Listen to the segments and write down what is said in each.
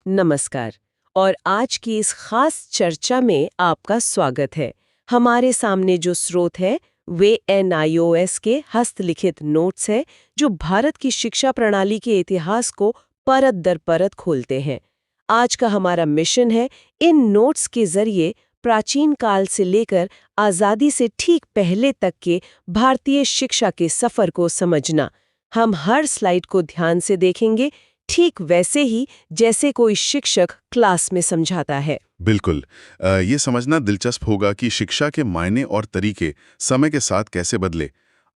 नमस्कार। और आज की इस खास चर्चा में आपका स्वागत है। हमारे सामने जो स्रोत है वे NIOS के हस्तलिखित नोट्स है जो भारत की शिक्षा प्रणाली के इतिहास को परत दर परत खोलते हैं। आज का हमारा मिशन है इन नोट्स के जरिए प्राचीन काल से लेकर आज़ादी से ठीक पहले तक के भारतीय शिक्षा के सफर को समझना। हम हर स्लाइड को ध्यान से देखेंगे, ठीक वैसे ही जैसे कोई शिक्षक क्लास में समझाता है। बिल्कुल। ये समझना दिलचस्प होगा कि शिक्षा के मायने और तरीके समय के साथ कैसे बदले,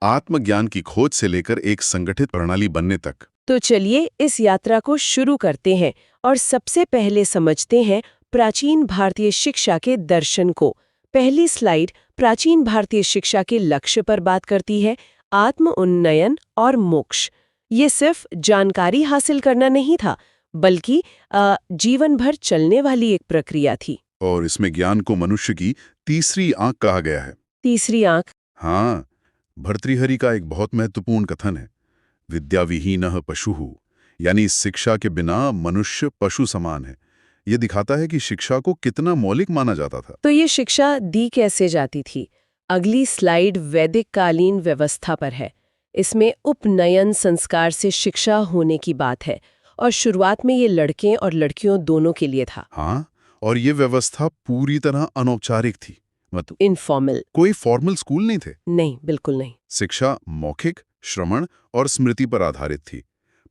आत्मज्ञान की खोज से लेकर एक संगठित प्रणाली बनने तक। तो चलिए इस यात्रा को शुरू करते हैं और सबसे पहले समझते हैं प्राचीन भारतीय शिक्षा के दर्शन को। पहली स्लाइड प्राचीन भारतीय शिक्षा के लक्ष्य पर बात करती है, आत्म उन्नयन और मोक्ष। ये सिर्फ जानकारी हासिल करना नहीं था, बल्कि जीवन भर चलने वाली एक प्रक्रिया थी। और इसमें ज्ञान को मनुष्य की तीसरी आंख कहा गया है। तीसरी आंख? हाँ, भर्तृहरि का एक बहुत महत्वपूर्ण कथन है, विद्या विहीनः पशुः, यानी शिक्षा के बिना मनुष्य पशु समान है। ये दिखाता है कि शिक्षा को कितना मौलिक माना जाता था। तो ये शिक्षा दी कैसे जाती थी? अगली स्लाइड वैदिक कालीन व्यवस्था पर है। इसमें उपनयन संस्कार से शिक्षा होने की बात है और शुरुआत में ये लड़के और लड़कियों दोनों के लिए था। हाँ, और ये व्यवस्था पूरी तरह अनौपचारिक थी, मतलब इनफॉर्मल। कोई फॉर्मल स्कूल नहीं थे। नहीं, बिल्कुल नहीं। शिक्षा मौखिक, श्रवण और स्मृति पर आधारित थी।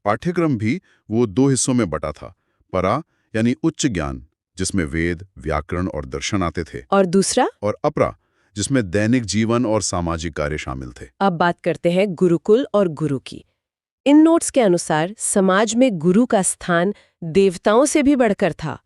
पाठ्यक्रम भी वो दो हिस्सों में बटा था, परा यानी उच्च ज्ञान, जिसमें वेद, व्याकरण और दर्शन आते थे, और दूसरा? और अपरा, जिसमें दैनिक जीवन और सामाजिक कार्य शामिल थे। अब बात करते हैं गुरुकुल और गुरु की। इन नोट्स के अनुसार समाज में गुरु का स्थान देवताओं से भी बढ़कर था।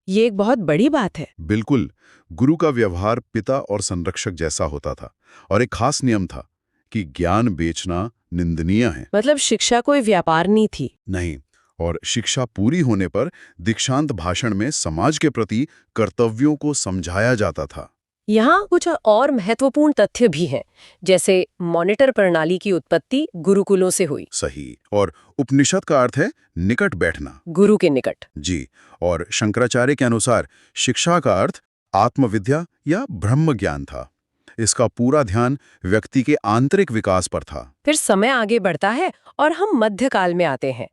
ये एक बहुत बड़ी बात है। बिल्कुल, गुरु का व्यवहार पिता और संरक्षक जैसा होता था, और एक खास नियम था कि ज्ञान बेचना निंदनीय है। मतलब शिक्षा कोई व्यापार नहीं थी। नहीं, और शिक्षा पूरी होने पर दीक्षांत भाषण में समाज के प्रति कर्तव्यों को समझाया जाता था। यहाँ कुछ और महत्वपूर्ण तथ्य भी हैं, जैसे मॉनिटर प्रणाली की उत्पत्ति गुरुकुलों से हुई। सही। और उपनिषद का अर्थ है निकट बैठना। गुरु के निकट। जी। और शंकराचार्य के अनुसार शिक्षा का अर्थ आत्मविद्या या ब्रह्म ज्ञान था। इसका पूरा ध्यान व्यक्ति के आंतरिक विकास पर था। फिर समय आगे बढ़ता है और हम मध्यकाल में आते हैं।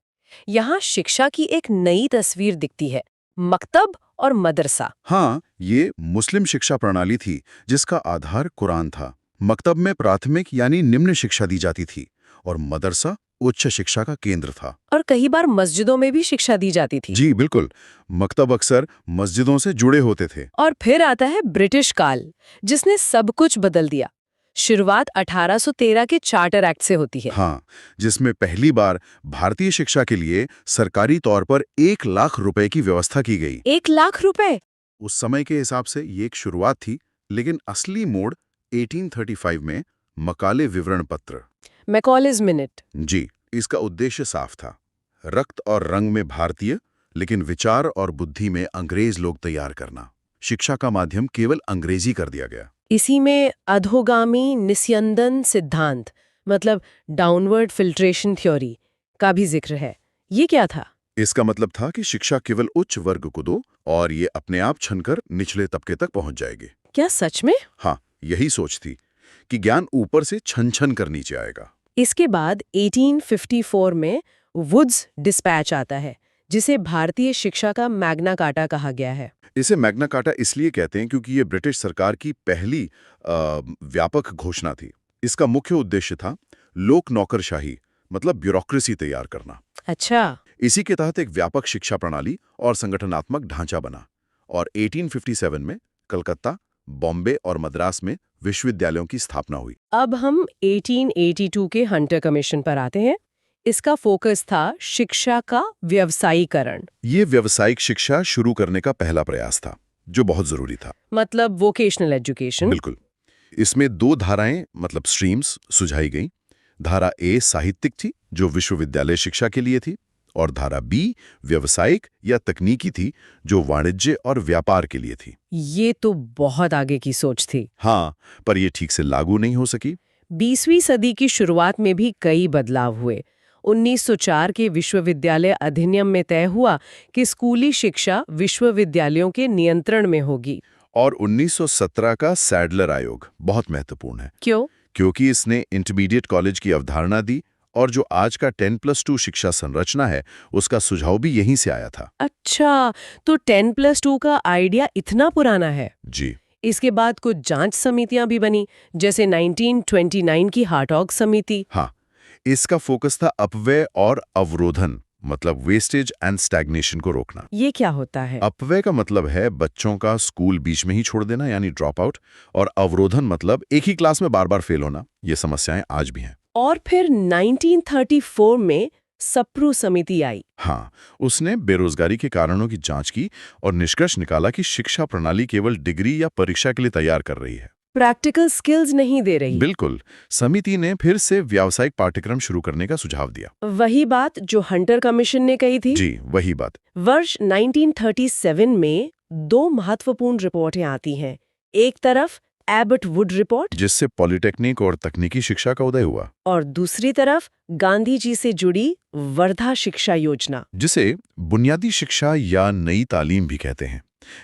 यहाँ शिक्षा की एक नई तस्वीर दिखती है, मकतब और मदरसा। हाँ, ये मुस्लिम शिक्षा प्रणाली थी जिसका आधार कुरान था। मकतब में प्राथमिक यानी निम्न शिक्षा दी जाती थी, और मदरसा उच्च शिक्षा का केंद्र था। और कई बार मस्जिदों में भी शिक्षा दी जाती थी। जी बिल्कुल, मकतब अक्सर मस्जिदों से जुड़े होते थे। और फिर आता है ब्रिटिश काल, जिसने सब कुछ बदल दिया। शुरुआत 1813 के चार्टर एक्ट से होती है। हाँ, जिसमें पहली बार भारतीय शिक्षा के लिए सरकारी तौर पर 1 लाख रुपए की व्यवस्था की गई। 1 लाख रुपए? उस समय के हिसाब से ये एक शुरुआत थी, लेकिन असली मोड़ 1835 में मकाले विवरण पत्र। मैकॉलेज मिनट। जी, इसका उद्देश्य साफ था, रक्त और रंग में भारतीय, लेकिन विचार और बुद्धि में अंग्रेज लोग तैयार करना। शिक्षा का माध्यम केवल अंग्रेजी कर दिया गया। इसी में अधोगामी निस्यंदन सिद्धांत, मतलब डाउनवर्ड फिल्ट्रेशन थ्योरी का भी जिक्र है। ये क्या था? इसका मतलब था कि शिक्षा केवल उच्च वर्ग को दो और ये अपने आप छनकर निचले तबके तक पहुंच जाएगी। क्या सच में? हाँ, यही सोच थी कि ज्ञान ऊपर से छन छन कर नीचे आएगा। इसके बाद 1854 में वुड्स डिस्पैच आता है, जिसे भारतीय शिक्षा का मैग्ना कार्टा कहा गया है। इसे मैग्ना कार्टा इसलिए कहते हैं क्योंकि ये ब्रिटिश सरकार की पहली व्यापक घोषणा थी। इसका मुख्य उद्देश्य था लोक नौकरशाही, मतलब ब्यूरोक्रेसी तैयार करना। अच्छा। इसी के तहत एक व्यापक शिक्षा प्रणाली और संगठनात्मक ढांचा बना, और 1857 में कलकत्ता, बॉम्बे और मद्रास में विश्वविद्यालयों की स्थापना हुई। अब हम 1882 के हंटर कमीशन पर आते हैं। इसका फोकस था शिक्षा का व्यवसायीकरण। ये व्यावसायिक शिक्षा शुरू करने का पहला प्रयास था, जो बहुत जरूरी था। मतलब वोकेशनल एजुकेशन। बिल्कुल। इसमें 2 धाराएं, मतलब स्ट्रीम्स, सुझाई गई। धारा ए साहित्यिक थी, जो विश्वविद्यालय शिक्षा के लिए थी, और धारा बी व्यवसायिक या तकनीकी थी, जो वाणिज्य और व्यापार के लिए थी। ये तो बहुत आगे की सोच थी। हाँ, पर यह ठीक से लागू नहीं हो सकी। 20वीं सदी की शुरुआत में भी कई बदलाव हुए। 1904 के विश्वविद्यालय अधिनियम में तय हुआ कि स्कूली शिक्षा विश्वविद्यालयों के नियंत्रण में होगी। और 1917 का सैडलर आयोग बहुत महत्वपूर्ण है। क्यों? क्योंकि इसने इंटरमीडिएट कॉलेज की अवधारणा दी और जो आज का 10+2 शिक्षा संरचना है उसका सुझाव भी यहीं से आया था। अच्छा, तो 10+2 का आइडिया इतना पुराना है। जी। इसके बाद कुछ जांच समितियां भी बनी, जैसे 1929 की हार्टॉग समिति। हाँ, इसका फोकस था अपव्यय और अवरोधन, मतलब वेस्टेज एंड स्टैग्नेशन को रोकना। ये क्या होता है? अपव्यय का मतलब है बच्चों का स्कूल बीच में ही छोड़ देना, यानी ड्रॉप आउट, और अवरोधन मतलब एक ही क्लास में बार बार फेल होना। ये समस्याएं आज भी हैं। और फिर 1934 में सप्रू समिति आई। हाँ, उसने बेरोजगारी के कारणों की जांच की और निष्कर्ष निकाला कि शिक्षा प्रणाली केवल डिग्री या परीक्षा के लिए तैयार कर रही है, प्रैक्टिकल स्किल्स नहीं दे रही। बिल्कुल। समिति ने फिर से व्यावसायिक पाठ्यक्रम शुरू करने का सुझाव दिया। वही बात जो हंटर कमीशन ने कही थी। जी, वही बात। वर्ष 1937 में दो महत्वपूर्ण रिपोर्टें आती हैं। एक तरफ एबट वुड रिपोर्ट, जिससे पॉलिटेक्निक और तकनीकी शिक्षा का उदय हुआ, और दूसरी तरफ गांधी जी से जुड़ी वर्धा शिक्षा योजना, जिसे बुनियादी शिक्षा या नई तालीम भी कहते हैं।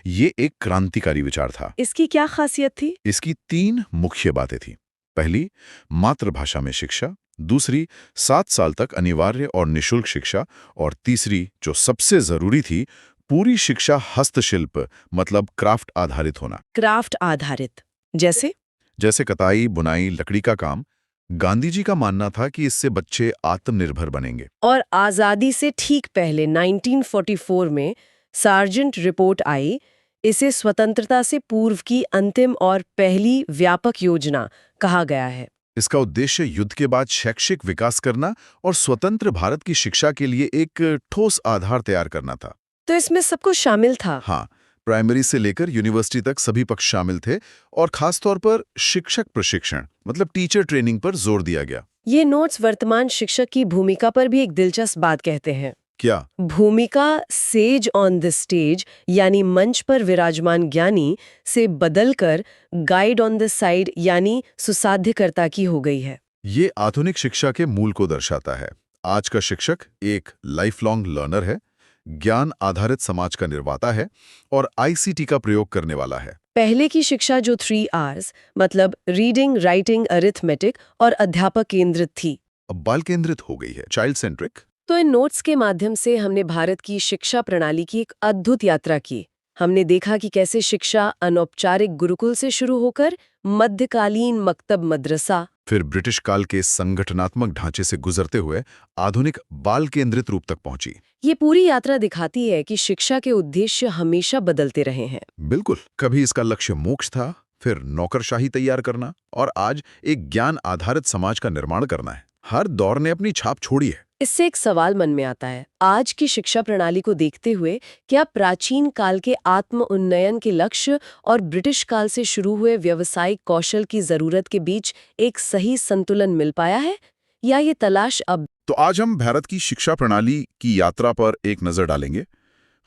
ये एक क्रांतिकारी विचार था। इसकी क्या खासियत थी? इसकी 3 मुख्य बातें थी। पहली, मातृभाषा में शिक्षा। दूसरी, 7 साल तक अनिवार्य और निःशुल्क शिक्षा। और तीसरी, जो सबसे जरूरी थी, पूरी शिक्षा हस्तशिल्प मतलब क्राफ्ट आधारित होना। क्राफ्ट आधारित जैसे कताई, बुनाई, लकड़ी का काम। गांधी जी का मानना था कि इससे बच्चे आत्मनिर्भर बनेंगे। और आजादी से ठीक पहले 1944 में सार्जेंट रिपोर्ट आई। इसे स्वतंत्रता से पूर्व की अंतिम और पहली व्यापक योजना कहा गया है। इसका उद्देश्य युद्ध के बाद शैक्षिक विकास करना और स्वतंत्र भारत की शिक्षा के लिए एक ठोस आधार तैयार करना था। तो इसमें सब कुछ शामिल था। हाँ, प्राइमरी से लेकर यूनिवर्सिटी तक सभी पक्ष शामिल थे और खासतौर पर शिक्षक प्रशिक्षण मतलब टीचर ट्रेनिंग पर जोर दिया गया। ये नोट्स वर्तमान शिक्षक की भूमिका पर भी एक दिलचस्प बात कहते हैं। क्या? भूमिका सेज ऑन द स्टेज यानी मंच पर विराजमान ज्ञानी से बदलकर गाइड ऑन द साइड यानी सुसाध्यकर्ता की हो गई है। ये आधुनिक शिक्षा के मूल को दर्शाता है। आज का शिक्षक एक लाइफ लॉन्ग लर्नर है, ज्ञान आधारित समाज का निर्माता है और आईसीटी का प्रयोग करने वाला है। पहले की शिक्षा जो 3 Rs मतलब रीडिंग, राइटिंग, अरिथमेटिक और अध्यापक केंद्रित थी, अब बाल केंद्रित हो गई है, चाइल्ड सेंट्रिक। तो इन नोट्स के माध्यम से हमने भारत की शिक्षा प्रणाली की एक अद्भुत यात्रा की। हमने देखा कि कैसे शिक्षा अनौपचारिक गुरुकुल से शुरू होकर मध्यकालीन मकतब मदरसा, फिर ब्रिटिश काल के संगठनात्मक ढांचे से गुजरते हुए आधुनिक बाल केंद्रित रूप तक पहुंची। ये पूरी यात्रा दिखाती है कि शिक्षा के उद्देश्य हमेशा बदलते रहे हैं। बिल्कुल, कभी इसका लक्ष्य मोक्ष था, फिर नौकरशाही तैयार करना और आज एक ज्ञान आधारित समाज का निर्माण करना है। हर दौर ने अपनी छाप छोड़ी है। इससे एक सवाल मन में आता है, आज की शिक्षा प्रणाली को देखते हुए क्या प्राचीन काल के आत्म उन्नयन के लक्ष्य और ब्रिटिश काल से शुरू हुए व्यावसायिक कौशल की जरूरत के बीच एक सही संतुलन मिल पाया है, या ये तलाश अब? तो आज हम भारत की शिक्षा प्रणाली की यात्रा पर एक नजर डालेंगे,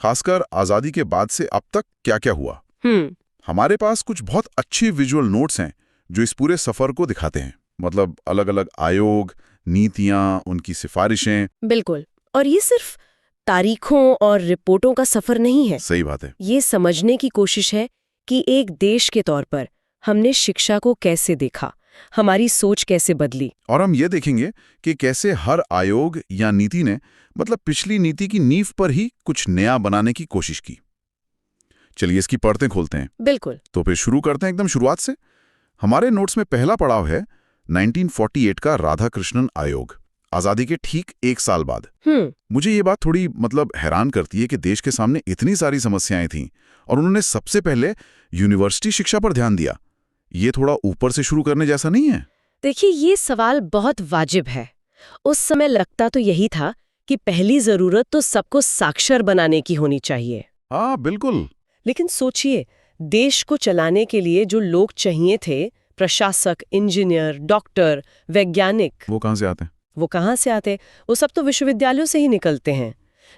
खासकर आजादी के बाद से अब तक क्या क्या हुआ। हमारे पास कुछ बहुत अच्छी विजुअल नोट्स हैं जो इस पूरे सफर को दिखाते हैं, मतलब अलग अलग आयोग, नीतियां, उनकी सिफारिशें। बिल्कुल, और ये सिर्फ तारीखों और रिपोर्टों का सफर नहीं है। सही बात है। ये समझने की कोशिश है कि एक देश के तौर पर हमने शिक्षा को कैसे देखा, हमारी सोच कैसे बदली। और हम ये देखेंगे कि कैसे हर आयोग या नीति ने मतलब पिछली नीति की नींव पर ही कुछ नया बनाने की कोशिश की। चलिए इसकी परतें खोलते हैं। बिल्कुल। तो फिर शुरू करते हैं एकदम शुरुआत से। हमारे नोट्स में पहला पड़ाव है 1948 का राधाकृष्णन आयोग, आजादी के ठीक 1 साल बाद। मुझे ये बात थोड़ी मतलब हैरान करती है कि देश के सामने इतनी सारी समस्याएं थीं और उन्होंने सबसे पहले यूनिवर्सिटी शिक्षा पर ध्यान दिया। ये थोड़ा ऊपर से शुरू करने जैसा नहीं है? देखिए, ये सवाल बहुत वाजिब है। उस समय लगता तो यही था कि पहली जरूरत तो सबको साक्षर बनाने की होनी चाहिए। हाँ बिल्कुल। लेकिन सोचिए, देश को चलाने के लिए जो लोग चाहिए थे, प्रशासक, इंजीनियर, डॉक्टर, वैज्ञानिक, वो कहाँ से आते हैं? वो सब तो विश्वविद्यालयों से ही निकलते हैं।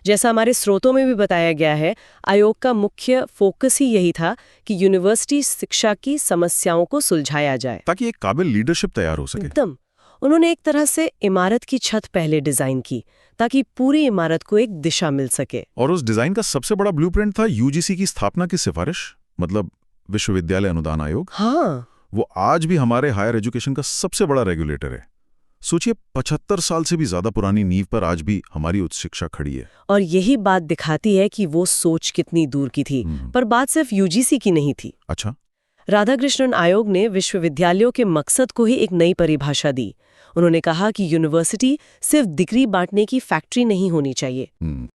जैसा हमारे स्रोतों में भी बताया गया है, आयोग का मुख्य फोकस ही यही था कि यूनिवर्सिटी शिक्षा की समस्याओं को सुलझाया जाए, ताकि एक काबिल लीडरशिप तैयार हो सके। एकदम। उन्होंने एक तरह से इमारत की छत पहले डिजाइन की ताकि पूरी इमारत को एक दिशा मिल सके। और उस डिजाइन का सबसे बड़ा ब्लूप्रिंट था यूजीसी की स्थापना की सिफारिश, मतलब विश्वविद्यालय अनुदान आयोग। हाँ, वो आज भी हमारे हायर एजुकेशन का सबसे बड़ा रेगुलेटर है। सोचिए 75 साल से भी ज्यादा पुरानी नींव पर आज भी हमारी उच्च शिक्षा खड़ी है। और यही बात दिखाती है कि वो सोच कितनी दूर की थी। पर बात सिर्फ यूजीसी की नहीं थी। अच्छा। राधाकृष्णन आयोग ने विश्वविद्यालयों के मकसद को ही एक नई परिभाषा दी। उन्होंने कहा कि यूनिवर्सिटी सिर्फ डिग्री बांटने की फैक्ट्री नहीं होनी चाहिए,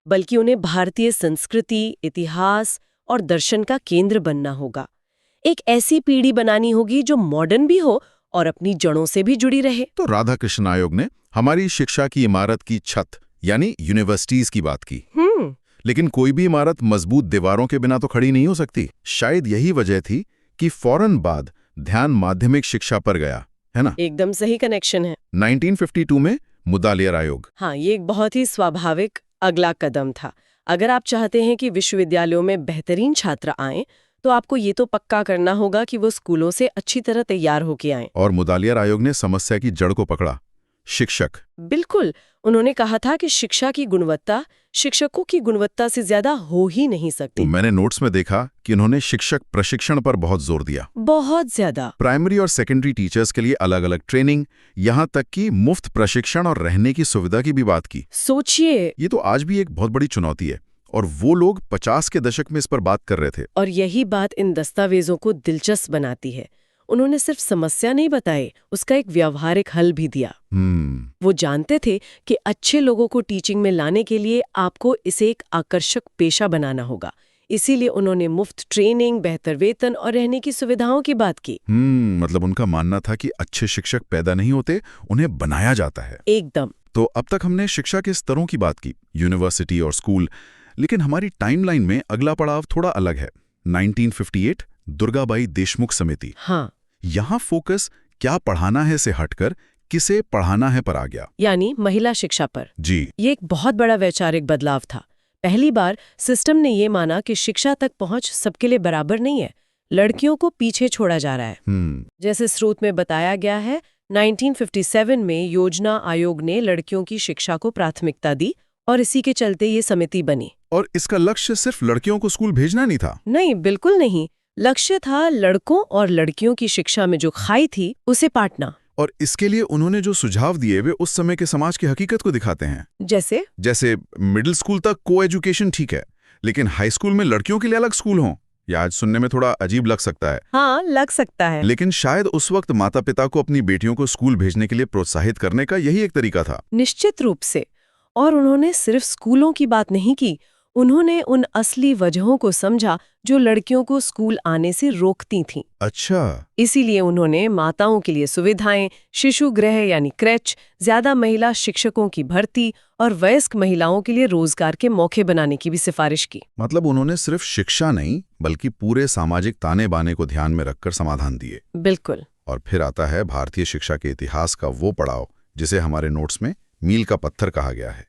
बल्कि उन्हें भारतीय संस्कृति, इतिहास और दर्शन का केंद्र बनना होगा। एक ऐसी पीढ़ी बनानी होगी जो मॉडर्न भी हो और अपनी जड़ों से भी जुड़ी रहे। तो राधाकृष्णन आयोग ने हमारी शिक्षा की इमारत की छत यानी यूनिवर्सिटीज की बात की। लेकिन कोई भी इमारत मजबूत दीवारों के बिना तो खड़ी नहीं हो सकती। शायद यही वजह थी कि फौरन बाद ध्यान माध्यमिक शिक्षा पर गया, है ना? एकदम सही कनेक्शन है। 1952 में मुदालियर आयोग। हाँ, ये एक बहुत ही स्वाभाविक अगला कदम था। अगर आप चाहते हैं कि विश्वविद्यालयों में बेहतरीन छात्र आएं, तो आपको ये तो पक्का करना होगा कि वो स्कूलों से अच्छी तरह तैयार होके आएं। और मुदालियर आयोग ने समस्या की जड़ को पकड़ा, शिक्षक। बिल्कुल, उन्होंने कहा था कि शिक्षा की गुणवत्ता शिक्षकों की गुणवत्ता से ज्यादा हो ही नहीं सकती। तो मैंने नोट्स में देखा कि उन्होंने शिक्षक प्रशिक्षण पर बहुत जोर दिया। बहुत ज्यादा। प्राइमरी और सेकेंडरी टीचर्स के लिए अलग अलग ट्रेनिंग, यहाँ तक कि मुफ्त प्रशिक्षण और रहने की सुविधा की भी बात की। सोचिए, ये तो आज भी एक बहुत बड़ी चुनौती है, और वो लोग 50 के दशक में इस पर बात कर रहे थे। और यही बात इन दस्तावेजों को दिलचस्प बनाती है। उन्होंने सिर्फ समस्या नहीं बताई, उसका एक व्यावहारिक हल भी दिया। वो जानते थे कि अच्छे लोगों को टीचिंग में लाने के लिए आपको इसे एक आकर्षक पेशा बनाना होगा। इसीलिए उन्होंने मुफ्त ट्रेनिंग, बेहतर वेतन और रहने की सुविधाओं की बात की। मतलब उनका मानना था कि अच्छे शिक्षक पैदा नहीं होते, उन्हें बनाया जाता है। एकदम। तो अब तक हमने शिक्षा के स्तरों की बात की, यूनिवर्सिटी और स्कूल, लेकिन हमारी टाइमलाइन में अगला पड़ाव थोड़ा अलग है। 1958 दुर्गाबाई देशमुख समिति। हाँ, यहाँ फोकस क्या पढ़ाना है से हटकर किसे पढ़ाना है पर आ गया, यानी महिला शिक्षा पर। जी। ये एक बहुत बड़ा वैचारिक बदलाव था। पहली बार सिस्टम ने ये माना कि शिक्षा तक पहुंच सबके लिए बराबर नहीं है, लड़कियों को पीछे छोड़ा जा रहा है। जैसे स्रोत में बताया गया है, 1957 में योजना आयोग ने लड़कियों की शिक्षा को प्राथमिकता दी और इसी के चलते ये समिति बनी। और इसका लक्ष्य सिर्फ लड़कियों को स्कूल भेजना नहीं था। नहीं, बिल्कुल नहीं। लक्ष्य था लड़कों और लड़कियों की शिक्षा में जो खाई थी उसे पाटना। और इसके लिए उन्होंने जो सुझाव दिए वे उस समय के समाज की हकीकत को दिखाते हैं। जैसे मिडिल स्कूल तक को एजुकेशन ठीक है, लेकिन हाई स्कूल में लड़कियों के लिए अलग स्कूल हों। यह आज सुनने में थोड़ा अजीब लग सकता है। हाँ, लग सकता है। लेकिन शायद उस वक्त माता पिता को अपनी बेटियों को स्कूल भेजने के लिए प्रोत्साहित करने का यही एक तरीका था। निश्चित रूप से। और उन्होंने सिर्फ स्कूलों की बात नहीं की, उन्होंने उन असली वजहों को समझा जो लड़कियों को स्कूल आने से रोकती थीं। अच्छा। इसीलिए उन्होंने माताओं के लिए सुविधाएं, शिशु गृह यानी क्रेच, ज्यादा महिला शिक्षकों की भर्ती और वयस्क महिलाओं के लिए रोजगार के मौके बनाने की भी सिफारिश की। मतलब उन्होंने सिर्फ शिक्षा नहीं बल्कि पूरे सामाजिक ताने बाने को ध्यान में रखकर समाधान दिए। बिल्कुल। और फिर आता है भारतीय शिक्षा के इतिहास का वो पड़ाव जिसे हमारे नोट्स में मील का पत्थर कहा गया है,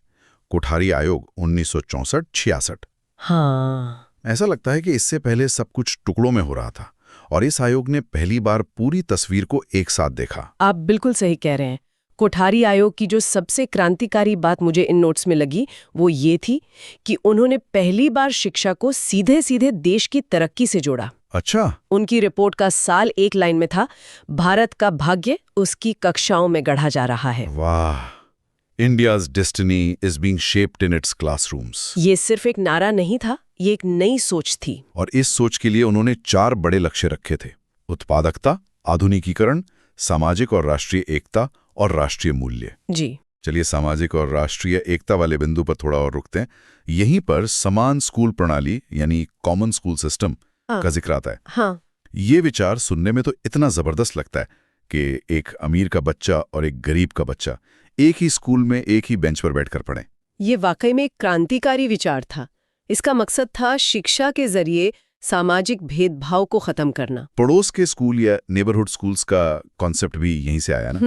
कोठारी आयोग 1964-66। हाँ, ऐसा लगता है कि इससे पहले सब कुछ टुकड़ों में हो रहा था और इस आयोग ने पहली बार पूरी तस्वीर को एक साथ देखा। आप बिल्कुल सही कह रहे हैं। कोठारी आयोग की जो सबसे क्रांतिकारी बात मुझे इन नोट्स में लगी वो ये थी कि उन्होंने पहली बार शिक्षा को सीधे सीधे देश की तरक्की से जोड़ा। अच्छा। उनकी रिपोर्ट का साल एक लाइन में था, भारत का भाग्य उसकी कक्षाओं में गढ़ा जा रहा है। वाह, India's destiny is being shaped in its classrooms। ये सिर्फ एक नारा नहीं था, ये एक नई सोच थी। और इस सोच के लिए उन्होंने 4 बड़े लक्ष्य रखे थे: उत्पादकता, आधुनिकीकरण, सामाजिक और राष्ट्रीय एकता और राष्ट्रीय मूल्य। जी। चलिए सामाजिक और राष्ट्रीय एकता वाले बिंदु पर थोड़ा और रुकते हैं। यहीं पर समान स्कूल प्रणाली यानी कॉमन स्कूल सिस्टम का जिक्र आता है। हाँ। ये विचार सुनने में तो इतना जबरदस्त लगता है कि एक अमीर का बच्चा और एक गरीब का बच्चा एक ही स्कूल में एक ही बेंच पर बैठकर पढ़ें। ये वाकई में एक क्रांतिकारी विचार था। इसका मकसद था शिक्षा के जरिए सामाजिक भेदभाव को खत्म करना। पड़ोस के स्कूल या नेबरहुड स्कूल्स का कॉन्सेप्ट भी यहीं से आया ना?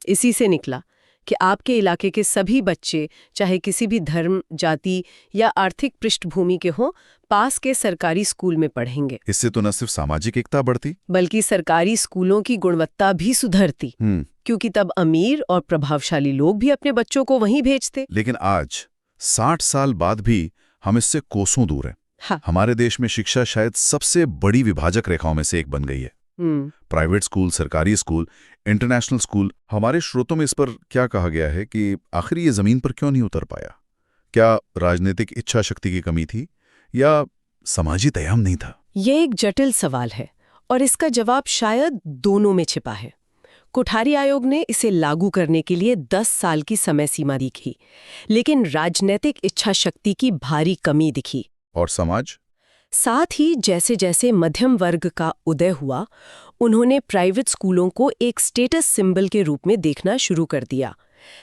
इसी से निकला। कि आपके इलाके के सभी बच्चे, चाहे किसी भी धर्म, जाति या आर्थिक पृष्ठभूमि के हों, पास के सरकारी स्कूल में पढ़ेंगे। इससे तो न सिर्फ सामाजिक एकता बढ़ती, बल्कि सरकारी स्कूलों की गुणवत्ता भी सुधरती, क्योंकि तब अमीर और प्रभावशाली लोग भी अपने बच्चों को वहीं भेजते। लेकिन आज 60 साल बाद भी हम इससे कोसों दूर हैं। हाँ। हमारे देश में शिक्षा शायद सबसे बड़ी विभाजक रेखाओं में से एक बन गई है। प्राइवेट स्कूल, सरकारी स्कूल, इंटरनेशनल स्कूल। हमारे श्रोतों में इस पर क्या कहा गया है कि आखिर ये जमीन पर क्यों नहीं उतर पाया? क्या राजनीतिक इच्छा शक्ति की कमी थी या समाजी तयम नहीं था? ये एक जटिल सवाल है और इसका जवाब शायद दोनों में छिपा है। कोठारी आयोग ने इसे लागू करने के लिए 10 साल की समय सीमा दिखी, लेकिन राजनीतिक इच्छा शक्ति की भारी कमी दिखी। और समाज? साथ ही जैसे जैसे मध्यम वर्ग का उदय हुआ, उन्होंने प्राइवेट स्कूलों को एक स्टेटस सिंबल के रूप में देखना शुरू कर दिया।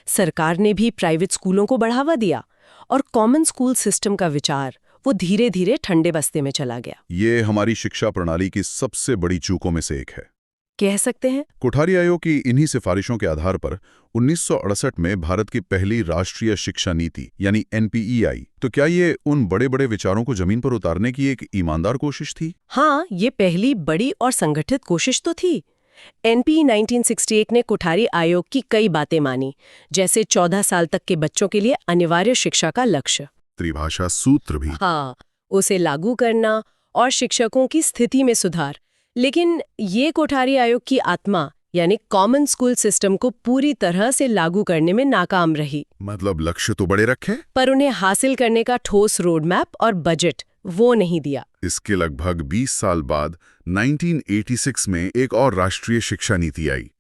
सरकार ने भी प्राइवेट स्कूलों को बढ़ावा दिया और कॉमन स्कूल सिस्टम का विचार वो धीरे धीरे ठंडे बस्ते में चला गया। ये हमारी शिक्षा प्रणाली की सबसे बड़ी चूकों में से एक है, कह सकते हैं। कोठारी आयोग की इन्हीं सिफारिशों के आधार पर 1968 में भारत की पहली राष्ट्रीय शिक्षा नीति यानी NPE आई। तो क्या ये उन बड़े बड़े विचारों को जमीन पर उतारने की एक ईमानदार कोशिश थी? हाँ, ये पहली बड़ी और संगठित कोशिश तो थी। NPE 1968 ने कोठारी आयोग की कई बातें मानी, जैसे 14 साल तक के बच्चों के लिए अनिवार्य शिक्षा का लक्ष्य, त्रिभाषा सूत्र भी। हाँ, उसे लागू करना और शिक्षकों की स्थिति में सुधार। लेकिन ये कोठारी आयोग की आत्मा यानी कॉमन स्कूल सिस्टम को पूरी तरह से लागू करने में नाकाम रही। मतलब लक्ष्य तो बड़े रखे, पर उन्हें हासिल करने का ठोस रोड मैप और बजट वो नहीं दिया। इसके लगभग 20 साल बाद 1986 में एक और राष्ट्रीय शिक्षा नीति आई।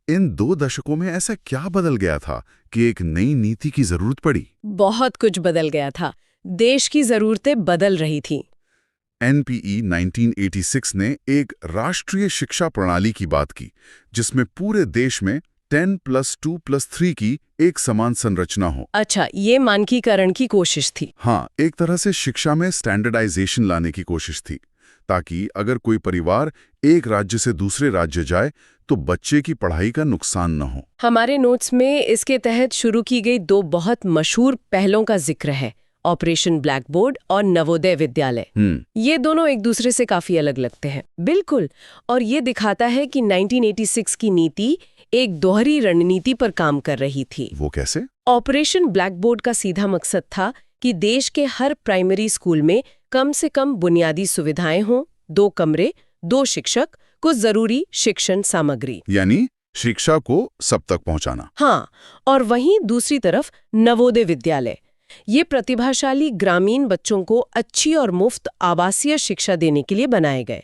इन 2 दशकों में ऐसा क्या बदल गया था कि एक नई नीति की जरूरत पड़ी? बहुत कुछ बदल गया था। देश की जरूरतें बदल रही थीं। NPE 1986 ने एक राष्ट्रीय शिक्षा प्रणाली की बात की, जिसमें पूरे देश में 10+2+3 की एक समान संरचना हो। अच्छा, ये मानकीकरण की कोशिश थी। हाँ, एक तरह से शिक्षा में स्टैंडर्डाइजेशन लाने की कोशिश थी, ताकि अगर कोई परिवार एक राज्य से दूसरे राज्य जाए तो बच्चे की पढ़ाई का नुकसान न हो। हमारे नोट्स में इसके तहत शुरू की गई 2 बहुत मशहूर पहलों का जिक्र है, ऑपरेशन ब्लैक बोर्ड और नवोदय विद्यालय। ये दोनों एक दूसरे से काफी अलग लगते हैं। बिल्कुल। और ये दिखाता है कि 1986 की नीति एक दोहरी रणनीति पर काम कर रही थी। वो कैसे? ऑपरेशन ब्लैक बोर्ड का सीधा मकसद था कि देश के हर प्राइमरी स्कूल में कम से कम बुनियादी सुविधाएं हों, 2 कमरे, 2 शिक्षक, कुछ जरूरी शिक्षण सामग्री, यानी शिक्षा को सब तक पहुंचाना। हाँ, और वहीं दूसरी तरफ नवोदय विद्यालय। ये प्रतिभाशाली ग्रामीण बच्चों को अच्छी और मुफ्त आवासीय शिक्षा देने के लिए बनाए गए।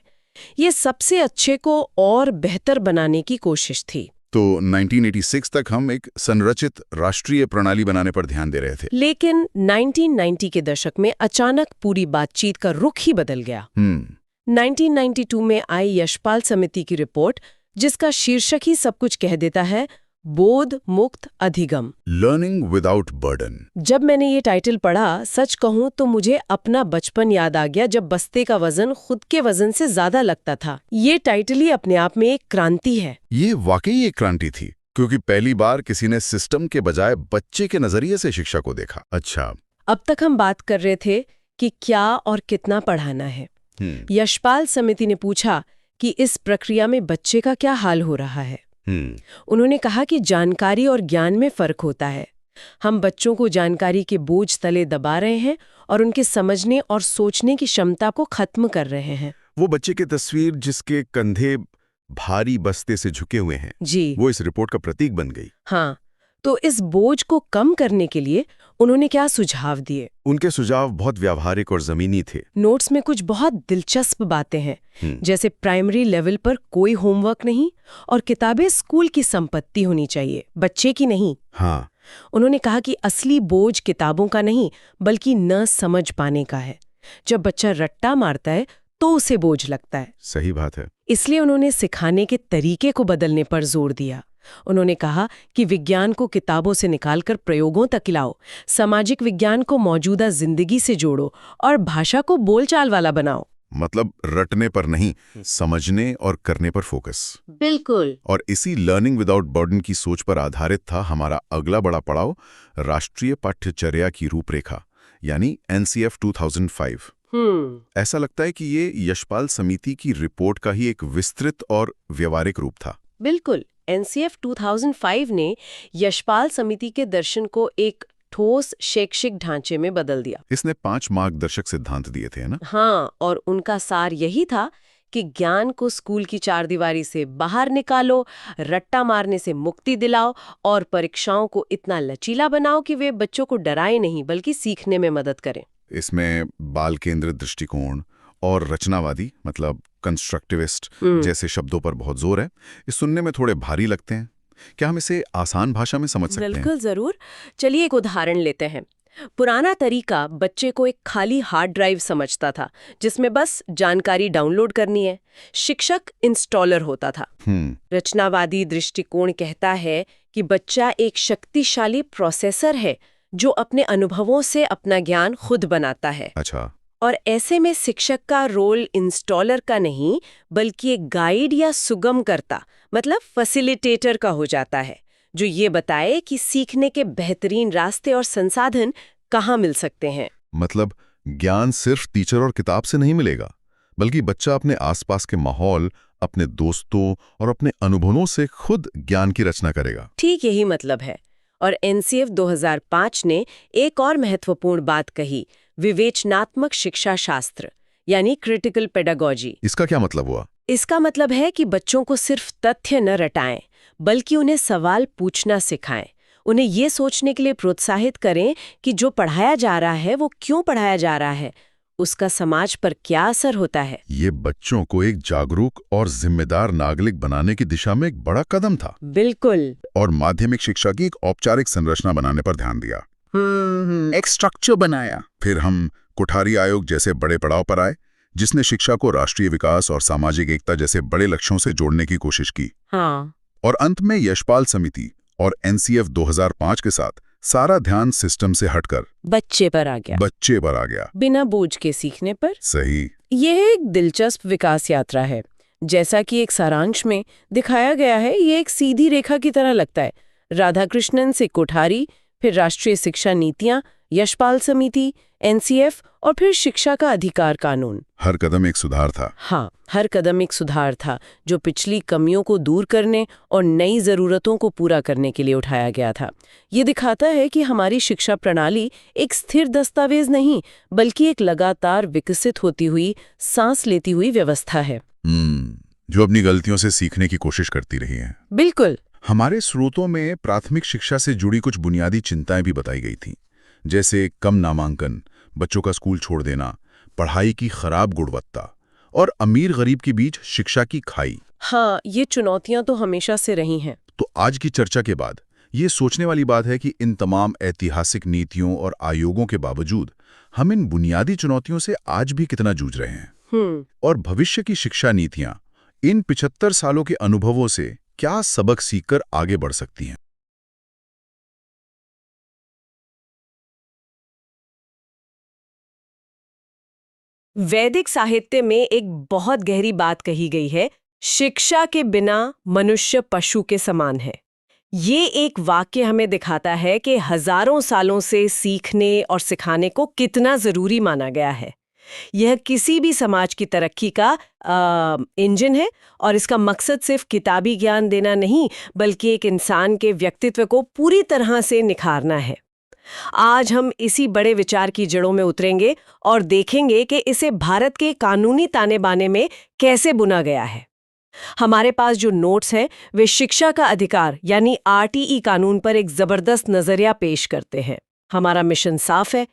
ये सबसे अच्छे को और बेहतर बनाने की कोशिश थी। तो 1986 तक हम एक संरचित राष्ट्रीय प्रणाली बनाने पर ध्यान दे रहे थे। लेकिन 1990 के दशक में अचानक पूरी बातचीत का रुख ही बदल गया। 1992 में आई यशपाल समिति की रिपोर्ट, जिसका शीर्षक ही सब कुछ कह देता है, बोध मुक्त अधिगम, लर्निंग विदाउट बर्डन। जब मैंने ये टाइटल पढ़ा, सच कहूं तो मुझे अपना बचपन याद आ गया, जब बस्ते का वजन खुद के वजन से ज्यादा लगता था। ये टाइटल ही अपने आप में एक क्रांति है। ये वाकई एक क्रांति थी, क्योंकि पहली बार किसी ने सिस्टम के बजाय बच्चे के नजरिए से शिक्षा को देखा। अच्छा, अब तक हम बात कर रहे थे कि क्या और कितना पढ़ाना है। यशपाल समिति ने पूछा कि इस प्रक्रिया में बच्चे का क्या हाल हो रहा है। उन्होंने कहा कि जानकारी और ज्ञान में फर्क होता है। हम बच्चों को जानकारी के बोझ तले दबा रहे हैं और उनके समझने और सोचने की क्षमता को खत्म कर रहे हैं। वो बच्चे की तस्वीर जिसके कंधे भारी बस्ते से झुके हुए हैं जी, वो इस रिपोर्ट का प्रतीक बन गई। हाँ, तो इस बोझ को कम करने के लिए उन्होंने क्या सुझाव दिए? उनके सुझाव बहुत व्यावहारिक और जमीनी थे। नोट्स में कुछ बहुत दिलचस्प बातें हैं, जैसे प्राइमरी लेवल पर कोई होमवर्क नहीं और किताबें स्कूल की संपत्ति होनी चाहिए, बच्चे की नहीं। हाँ, उन्होंने कहा कि असली बोझ किताबों का नहीं बल्कि न समझ पाने का है। जब बच्चा रट्टा मारता है तो उसे बोझ लगता है। सही बात है। इसलिए उन्होंने सिखाने के तरीके को बदलने पर जोर दिया। उन्होंने कहा कि विज्ञान को किताबों से निकालकर प्रयोगों तक लाओ, सामाजिक विज्ञान को मौजूदा जिंदगी से जोड़ो और भाषा को बोलचाल वाला बनाओ। मतलब रटने पर नहीं, समझने और करने पर फोकस। बिल्कुल। और इसी लर्निंग विदाउट बर्डन की सोच पर आधारित था हमारा अगला बड़ा पड़ाव, राष्ट्रीय पाठ्यचर्या की रूपरेखा, यानी NCF 2005। ऐसा लगता है कि ये यशपाल समिति की रिपोर्ट का ही एक विस्तृत और व्यवहारिक रूप था। बिल्कुल। NCF 2005 ने यशपाल समिति के दर्शन को एक ठोस शैक्षिक ढांचे में बदल दिया। इसने 5 मार्गदर्शक सिद्धांत दिए थे, है ना? हाँ, और उनका सार यही था कि ज्ञान को स्कूल की चारदीवारी से बाहर निकालो, रट्टा मारने से मुक्ति दिलाओ और परीक्षाओं को इतना लचीला बनाओ कि वे बच्चों को डराए नहीं बल्कि सीखने में मदद करें। इसमें बाल केंद्रित दृष्टिकोण और रचनावादी मतलब कंस्ट्रक्टिविस्ट जैसे शब्दों पर बहुत जोर है। इस सुनने में थोड़े भारी लगते हैं। क्या हम इसे आसान भाषा में समझ सकते हैं? बिल्कुल जरूर। चलिए एक उदाहरण लेते हैं। पुराना तरीका बच्चे को एक खाली हार्ड ड्राइव समझता था जिसमें बस जानकारी डाउनलोड करनी है। शिक्षक इंस्टॉलर होता था। रचनावादी दृष्टिकोण कहता है कि बच्चा एक शक्तिशाली प्रोसेसर है जो अपने अनुभवों से अपना ज्ञान खुद बनाता है। अच्छा। और ऐसे में शिक्षक का रोल इंस्टॉलर का नहीं बल्कि एक गाइड या सुगमकर्ता मतलब फैसिलिटेटर का हो जाता है, जो ये बताए कि सीखने के बेहतरीन रास्ते और संसाधन कहाँ मिल सकते हैं। मतलब ज्ञान सिर्फ टीचर और किताब से नहीं मिलेगा, बल्कि बच्चा अपने आसपास के माहौल, अपने दोस्तों और अपने अनुभवों से खुद ज्ञान की रचना करेगा। ठीक यही मतलब है। और NCF 2005 ने एक और महत्वपूर्ण बात कही, विवेचनात्मक शिक्षा शास्त्र यानी क्रिटिकल पेडागोजी। इसका क्या मतलब हुआ? इसका मतलब है कि बच्चों को सिर्फ तथ्य न रटाएं बल्कि उन्हें सवाल पूछना सिखाएं। उन्हें ये सोचने के लिए प्रोत्साहित करें कि जो पढ़ाया जा रहा है वो क्यों पढ़ाया जा रहा है, उसका समाज पर क्या असर होता है। ये बच्चों को एक जागरूक और जिम्मेदार नागरिक बनाने की दिशा में एक बड़ा कदम था। बिल्कुल। और माध्यमिक शिक्षा की एक औपचारिक संरचना बनाने पर ध्यान दिया। एक स्ट्रक्चर बनाया। फिर हम कोठारी आयोग जैसे बड़े पड़ाव पर आए, जिसने शिक्षा को राष्ट्रीय विकास और सामाजिक एकता जैसे बड़े लक्ष्यों से जोड़ने की कोशिश की। हाँ। और अंत में यशपाल समिति और NCF 2005 के साथ सारा ध्यान सिस्टम से हटकर बच्चे पर आ गया, बिना बोझ के सीखने पर। सही। यह एक दिलचस्प विकास यात्रा है। जैसा कि एक सारांश में दिखाया गया है, ये एक सीधी रेखा की तरह लगता है। राधाकृष्णन से कोठारी, फिर राष्ट्रीय शिक्षा नीतियां, यशपाल समिति, NCF और फिर शिक्षा का अधिकार कानून। हर कदम एक सुधार था। हाँ, हर कदम एक सुधार था जो पिछली कमियों को दूर करने और नई जरूरतों को पूरा करने के लिए उठाया गया था। ये दिखाता है कि हमारी शिक्षा प्रणाली एक स्थिर दस्तावेज नहीं बल्कि एक लगातार विकसित होती हुई, सांस लेती हुई व्यवस्था है। जो अपनी गलतियों से सीखने की कोशिश करती रही है। बिल्कुल। हमारे स्रोतों में प्राथमिक शिक्षा से जुड़ी कुछ बुनियादी चिंताएं भी बताई गई थीं, जैसे कम नामांकन, बच्चों का स्कूल छोड़ देना, पढ़ाई की खराब गुणवत्ता और अमीर गरीब के बीच शिक्षा की खाई। हाँ, ये चुनौतियां तो हमेशा से रही हैं। तो आज की चर्चा के बाद ये सोचने वाली बात है कि इन तमाम ऐतिहासिक नीतियों और आयोगों के बावजूद हम इन बुनियादी चुनौतियों से आज भी कितना जूझ रहे हैं। और भविष्य की शिक्षा नीतियां इन 75 सालों के अनुभवों से क्या सबक सीखकर आगे बढ़ सकती हैं। वैदिक साहित्य में एक बहुत गहरी बात कही गई है, शिक्षा के बिना मनुष्य पशु के समान है। ये एक वाक्य हमें दिखाता है कि हजारों सालों से सीखने और सिखाने को कितना जरूरी माना गया है। यह किसी भी समाज की तरक्की का इंजन है और इसका मकसद सिर्फ किताबी ज्ञान देना नहीं बल्कि एक इंसान के व्यक्तित्व को पूरी तरह से निखारना है। आज हम इसी बड़े विचार की जड़ों में उतरेंगे और देखेंगे कि इसे भारत के कानूनी ताने बाने में कैसे बुना गया है। हमारे पास जो नोट्स हैं वे शिक्षा का अधिकार यानी RTE कानून पर एक जबरदस्त नजरिया पेश करते हैं। हमारा मिशन साफ है,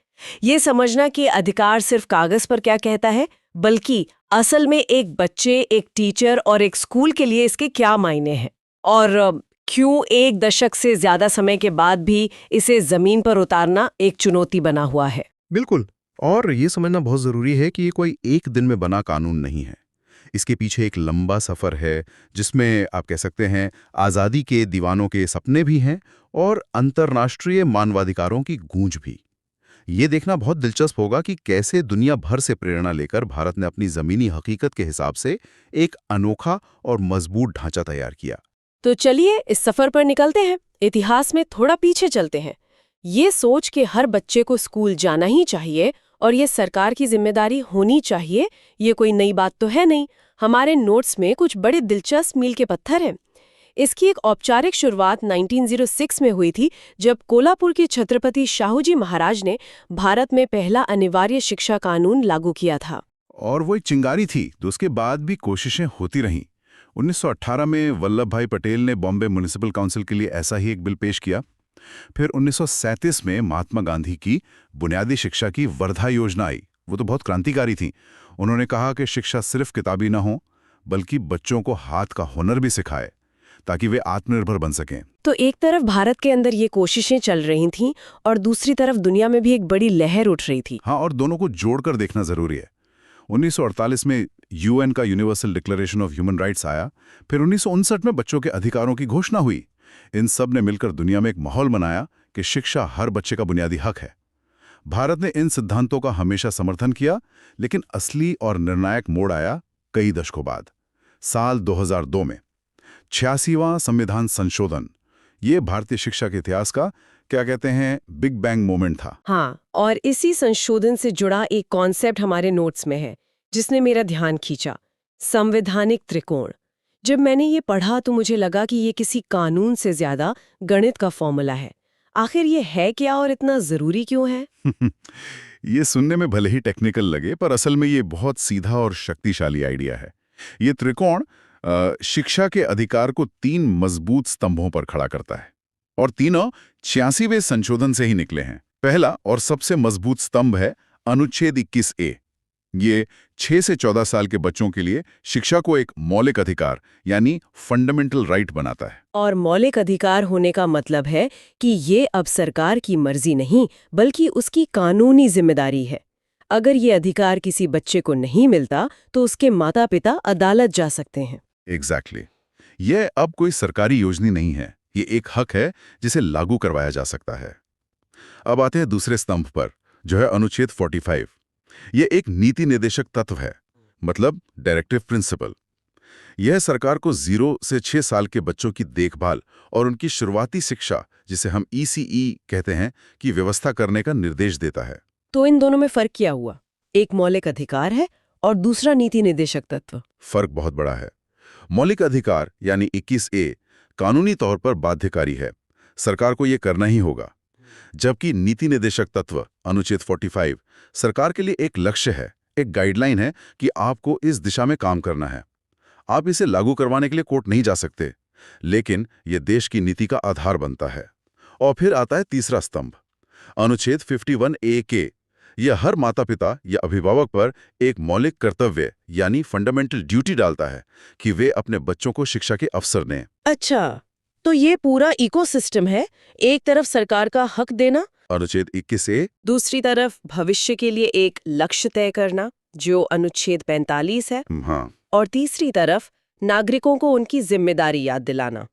ये समझना कि अधिकार सिर्फ कागज पर क्या कहता है बल्कि असल में एक बच्चे, एक टीचर और एक स्कूल के लिए इसके क्या मायने हैं और क्यों एक दशक से ज्यादा समय के बाद भी इसे जमीन पर उतारना एक चुनौती बना हुआ है। बिल्कुल। और ये समझना बहुत जरूरी है कि ये कोई एक दिन में बना कानून नहीं है। इसके पीछे एक लंबा सफर है जिसमें आप कह सकते हैं आज़ादी के दीवानों के सपने भी हैं और अंतर्राष्ट्रीय मानवाधिकारों की गूंज भी। ये देखना बहुत दिलचस्प होगा कि कैसे दुनिया भर से प्रेरणा लेकर भारत ने अपनी जमीनी हकीकत के हिसाब से एक अनोखा और मजबूत ढांचा तैयार किया। तो चलिए इस सफर पर निकलते हैं, इतिहास में थोड़ा पीछे चलते हैं। ये सोच के हर बच्चे को स्कूल जाना ही चाहिए और ये सरकार की जिम्मेदारी होनी चाहिए, ये कोई नई बात तो है नहीं। हमारे नोट्स में कुछ बड़े दिलचस्प मील के पत्थर हैं। इसकी एक औपचारिक शुरुआत 1906 में हुई थी, जब कोल्हापुर के छत्रपति शाहूजी महाराज ने भारत में पहला अनिवार्य शिक्षा कानून लागू किया था। और वो एक चिंगारी थी, तो उसके बाद भी कोशिशें होती रहीं। 1918 में वल्लभ भाई पटेल ने बॉम्बे म्युनिसिपल काउंसिल के लिए ऐसा ही एक बिल पेश किया। फिर 1937 में महात्मा गांधी की बुनियादी शिक्षा की वर्धा योजना आई। वो तो बहुत क्रांतिकारी थी। उन्होंने कहा कि शिक्षा सिर्फ किताबी ना हो, बल्कि बच्चों को हाथ का हुनर भी सिखाए, ताकि वे आत्मनिर्भर बन सकें। तो एक तरफ भारत के अंदर ये कोशिशें चल रही थीं और दूसरी तरफ दुनिया में भी एक बड़ी लहर उठ रही थी। हाँ, और दोनों को जोड़कर देखना जरूरी है। 1948 में यूएन का universal declaration of human rights आया। फिर 1959 में बच्चों के अधिकारों की घोषणा हुई। इन सब ने मिलकर दुनिया में एक माहौल बनाया कि शिक्षा हर बच्चे का बुनियादी हक है। भारत ने इन सिद्धांतों का हमेशा समर्थन किया, लेकिन असली और निर्णायक मोड़ आया कई दशकों बाद, साल 2002 में। 86वां संविधान संशोधन, ये भारतीय शिक्षा के इतिहास का क्या कहते हैं बिग बैंग मोमेंट था। हाँ, और इसी संशोधन से जुड़ा एक कॉन्सेप्ट हमारे नोट्स में है जिसने मेरा ध्यान खींचा, संवैधानिक त्रिकोण। जब मैंने ये पढ़ा तो मुझे लगा कि ये किसी कानून से ज्यादा गणित का फॉर्मूला है। आखिर ये है क्या और इतना जरूरी क्यों है? ये सुनने में भले ही टेक्निकल लगे, पर असल में ये बहुत सीधा और शक्तिशाली आइडिया है। ये त्रिकोण शिक्षा के अधिकार को 3 मजबूत स्तंभों पर खड़ा करता है, और तीनों 86वें संशोधन से ही निकले हैं। पहला और सबसे मजबूत स्तंभ है अनुच्छेद 21A। ये 6 से 14 साल के बच्चों के लिए शिक्षा को एक मौलिक अधिकार यानी फंडामेंटल राइट बनाता है। और मौलिक अधिकार होने का मतलब है कि ये अब सरकार की मर्जी नहीं, बल्कि उसकी कानूनी जिम्मेदारी है। अगर ये अधिकार किसी बच्चे को नहीं मिलता तो उसके माता पिता अदालत जा सकते हैं। एग्जैक्टली। यह अब कोई सरकारी योजना नहीं है, ये एक हक है जिसे लागू करवाया जा सकता है। अब आते हैं दूसरे स्तंभ पर, जो है अनुच्छेद 45। यह एक नीति निर्देशक तत्व है, मतलब डायरेक्टिव प्रिंसिपल। यह सरकार को 0 से 6 साल के बच्चों की देखभाल और उनकी शुरुआती शिक्षा, जिसे हम ECE कहते हैं, की व्यवस्था करने का निर्देश देता है। तो इन दोनों में फर्क क्या हुआ? एक मौलिक अधिकार है और दूसरा नीति निर्देशक तत्व। फर्क बहुत बड़ा है। मौलिक अधिकार यानी 21A कानूनी तौर पर बाध्यकारी है, सरकार को यह करना ही होगा। जबकि नीति निर्देशक तत्व अनुच्छेद 45 सरकार के लिए एक लक्ष्य है, एक गाइडलाइन है कि आपको इस दिशा में काम करना है। आप इसे लागू करवाने के लिए कोर्ट नहीं जा सकते, लेकिन यह देश की नीति का आधार बनता है। और फिर आता है तीसरा स्तंभ, अनुच्छेद 51A के। यह हर माता पिता या अभिभावक पर एक मौलिक कर्तव्य यानी फंडामेंटल ड्यूटी डालता है कि वे अपने बच्चों को शिक्षा के अवसर दें। अच्छा, तो ये पूरा इकोसिस्टम है। एक तरफ सरकार का हक देना, अनुच्छेद 21A, दूसरी तरफ भविष्य के लिए एक लक्ष्य तय करना, जो अनुच्छेद 45 है, हाँ, और तीसरी तरफ नागरिकों को उनकी जिम्मेदारी याद दिलाना।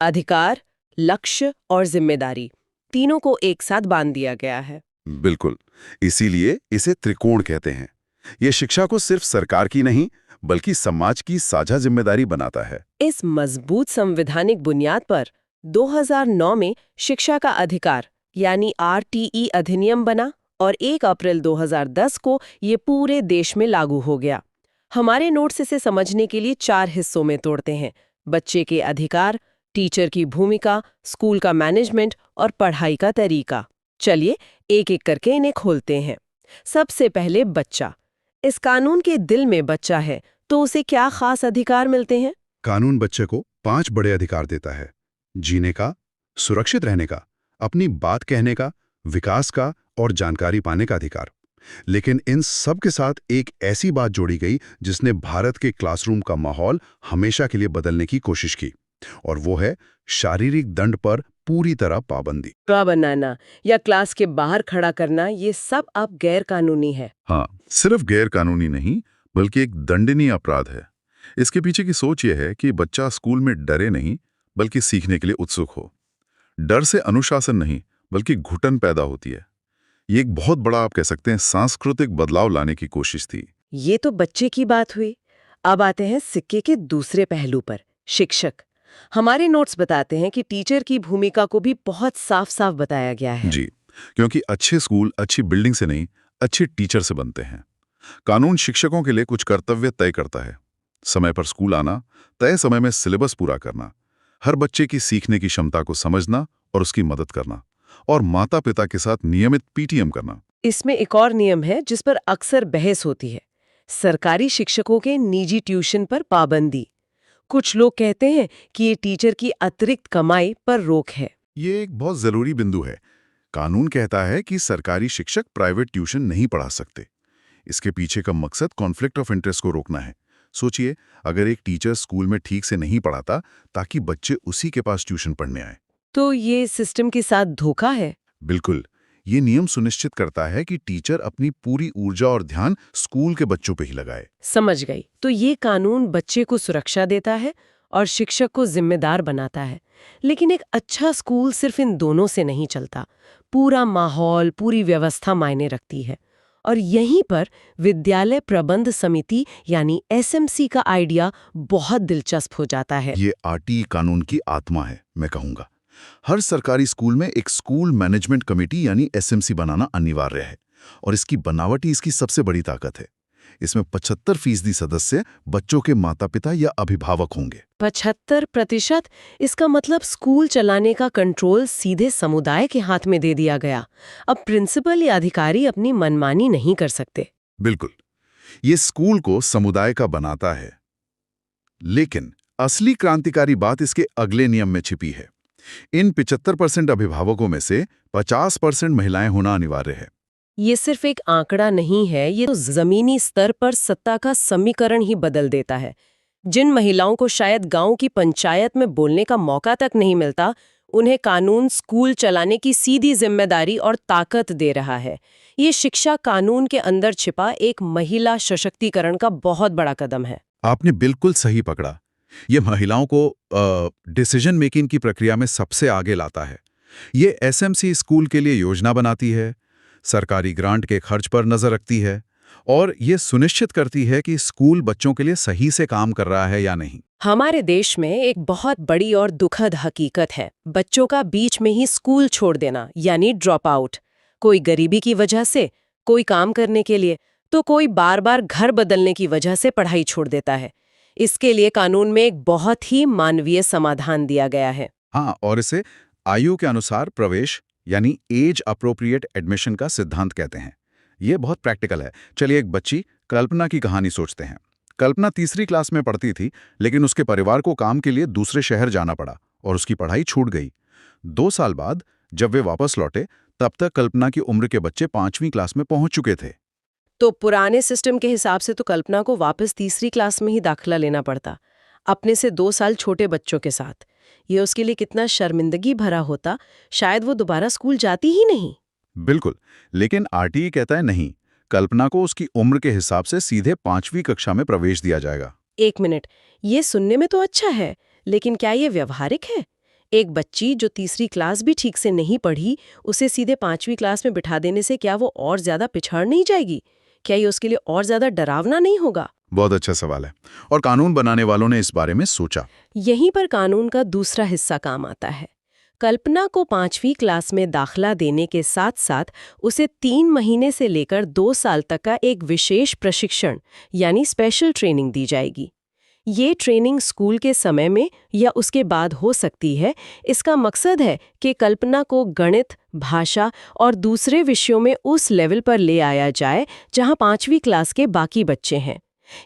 अधिकार, लक्ष्य और जिम्मेदारी तीनों को एक साथ बांध दिया गया है। बिल्कुल। इसीलिए इसे त्रिकोण कहते हैं। यह शिक्षा को सिर्फ सरकार की नहीं, बल्कि समाज की साझा जिम्मेदारी बनाता है। इस मजबूत संवैधानिक बुनियाद पर 2009 में शिक्षा का अधिकार यानी RTE अधिनियम बना और 1 अप्रैल 2010 को ये पूरे देश में लागू हो गया। हमारे नोट्स इसे समझने के लिए 4 हिस्सों में तोड़ते हैं: बच्चे के अधिकार, टीचर की भूमिका, स्कूल का मैनेजमेंट और पढ़ाई का तरीका। चलिए एक एक करके इन्हें खोलते हैं। सबसे पहले बच्चा। इस कानून के दिल में बच्चा है, तो उसे क्या खास अधिकार मिलते हैं? कानून बच्चे को 5 बड़े अधिकार देता है: जीने का, सुरक्षित रहने का, अपनी बात कहने का, विकास का और जानकारी पाने का अधिकार। लेकिन इन सब के साथ एक ऐसी बात जोड़ी गई जिसने भारत के क्लासरूम का माहौल हमेशा के लिए बदलने की कोशिश की, और वो है शारीरिक दंड पर पूरी तरह पाबंदी। बनाना या क्लास के बाहर खड़ा करना, ये सब अब गैर कानूनी है। हाँ, सिर्फ गैर कानूनी नहीं, बल्कि एक दंडनीय अपराध है। इसके पीछे की सोच यह है कि बच्चा स्कूल में डरे नहीं, बल्कि सीखने के लिए उत्सुक हो। डर से अनुशासन नहीं, बल्कि घुटन पैदा होती है। ये एक बहुत बड़ा, आप कह सकते हैं, सांस्कृतिक बदलाव लाने की कोशिश थी। ये तो बच्चे की बात हुई। अब आते हैं सिक्के के दूसरे पहलू पर, शिक्षक। हमारे नोट्स बताते हैं कि टीचर की भूमिका को भी बहुत साफ साफ बताया गया है। जी, क्योंकि अच्छे स्कूल अच्छी बिल्डिंग से नहीं, अच्छे टीचर से बनते हैं। कानून शिक्षकों के लिए कुछ कर्तव्य तय करता है। समय पर स्कूल आना, तय समय में सिलेबस पूरा करना, हर बच्चे की सीखने की क्षमता को समझना और उसकी मदद करना, और माता पिता के साथ नियमित पीटीएम करना। इसमें एक और नियम है जिस पर अक्सर बहस होती है, सरकारी शिक्षकों के निजी ट्यूशन पर पाबंदी। कुछ लोग कहते हैं कि ये टीचर की अतिरिक्त कमाई पर रोक है। ये एक बहुत जरूरी बिंदु है। कानून कहता है कि सरकारी शिक्षक प्राइवेट ट्यूशन नहीं पढ़ा सकते। इसके पीछे का मकसद कॉन्फ्लिक्ट ऑफ इंटरेस्ट को रोकना है। सोचिए, अगर एक टीचर स्कूल में ठीक से नहीं पढ़ाता ताकि बच्चे उसी के पास ट्यूशन पढ़ने आए, तो ये सिस्टम के साथ धोखा है। बिल्कुल। ये नियम सुनिश्चित करता है कि टीचर अपनी पूरी ऊर्जा और ध्यान स्कूल के बच्चों पे ही लगाए। समझ गई। तो ये कानून बच्चे को सुरक्षा देता है और शिक्षक को जिम्मेदार बनाता है। लेकिन एक अच्छा स्कूल सिर्फ इन दोनों से नहीं चलता। पूरा माहौल, पूरी व्यवस्था मायने रखती है। और यहीं पर विद्यालय प्रबंध समिति यानी एसएमसी का आइडिया बहुत दिलचस्प हो जाता है। ये आरटीई कानून की आत्मा है, मैं कहूँगा। हर सरकारी स्कूल में एक स्कूल मैनेजमेंट कमेटी यानी एसएमसी बनाना अनिवार्य है, और इसकी बनावट ही इसकी सबसे बड़ी ताकत है। इसमें 75% सदस्य बच्चों के माता पिता या अभिभावक होंगे। 75%? इसका मतलब स्कूल चलाने का कंट्रोल सीधे समुदाय के हाथ में दे दिया गया। अब प्रिंसिपल या अधिकारी अपनी मनमानी नहीं कर सकते। बिल्कुल, ये स्कूल को समुदाय का बनाता है। लेकिन असली क्रांतिकारी बात इसके अगले नियम में छिपी है। इन 75% अभिभावकों में से 50% महिलाएं होना अनिवार्य है। ये सिर्फ एक आंकड़ा नहीं है, ये तो जमीनी स्तर पर सत्ता का समीकरण ही बदल देता है। जिन महिलाओं को शायद गांव की पंचायत में बोलने का मौका तक नहीं मिलता, उन्हें कानून स्कूल चलाने की सीधी जिम्मेदारी और ताकत दे रहा है। ये शिक्षा कानून के अंदर छिपा एक महिला सशक्तिकरण का बहुत बड़ा कदम है। आपने बिल्कुल सही पकड़ा। ये महिलाओं को डिसीजन मेकिंग की प्रक्रिया में सबसे आगे लाता है। ये एसएमसी स्कूल के लिए योजना बनाती है, सरकारी ग्रांट के खर्च पर नजर रखती है, और ये सुनिश्चित करती है कि स्कूल बच्चों के लिए सही से काम कर रहा है या नहीं। हमारे देश में एक बहुत बड़ी और दुखद हकीकत है, बच्चों का बीच में ही स्कूल छोड़ देना यानी ड्रॉप आउट। कोई गरीबी की वजह से, कोई काम करने के लिए, तो कोई बार बार घर बदलने की वजह से पढ़ाई छोड़ देता है। इसके लिए कानून में एक बहुत ही मानवीय समाधान दिया गया है। हाँ, और इसे आयु के अनुसार प्रवेश यानी एज अप्रोप्रिएट एडमिशन का सिद्धांत कहते हैं। ये बहुत प्रैक्टिकल है। चलिए एक बच्ची कल्पना की कहानी सोचते हैं। कल्पना तीसरी क्लास में पढ़ती थी, लेकिन उसके परिवार को काम के लिए दूसरे शहर जाना पड़ा और उसकी पढ़ाई छूट गई। 2 साल बाद जब वे वापस लौटे, तब तक कल्पना की उम्र के बच्चे 5वीं क्लास में पहुंच चुके थे। तो पुराने सिस्टम के हिसाब से तो कल्पना को वापस तीसरी क्लास में ही दाखिला लेना पड़ता, अपने से 2 साल छोटे बच्चों के साथ। ये उसके लिए कितना शर्मिंदगी भरा होता, शायद वो दोबारा स्कूल जाती ही नहीं। बिल्कुल, लेकिन आरटीई कहता है नहीं, कल्पना को उसकी उम्र के हिसाब से सीधे 5वीं कक्षा में प्रवेश दिया जाएगा। 1 मिनट, ये सुनने में तो अच्छा है, लेकिन क्या ये व्यवहारिक है? एक बच्ची जो तीसरी क्लास भी ठीक से नहीं पढ़ी, उसे सीधे 5वीं क्लास में बिठा देने से क्या वो और ज्यादा पिछड़ नहीं जाएगी? क्या ये उसके लिए और ज्यादा डरावना नहीं होगा? बहुत अच्छा सवाल है, और कानून बनाने वालों ने इस बारे में सोचा। यहीं पर कानून का दूसरा हिस्सा काम आता है। कल्पना को 5वीं क्लास में दाखला देने के साथ साथ उसे 3 महीने से लेकर 2 साल तक का एक विशेष प्रशिक्षण यानी स्पेशल ट्रेनिंग दी जाएगी। ये ट्रेनिंग स्कूल के समय में या उसके बाद हो सकती है। इसका मकसद है कि कल्पना को गणित, भाषा और दूसरे विषयों में उस लेवल पर ले आया जाए जहां 5वीं क्लास के बाकी बच्चे हैं।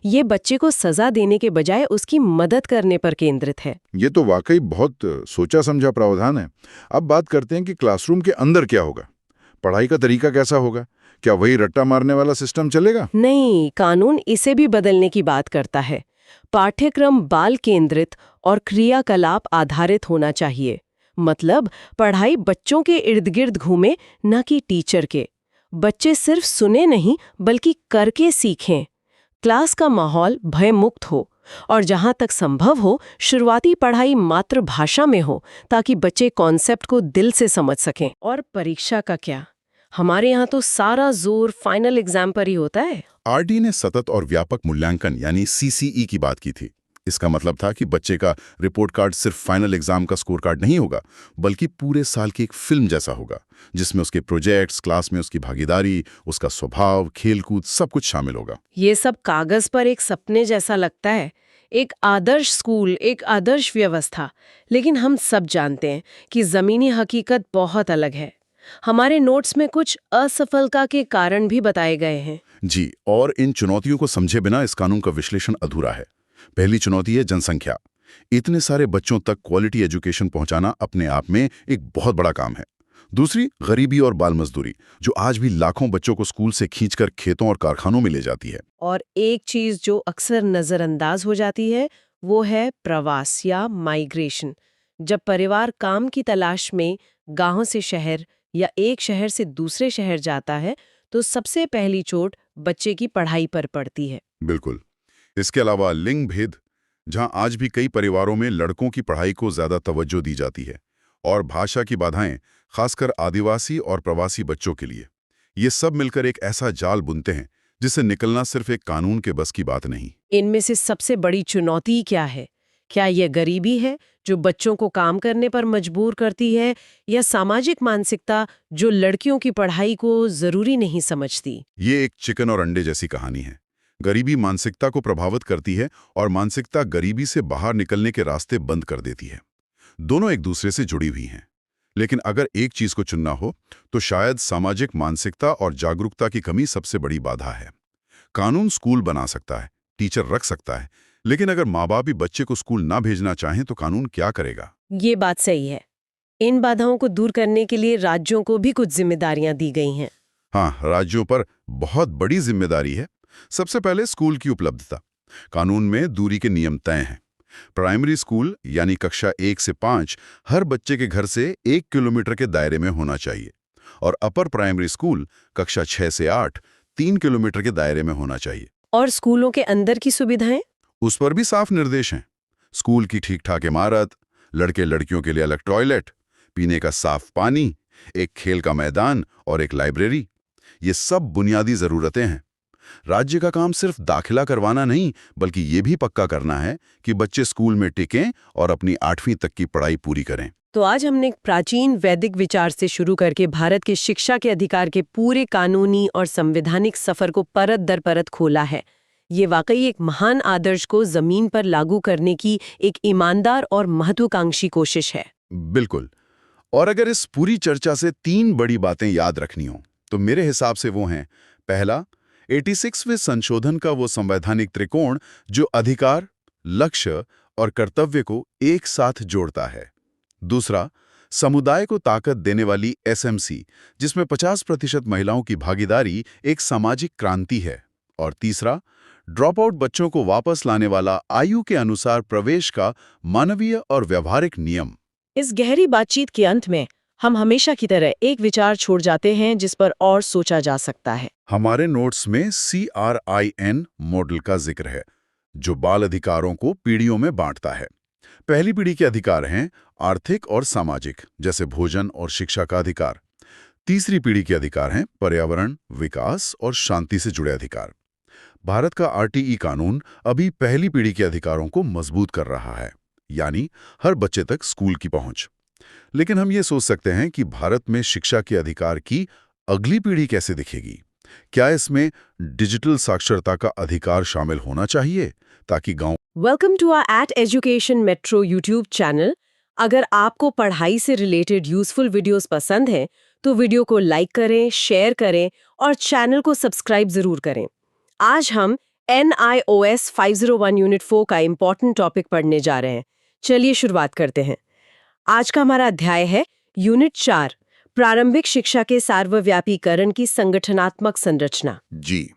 ये बच्चे को सजा देने के बजाय उसकी मदद करने पर केंद्रित है। ये तो वाकई बहुत सोचा समझा प्रावधान है। अब बात करते हैं कि क्लासरूम के अंदर क्या होगा। पढ़ाई का तरीका कैसा होगा? क्या वही रट्टा मारने वाला सिस्टम चलेगा? नहीं, कानून इसे भी बदलने की बात करता है। पाठ्यक्रम बाल केंद्रित और क्रियाकलाप आधारित होना चाहिए। मतलब पढ़ाई बच्चों के इर्द गिर्द घूमे, न कि टीचर के। बच्चे सिर्फ सुने नहीं बल्कि करके सीखें। क्लास का माहौल भयमुक्त हो और जहां तक संभव हो शुरुआती पढ़ाई मातृभाषा में हो, ताकि बच्चे कॉन्सेप्ट को दिल से समझ सकें। और परीक्षा का क्या? हमारे यहाँ तो सारा जोर फाइनल एग्जाम पर ही होता है। आरडी ने सतत और व्यापक मूल्यांकन यानी सीसीई की बात की थी। इसका मतलब था कि बच्चे का रिपोर्ट कार्ड सिर्फ फाइनल एग्जाम का स्कोर कार्ड नहीं होगा, बल्कि पूरे साल की एक फिल्म जैसा होगा, जिसमें उसके प्रोजेक्ट्स, क्लास में उसकी भागीदारी, उसका स्वभाव, खेलकूद सब कुछ शामिल होगा। ये सब कागज पर एक सपने जैसा लगता है, एक आदर्श स्कूल, एक आदर्श व्यवस्था। लेकिन हम सब जानते हैं कि जमीनी हकीकत बहुत अलग है। हमारे नोट्स में कुछ असफलता के कारण भी बताए गए हैं। जी, और इन चुनौतियों को समझे बिना इस कानून का विश्लेषण अधूरा है। पहली चुनौती है जनसंख्या। इतने सारे बच्चों तक क्वालिटी एजुकेशन पहुंचाना अपने आप में एक बहुत बड़ा काम है। दूसरी, गरीबी और बाल मजदूरी, जो आज भी लाखों बच्चों को स्कूल से खींचकर खेतों और कारखानों में ले जाती है। और एक चीज जो अक्सर नजरअंदाज हो जाती है, वो है प्रवास या माइग्रेशन। जब परिवार काम की तलाश में गांव से शहर या एक शहर से दूसरे शहर जाता है, तो सबसे पहली चोट बच्चे की पढ़ाई पर पड़ती है। बिल्कुल। इसके अलावा लिंग भेद, जहां आज भी कई परिवारों में लड़कों की पढ़ाई को ज्यादा तवज्जो दी जाती है, और भाषा की बाधाएं, खासकर आदिवासी और प्रवासी बच्चों के लिए। ये सब मिलकर एक ऐसा जाल बुनते हैं जिससे निकलना सिर्फ एक कानून के बस की बात नहीं। इनमें से सबसे बड़ी चुनौती क्या है? क्या यह गरीबी है जो बच्चों को काम करने पर मजबूर करती है, या सामाजिक मानसिकता जो लड़कियों की पढ़ाई को जरूरी नहीं समझती? ये एक चिकन और अंडे जैसी कहानी है। गरीबी मानसिकता को प्रभावित करती है और मानसिकता गरीबी से बाहर निकलने के रास्ते बंद कर देती है। दोनों एक दूसरे से जुड़ी हुई हैं। लेकिन अगर एक चीज को चुनना हो तो शायद सामाजिक मानसिकता और जागरूकता की कमी सबसे बड़ी बाधा है। कानून स्कूल बना सकता है, टीचर रख सकता है, लेकिन अगर माँ बाप ही बच्चे को स्कूल ना भेजना चाहें तो कानून क्या करेगा? ये बात सही है। इन बाधाओं को दूर करने के लिए राज्यों को भी कुछ जिम्मेदारियां दी गई हैं। हाँ, राज्यों पर बहुत बड़ी जिम्मेदारी है। सबसे पहले स्कूल की उपलब्धता। कानून में दूरी के नियम तय हैं। प्राइमरी स्कूल यानी कक्षा 1 से 5 हर बच्चे के घर से 1 किलोमीटर के दायरे में होना चाहिए, और अपर प्राइमरी स्कूल कक्षा 6 से 8 3 किलोमीटर के दायरे में होना चाहिए। और स्कूलों के अंदर की सुविधाएं? उस पर भी साफ निर्देश हैं। स्कूल की ठीक-ठाक इमारत, लड़के लड़कियों के लिए अलग टॉयलेट, पीने का साफ पानी, एक खेल का मैदान और एक लाइब्रेरी। ये सब बुनियादी जरूरतें हैं। राज्य का काम सिर्फ दाखिला करवाना नहीं, बल्कि ये भी पक्का करना है कि बच्चे स्कूल में टिकें और अपनी 8वीं तक की पढ़ाई पूरी करें। तो आज हमने प्राचीन वैदिक विचार से शुरू करके भारत के शिक्षा के अधिकार के पूरे कानूनी और संवैधानिक सफर को परत दर परत खोला है। ये वाकई एक महान आदर्श को जमीन पर लागू करने की एक ईमानदार और महत्वाकांक्षी कोशिश है। बिल्कुल। और अगर इस पूरी चर्चा से 3 बड़ी बातें याद रखनी हो तो मेरे हिसाब से वो हैं, पहला, 86वें संशोधन का वो संवैधानिक त्रिकोण जो अधिकार, लक्ष्य और कर्तव्य को एक साथ जोड़ता है। दूसरा, समुदाय को ताकत देने वाली एसएमसी, जिसमें 50% महिलाओं की भागीदारी एक सामाजिक क्रांति है। और तीसरा, ड्रॉप आउट बच्चों को वापस लाने वाला आयु के अनुसार प्रवेश का मानवीय और व्यवहारिक नियम। इस गहरी बातचीत के अंत में हम हमेशा की तरह एक विचार छोड़ जाते हैं जिस पर और सोचा जा सकता है। हमारे नोट्स में CRIN मॉडल का जिक्र है, जो बाल अधिकारों को पीढ़ियों में बांटता है। पहली पीढ़ी के अधिकार हैं आर्थिक और सामाजिक, जैसे भोजन और शिक्षा का अधिकार। तीसरी पीढ़ी के अधिकार हैं पर्यावरण, विकास और शांति से जुड़े अधिकार। भारत का RTE कानून अभी पहली पीढ़ी के अधिकारों को मजबूत कर रहा है, यानी हर बच्चे तक स्कूल की पहुंच। लेकिन हम ये सोच सकते हैं कि भारत में शिक्षा के अधिकार की अगली पीढ़ी कैसे दिखेगी? क्या इसमें डिजिटल साक्षरता का अधिकार शामिल होना चाहिए, ताकि गांव। Welcome to our @education metro YouTube channel. अगर आपको पढ़ाई से रिलेटेड यूजफुल वीडियोस पसंद हैं, तो वीडियो को लाइक करें, शेयर करें और चैनल को सब्सक्राइब जरूर करें। आज हम NIOS 501 यूनिट 4 का इम्पोर्टेंट टॉपिक पढ़ने जा रहे हैं। चलिए शुरुआत करते हैं। आज का हमारा अध्याय है यूनिट 4, प्रारंभिक शिक्षा के सार्वव्यापीकरण की संगठनात्मक संरचना। जी,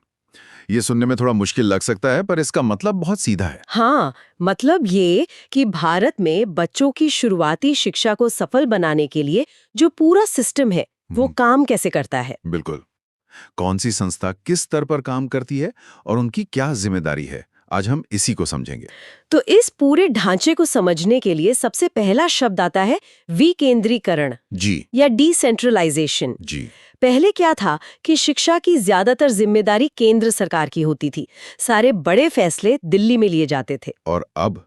ये सुनने में थोड़ा मुश्किल लग सकता है, पर इसका मतलब बहुत सीधा है। हाँ, मतलब ये कि भारत में बच्चों की शुरुआती शिक्षा को सफल बनाने के लिए जो पूरा सिस्टम है, वो काम कैसे करता है। बिल्कुल। कौन सी संस्था किस स्तर पर काम करती है और उनकी क्या जिम्मेदारी है, आज हम इसी को समझेंगे। तो इस पूरे ढांचे को समझने के लिए सबसे पहला शब्द आता है विकेंद्रीकरण जी या डिसेंट्रलाइजेशन। जी पहले क्या था कि शिक्षा की ज्यादातर जिम्मेदारी केंद्र सरकार की होती थी, सारे बड़े फैसले दिल्ली में लिए जाते थे। और अब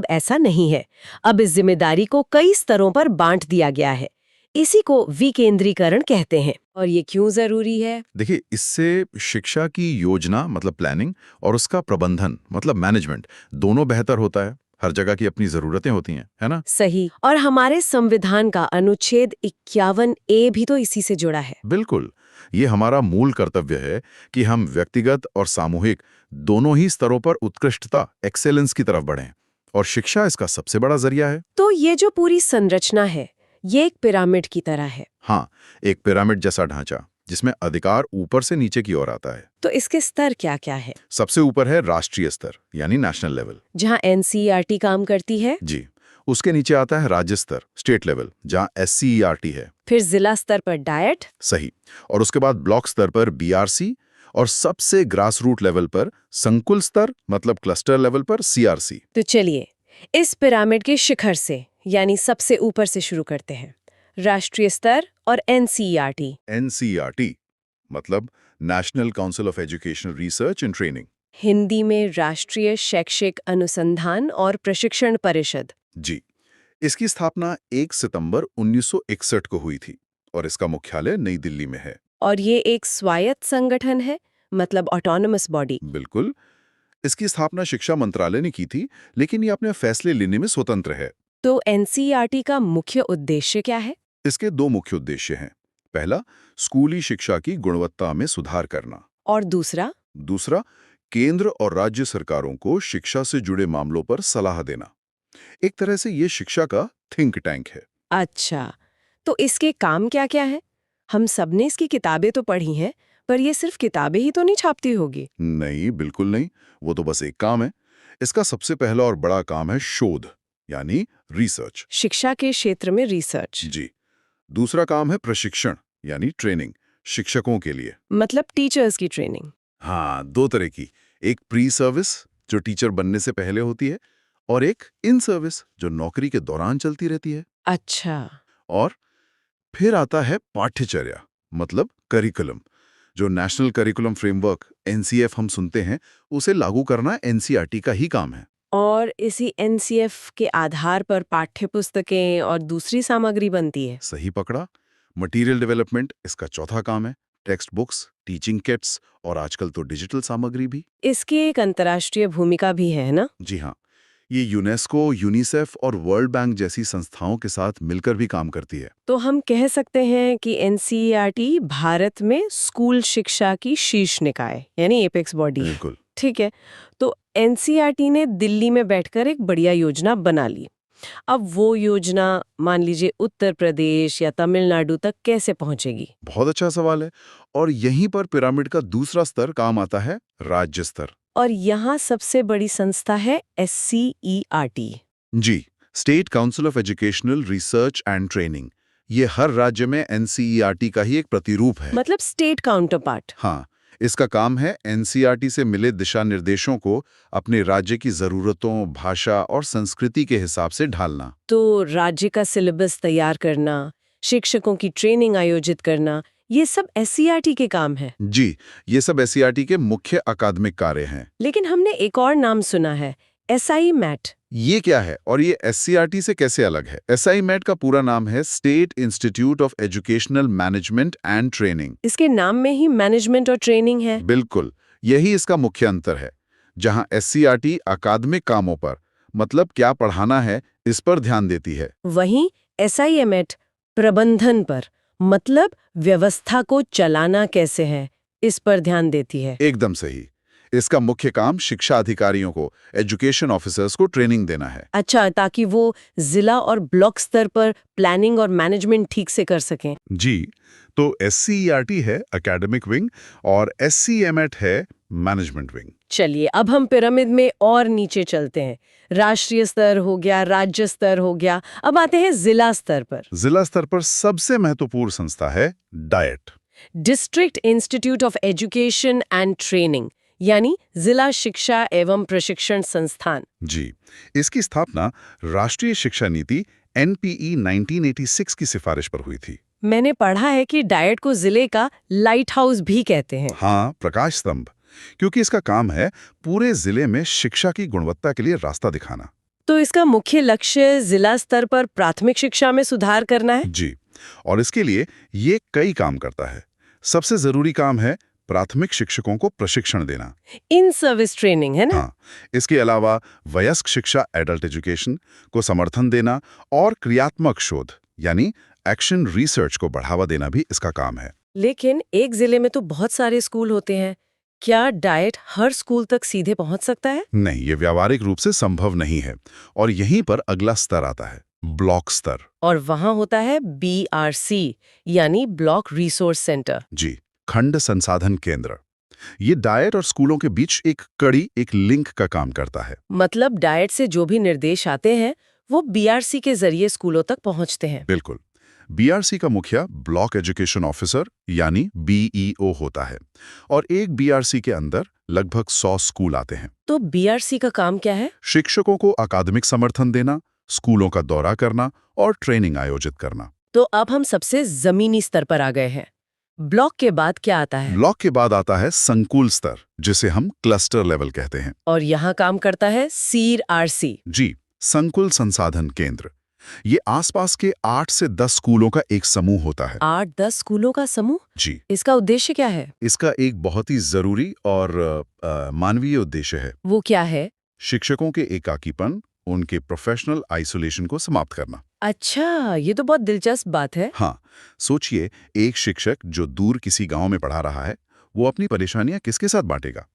ऐसा नहीं है। अब इस जिम्मेदारी को कई स्तरों पर बांट दिया गया है। इसी को विकेंद्रीकरण कहते हैं। और ये क्यों जरूरी है? देखिए, इससे शिक्षा की योजना मतलब प्लानिंग और उसका प्रबंधन मतलब मैनेजमेंट दोनों बेहतर होता है। हर जगह की अपनी जरूरतें होती हैं, है ना? सही। और हमारे संविधान का अनुच्छेद 51A भी तो इसी से जुड़ा है। बिल्कुल। ये हमारा मूल कर्तव्य है कि हम व्यक्तिगत और सामूहिक दोनों ही स्तरों पर उत्कृष्टता एक्सेलेंस की तरफ बढ़ें, और शिक्षा इसका सबसे बड़ा जरिया है। तो ये जो पूरी संरचना है, ये एक पिरामिड की तरह है। हाँ, एक पिरामिड जैसा ढांचा जिसमें अधिकार ऊपर से नीचे की ओर आता है। तो इसके स्तर क्या-क्या है? सबसे ऊपर है राष्ट्रीय स्तर यानी नेशनल लेवल, जहाँ NCERT काम करती है। जी। उसके नीचे आता है राज्य स्तर स्टेट लेवल, जहाँ SCERT है। फिर जिला स्तर पर डायट। सही। और उसके बाद ब्लॉक स्तर पर BRC, और सबसे ग्रास रूट लेवल पर संकुल स्तर मतलब क्लस्टर लेवल पर CRC। तो चलिए इस पिरामिड के शिखर से यानी सबसे ऊपर से शुरू करते हैं। राष्ट्रीय स्तर और NCERT। NCERT मतलब national council of educational research and training, Hindi में राष्ट्रीय शैक्षिक अनुसंधान और प्रशिक्षण परिषद। जी। इसकी स्थापना 1 सितंबर 1961 को हुई थी और इसका मुख्यालय नई दिल्ली में है। और ये एक स्वायत्त संगठन है, मतलब ऑटोनमस बॉडी। बिल्कुल। इसकी स्थापना शिक्षा मंत्रालय ने की थी, लेकिन ये अपने फैसले लेने में स्वतंत्र है। तो NCERT का मुख्य उद्देश्य क्या है? इसके 2 मुख्य उद्देश्य हैं। पहला, स्कूली शिक्षा की गुणवत्ता में सुधार करना। और दूसरा? दूसरा, केंद्र और राज्य सरकारों को शिक्षा से जुड़े मामलों पर सलाह देना। एक तरह से ये शिक्षा का थिंक टैंक है। अच्छा, तो इसके काम क्या-क्या है? हम सबने इसकी किताबें तो पढ़ी हैं, पर ये सिर्फ किताबें ही तो नहीं छापती होगी। नहीं, बिल्कुल नहीं। वो तो बस एक काम है। इसका सबसे पहला और बड़ा काम है शोध यानी रिसर्च। शिक्षा के क्षेत्र में रिसर्च। जी। दूसरा काम है प्रशिक्षण यानी ट्रेनिंग शिक्षकों के लिए। मतलब टीचर्स की ट्रेनिंग। हाँ, 2 तरह की। एक प्री सर्विस जो टीचर बनने से पहले होती है, और एक इन सर्विस जो नौकरी के दौरान चलती रहती है। अच्छा। और फिर आता है पाठ्यचर्या मतलब करिकुलम, जो नेशनल करिकुलम फ्रेमवर्क NCF हम सुनते हैं, उसे लागू करना NCERT का ही काम है। और इसी NCF के आधार पर पाठ्यपुस्तकें और दूसरी सामग्री बनती है। सही पकड़ा। मटेरियल डेवलपमेंट इसका चौथा काम है। टेक्स्ट बुक्स, टीचिंग किट्स और आजकल तो डिजिटल सामग्री भी। इसकी एक अंतर्राष्ट्रीय भूमिका भी है ना? जी हाँ, ये यूनेस्को, यूनिसेफ और वर्ल्ड बैंक जैसी संस्थाओं के साथ मिलकर भी काम करती है। तो हम कह सकते हैं कि NCERT भारत में स्कूल शिक्षा की शीर्ष निकाय यानी एपेक्स बॉडी है। बिल्कुल। ठीक है, तो NCERT ने दिल्ली में बैठकर एक बढ़िया योजना बना ली। अब वो योजना मान लीजिए उत्तर प्रदेश या तमिलनाडु तक कैसे पहुंचेगी? बहुत अच्छा सवाल है। और यहीं पर पिरामिड का दूसरा स्तर काम आता है, राज्य स्तर। और यहाँ सबसे बड़ी संस्था है SCERT। जी, state council of educational research and training. ये हर राज्य में NCERT का ही एक प्रतिरूप है। मतलब स्टेट काउंटर पार्ट। हाँ, इसका काम है NCERT से मिले दिशा निर्देशों को अपने राज्य की जरूरतों, भाषा और संस्कृति के हिसाब से ढालना। तो राज्य का सिलेबस तैयार करना, शिक्षकों की ट्रेनिंग आयोजित करना, ये सब SCERT के काम है। जी, ये सब SCERT के मुख्य अकादमिक कार्य हैं। लेकिन हमने एक और नाम सुना है, SIMAT। ये क्या है और ये SCERT से कैसे अलग है? SIMAT का पूरा नाम है state institute of educational management and training. इसके नाम में ही मैनेजमेंट और ट्रेनिंग है। बिल्कुल, यही इसका मुख्य अंतर है। जहां SCERT अकादमिक कामों पर मतलब क्या पढ़ाना है इस पर ध्यान देती है, वहीं SIMAT प्रबंधन पर मतलब व्यवस्था को चलाना कैसे है इस पर ध्यान देती है। एकदम सही। इसका मुख्य काम शिक्षा अधिकारियों को, एजुकेशन ऑफिसर्स को ट्रेनिंग देना है। अच्छा, ताकि वो जिला और ब्लॉक स्तर पर प्लानिंग और मैनेजमेंट ठीक से कर सकें। जी, तो SCERT है एकेडमिक विंग और SCMAT है मैनेजमेंट विंग। चलिए अब हम पिरामिड में और नीचे चलते हैं। राष्ट्रीय स्तर हो गया, राज्य स्तर हो गया, अब आते हैं जिला स्तर पर। जिला स्तर पर सबसे महत्वपूर्ण संस्था है diet. District institute of education and training, यानी जिला शिक्षा एवं प्रशिक्षण संस्थान। जी, इसकी स्थापना राष्ट्रीय शिक्षा नीति NPE 1986 की सिफारिश पर हुई थी। मैंने पढ़ा है कि डाइट को जिले का लाइट हाउस भी कहते हैं। हाँ, प्रकाश स्तंभ, क्योंकि इसका काम है पूरे जिले में शिक्षा की गुणवत्ता के लिए रास्ता दिखाना। तो इसका मुख्य लक्ष्य जिला स्तर पर प्राथमिक शिक्षा में सुधार करना है? जी, और इसके लिए ये कई काम करता है। सबसे जरूरी काम है प्राथमिक शिक्षकों को प्रशिक्षण देना। इन सर्विस ट्रेनिंग है ना? हाँ, इसके अलावा वयस्क शिक्षा एडल्ट एजुकेशन को समर्थन देना और क्रियात्मक शोध यानी एक्शन रिसर्च को बढ़ावा देना भी इसका काम है। लेकिन एक जिले में तो बहुत सारे स्कूल होते हैं। क्या डाइट हर स्कूल तक सीधे पहुंच सकता है? नहीं, ये व्यावहारिक रूप से संभव नहीं है और यहीं पर अगला स्तर आता है, ब्लॉक स्तर। और वहां होता है BRC यानी ब्लॉक रिसोर्स सेंटर। जी, खंड संसाधन केंद्र। ये डाइट और स्कूलों के बीच एक कड़ी, एक लिंक का काम करता है। मतलब डाइट से जो भी निर्देश आते हैं वो BRC के जरिए स्कूलों तक पहुंचते हैं। बिल्कुल। BRC का मुखिया ब्लॉक एजुकेशन ऑफिसर यानी BEO होता है और एक BRC के अंदर लगभग 100 स्कूल आते हैं। तो BRC का काम क्या है? शिक्षकों को अकादमिक समर्थन देना, स्कूलों का दौरा करना और ट्रेनिंग आयोजित करना। तो अब हम सबसे जमीनी स्तर पर आ गए हैं। ब्लॉक के बाद क्या आता है? ब्लॉक के बाद आता है संकुल स्तर, जिसे हम क्लस्टर लेवल कहते हैं। और यहाँ काम करता है CRC। जी, संकुल संसाधन केंद्र। ये आसपास के 8 से 10 स्कूलों का एक समूह होता है। 8-10 स्कूलों का समूह? जी, इसका उद्देश्य क्या है? इसका एक बहुत ही जरूरी और मानवीय उद्देश्य है। वो क्या है? शिक्षकों के एकाकीपन, उनके प्रोफेशनल आइसोलेशन को समाप्त करना। अच्छा, ये तो बहुत दिलचस्प बात है। हाँ, सोचिए, एक शिक्षक जो दूर किसी गांव में पढ़ा रहा है, वो अपनी परेशानियां किसके साथ बांटेगा?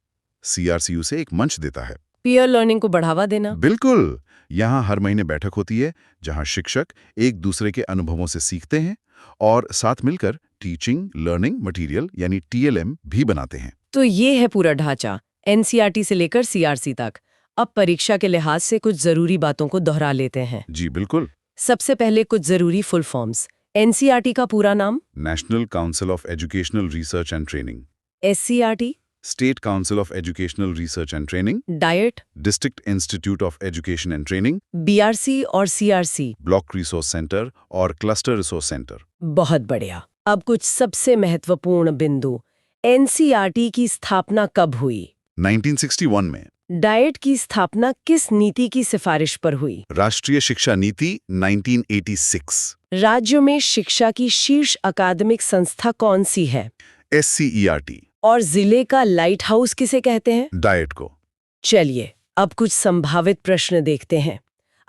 CRCU से एक मंच देता है। पीयर लर्निंग को बढ़ावा देना। बिल्कुल। यहाँ हर महीने बैठक होती है जहाँ शिक्षक एक दूसरे के अनुभवों से सीखते हैं और साथ मिलकर टीचिंग लर्निंग मटेरियल यानी TLM भी बनाते हैं। तो ये है पूरा ढांचा, NCERT से लेकर CRC तक। अब परीक्षा के लिहाज से कुछ जरूरी बातों को दोहरा लेते हैं। जी बिल्कुल। सबसे पहले कुछ जरूरी फुल फॉर्म्स। NCERT का पूरा नाम? National council of educational research and training. SCERT? State council of educational research and training. Diet? District institute of education and training. BRC और CRC? ब्लॉक रिसोर्स सेंटर और क्लस्टर रिसोर्स सेंटर। बहुत बढ़िया। अब कुछ सबसे महत्वपूर्ण बिंदु। NCERT की स्थापना कब हुई? 1961 में। डाइट की स्थापना किस नीति की सिफारिश पर हुई? राष्ट्रीय शिक्षा नीति 1986। राज्य में शिक्षा की शीर्ष अकादमिक संस्था कौन सी है? SCERT। और जिले का लाइट हाउस किसे कहते हैं? डाइट को। चलिए, अब कुछ संभावित प्रश्न देखते हैं।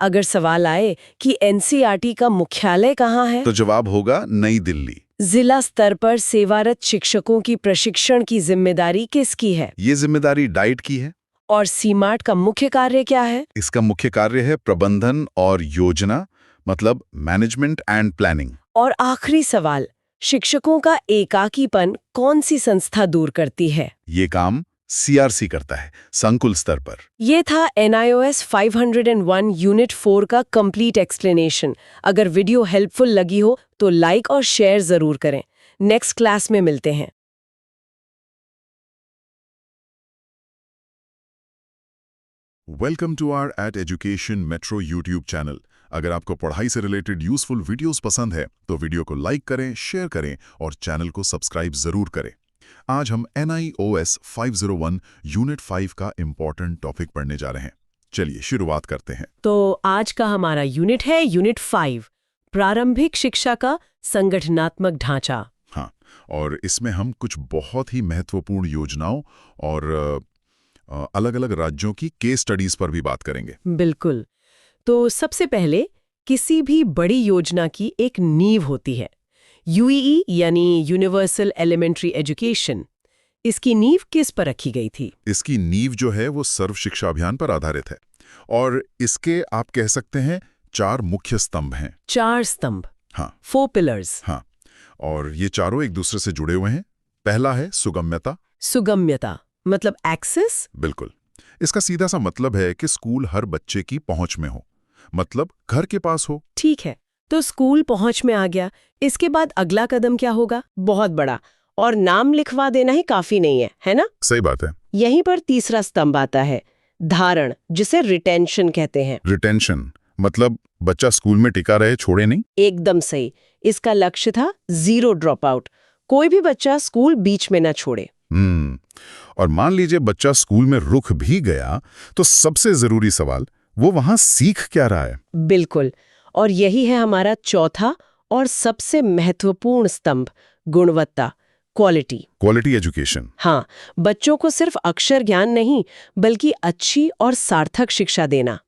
अगर सवाल आए कि NCERT का मुख्यालय कहाँ है, तो जवाब होगा नई दिल्ली। जिला स्तर पर सेवारत शिक्षकों की प्रशिक्षण की जिम्मेदारी किसकी है? ये जिम्मेदारी डाइट की है। और CMART का मुख्य कार्य क्या है? इसका मुख्य कार्य है प्रबंधन और योजना, मतलब मैनेजमेंट एंड प्लानिंग। और आखिरी सवाल, शिक्षकों का एकाकीपन कौन सी संस्था दूर करती है? ये काम CRC करता है, संकुल स्तर पर। ये था NIOS 501 यूनिट 4 का कंप्लीट एक्सप्लेनेशन। अगर वीडियो हेल्पफुल लगी हो तो लाइक और शेयर जरूर करें। नेक्स्ट क्लास में मिलते हैं। Welcome to our at education metro YouTube channel. अगर आपको पढ़ाई से रिलेटेड यूजफुल वीडियोस पसंद है तो वीडियो को लाइक करें, शेयर करें और चैनल को सब्सक्राइब जरूर करें। आज हम NIOS 501 यूनिट 5 का इम्पोर्टेंट टॉपिक पढ़ने जा रहे हैं। चलिए शुरुआत करते हैं। तो आज का हमारा यूनिट है यूनिट 5, प्रारंभिक शिक्षा का संगठनात्मक ढांचा। हाँ, और इसमें हम कुछ बहुत ही महत्वपूर्ण योजनाओं और अलग-अलग राज्यों की केस स्टडीज पर भी बात करेंगे। बिल्कुल। तो सबसे पहले किसी भी बड़ी योजना की एक नींव होती है, UEE यानी यूनिवर्सल एलिमेंट्री एजुकेशन। इसकी नींव किस पर रखी गई थी? इसकी नींव जो है वो सर्व शिक्षा अभियान पर आधारित है और इसके आप कह सकते हैं 4 मुख्य स्तंभ हैं। 4 स्तंभ। हाँ। 4 पिलर्स। हाँ, और ये चारों एक दूसरे से जुड़े हुए हैं। पहला है सुगम्यता। सुगम्यता मतलब एक्सेस? बिल्कुल। इसका सीधा सा मतलब है कि स्कूल हर बच्चे की पहुंच में हो, मतलब घर के पास हो। ठीक है, तो स्कूल पहुंच में आ गया। इसके बाद अगला कदम क्या होगा? बहुत बड़ा और नाम लिखवा देना ही काफी नहीं है ना? सही बात है। यहीं पर तीसरा स्तंभ आता है, धारण, जिसे रिटेंशन कहते हैं। रिटेंशन मतलब बच्चा स्कूल में टिका रहे, छोड़े नहीं। एकदम सही। इसका लक्ष्य था 0 ड्रॉप आउट, कोई भी बच्चा स्कूल बीच में ना छोड़े। और मान लीजिए बच्चा स्कूल में रुक भी गया, तो सबसे जरूरी सवाल, वो वहां सीख क्या रहा है? बिल्कुल, और यही है हमारा चौथा और सबसे महत्वपूर्ण स्तंभ, गुणवत्ता, क्वालिटी एजुकेशन। हाँ, बच्चों को सिर्फ अक्षर ज्ञान नहीं बल्कि अच्छी और सार्थक शिक्षा देना।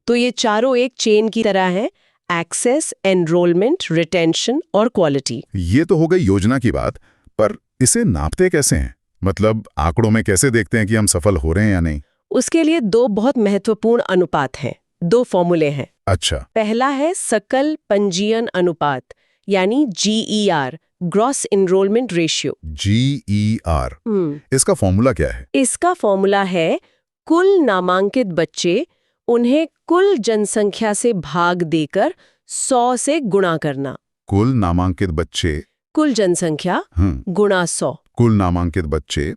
तो ये चारों एक चेन की तरह हैं, एक्सेस, एनरोलमेंट, रिटेंशन और क्वालिटी। ये तो हो गई योजना की बात, पर इसे नापते कैसे हैं? मतलब आंकड़ों में कैसे देखते हैं कि हम सफल हो रहे हैं या नहीं? उसके लिए 2 बहुत महत्वपूर्ण अनुपात हैं, 2 फॉर्मूले हैं। अच्छा। पहला है सकल पंजीयन अनुपात, यानी GER, gross enrolment ratio. GER, इसका फॉर्मूला क्या है? इसका फॉर्मूला है कुल नामांकित बच्चे, उन्हें कुल जनसंख्या से भाग देकर 100 से गुणा करना। कुल नामांकित बच्चे, कुल जनसंख्या गुणा 100। कुल नामांकित बच्चे,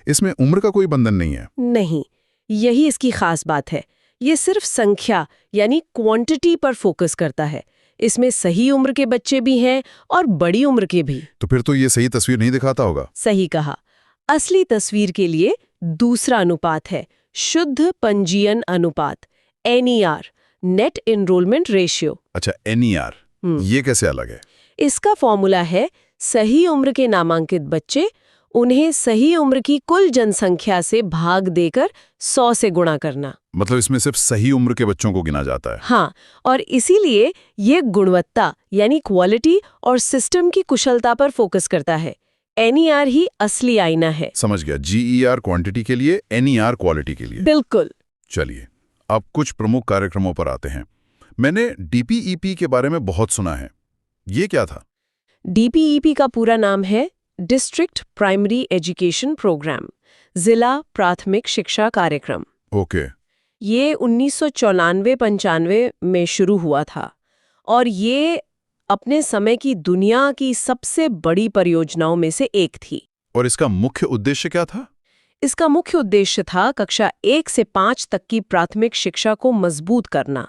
इसमें उम्र का कोई बंधन नहीं है? नहीं, यही इसकी खास बात है। ये सिर्फ संख्या यानी क्वांटिटी पर फोकस करता है। इसमें सही उम्र के बच्चे भी हैं और बड़ी उम्र के भी। तो फिर तो ये सही तस्वीर नहीं दिखाता होगा। सही कहा। असली तस्वीर के लिए दूसरा अनुपात है शुद्ध पंजीयन अनुपात, NER, नेट एनरोलमेंट रेशियो। अच्छा, NER, ये कैसे अलग है? इसका फॉर्मूला है सही उम्र के नामांकित बच्चे, उन्हें सही उम्र की कुल जनसंख्या से भाग देकर 100 से गुणा करना। मतलब इसमें सिर्फ सही उम्र के बच्चों को गिना जाता है। हाँ, और इसीलिए ये गुणवत्ता यानी क्वालिटी और सिस्टम की कुशलता पर फोकस करता है। NER ही असली आईना है। समझ गया, GER क्वांटिटी के लिए, NER क्वालिटी के लिए। बिल्कुल। चलिए, अब कुछ प्रमुख कार्यक्रमों पर आते हैं। मैंने DPEP के बारे में बहुत सुना है, ये क्या था? DPEP का पूरा नाम है डिस्ट्रिक्ट प्राइमरी एजुकेशन प्रोग्राम, जिला प्राथमिक शिक्षा कार्यक्रम। ओके। ये 1994-95 में शुरू हुआ था और ये अपने समय की दुनिया की सबसे बड़ी परियोजनाओं में से एक थी। और इसका मुख्य उद्देश्य क्या था? इसका मुख्य उद्देश्य था कक्षा 1 से 5 तक की प्राथमिक शिक्षा को मजबूत करना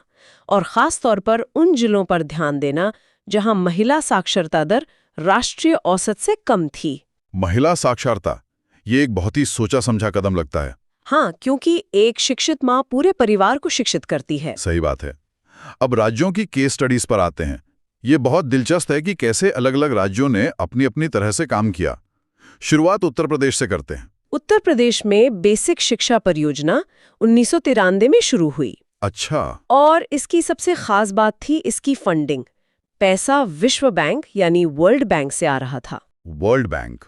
और खास तौर पर उन जिलों पर ध्यान देना जहां महिला साक्षरता दर राष्ट्रीय औसत से कम थी। महिला साक्षरता, ये एक बहुत ही सोचा समझा कदम लगता है। हाँ, क्योंकि एक शिक्षित माँ पूरे परिवार को शिक्षित करती है। सही बात है। अब राज्यों की केस स्टडीज पर आते हैं। ये बहुत दिलचस्प है कि कैसे अलग-अलग राज्यों ने अपनी अपनी तरह से काम किया। शुरुआत उत्तर प्रदेश से करते हैं। उत्तर प्रदेश में बेसिक शिक्षा परियोजना 1993 में शुरू हुई। अच्छा। और इसकी सबसे खास बात थी इसकी फंडिंग। पैसा विश्व बैंक यानी वर्ल्ड बैंक से आ रहा था। वर्ल्ड बैंक,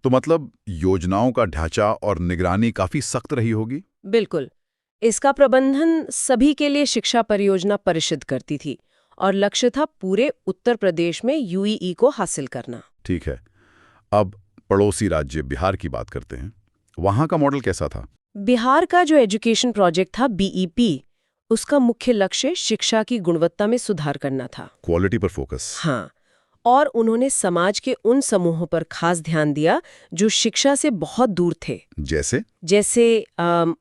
तो मतलब योजनाओं का ढांचा और निगरानी काफी सख्त रही होगी। बिल्कुल। इसका प्रबंधन सभी के लिए शिक्षा परियोजना परिषद करती थी और लक्ष्य था पूरे उत्तर प्रदेश में UEE को हासिल करना। ठीक है, अब पड़ोसी राज्य बिहार की बात करते हैं। वहां का मॉडल कैसा था? बिहार का जो एजुकेशन प्रोजेक्ट था BEP, उसका मुख्य लक्ष्य शिक्षा की गुणवत्ता में सुधार करना था। क्वालिटी पर फोकस। हाँ, और उन्होंने समाज के उन समूहों पर खास ध्यान दिया जो शिक्षा से बहुत दूर थे। जैसे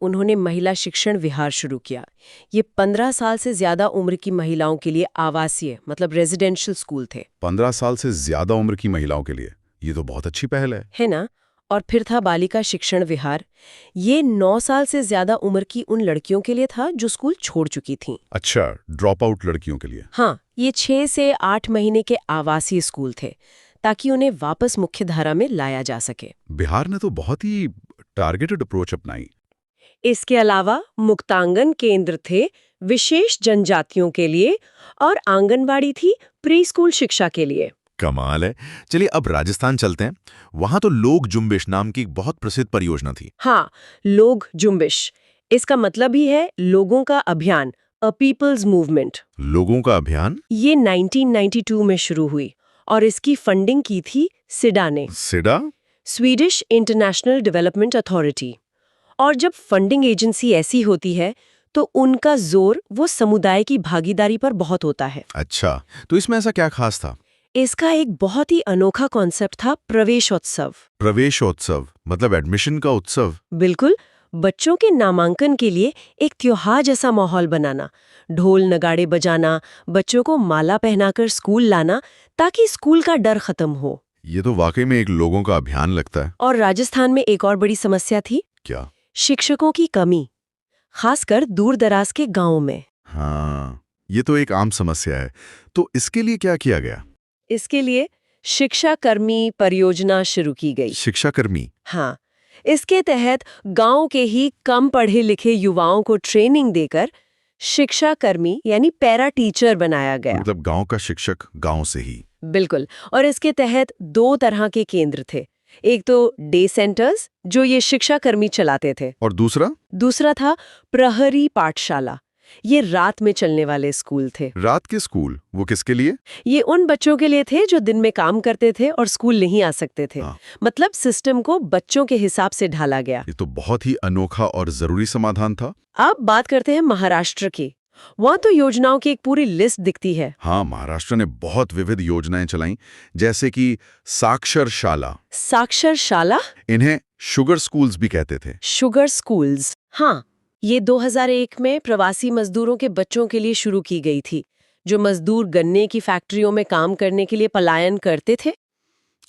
उन्होंने महिला शिक्षण विहार शुरू किया। ये 15 साल से ज्यादा उम्र की महिलाओं के लिए आवासीय मतलब रेजिडेंशियल स्कूल थे। 15 साल से ज्यादा उम्र की महिलाओं के लिए, ये तो बहुत अच्छी पहल है ना? और फिर था बालिका शिक्षण विहार। ये 9 साल से ज्यादा उम्र की उन लड़कियों के लिए था जो स्कूल छोड़ चुकी थीं। अच्छा, ड्रॉप आउट लड़कियों के लिए। हाँ, ये 6 से 8 महीने के आवासीय स्कूल थे ताकि उन्हें वापस मुख्य धारा में लाया जा सके। बिहार ने तो बहुत ही टारगेटेड अप्रोच अपनाई। इसके अलावा मुक्तांगन केंद्र थे विशेष जनजातियों के लिए और आंगनबाड़ी थी प्री स्कूल शिक्षा के लिए। कमाल है। चलिए अब राजस्थान चलते हैं। वहां तो लोक जुम्बिश नाम की बहुत प्रसिद्ध परियोजना थी। हाँ, लोक जुम्बिश, इसका मतलब ही है लोगों का अभियान, अ पीपल्स मूवमेंट। लोगों का अभियान? ये 1992 में शुरू हुई और इसकी फंडिंग की थी सिडा ने। SIDA? Swedish International Development Authority. और जब फंडिंग एजेंसी ऐसी होती है तो उनका जोर वो समुदाय की भागीदारी पर बहुत होता है। अच्छा, तो इसमें ऐसा क्या खास था? इसका एक बहुत ही अनोखा कॉन्सेप्ट था प्रवेशोत्सव। प्रवेशोत्सव मतलब एडमिशन का उत्सव। बिल्कुल, बच्चों के नामांकन के लिए एक त्योहार जैसा माहौल बनाना, ढोल नगाड़े बजाना, बच्चों को माला पहनाकर स्कूल लाना ताकि स्कूल का डर खत्म हो। ये तो वाकई में एक लोगों का अभियान लगता है। और राजस्थान में एक और बड़ी समस्या थी, क्या? शिक्षकों की कमी, खासकर दूर दराज के गांवों में। हाँ, ये तो एक आम समस्या है। तो इसके लिए क्या किया गया? इसके लिए शिक्षा कर्मी परियोजना शुरू की गई। शिक्षाकर्मी? हाँ, इसके तहत गांव के ही कम पढ़े लिखे युवाओं को ट्रेनिंग देकर शिक्षा कर्मी यानी पैरा टीचर बनाया गया। मतलब गांव का शिक्षक गांव से ही। बिल्कुल, और इसके तहत 2 तरह के केंद्र थे। एक तो डे सेंटर्स जो ये शिक्षा कर्मी चलाते थे, और दूसरा था प्रहरी पाठशाला। ये रात में चलने वाले स्कूल थे। रात के स्कूल, वो किसके लिए? ये उन बच्चों के लिए थे जो दिन में काम करते थे और स्कूल नहीं आ सकते थे। हाँ। मतलब सिस्टम को बच्चों के हिसाब से ढाला गया। ये तो बहुत ही अनोखा और जरूरी समाधान था। अब बात करते हैं महाराष्ट्र की। वहाँ तो योजनाओं की एक पूरी लिस्ट दिखती है। हाँ, महाराष्ट्र ने बहुत विविध योजनाएं चलाईं, जैसे कि साक्षरशाला। साक्षरशाला, इन्हें शुगर स्कूल्स भी कहते थे। Sugar schools. हाँ, ये 2001 में प्रवासी मजदूरों के बच्चों के लिए शुरू की गई थी, जो मजदूर गन्ने की फैक्ट्रियों में काम करने के लिए पलायन करते थे।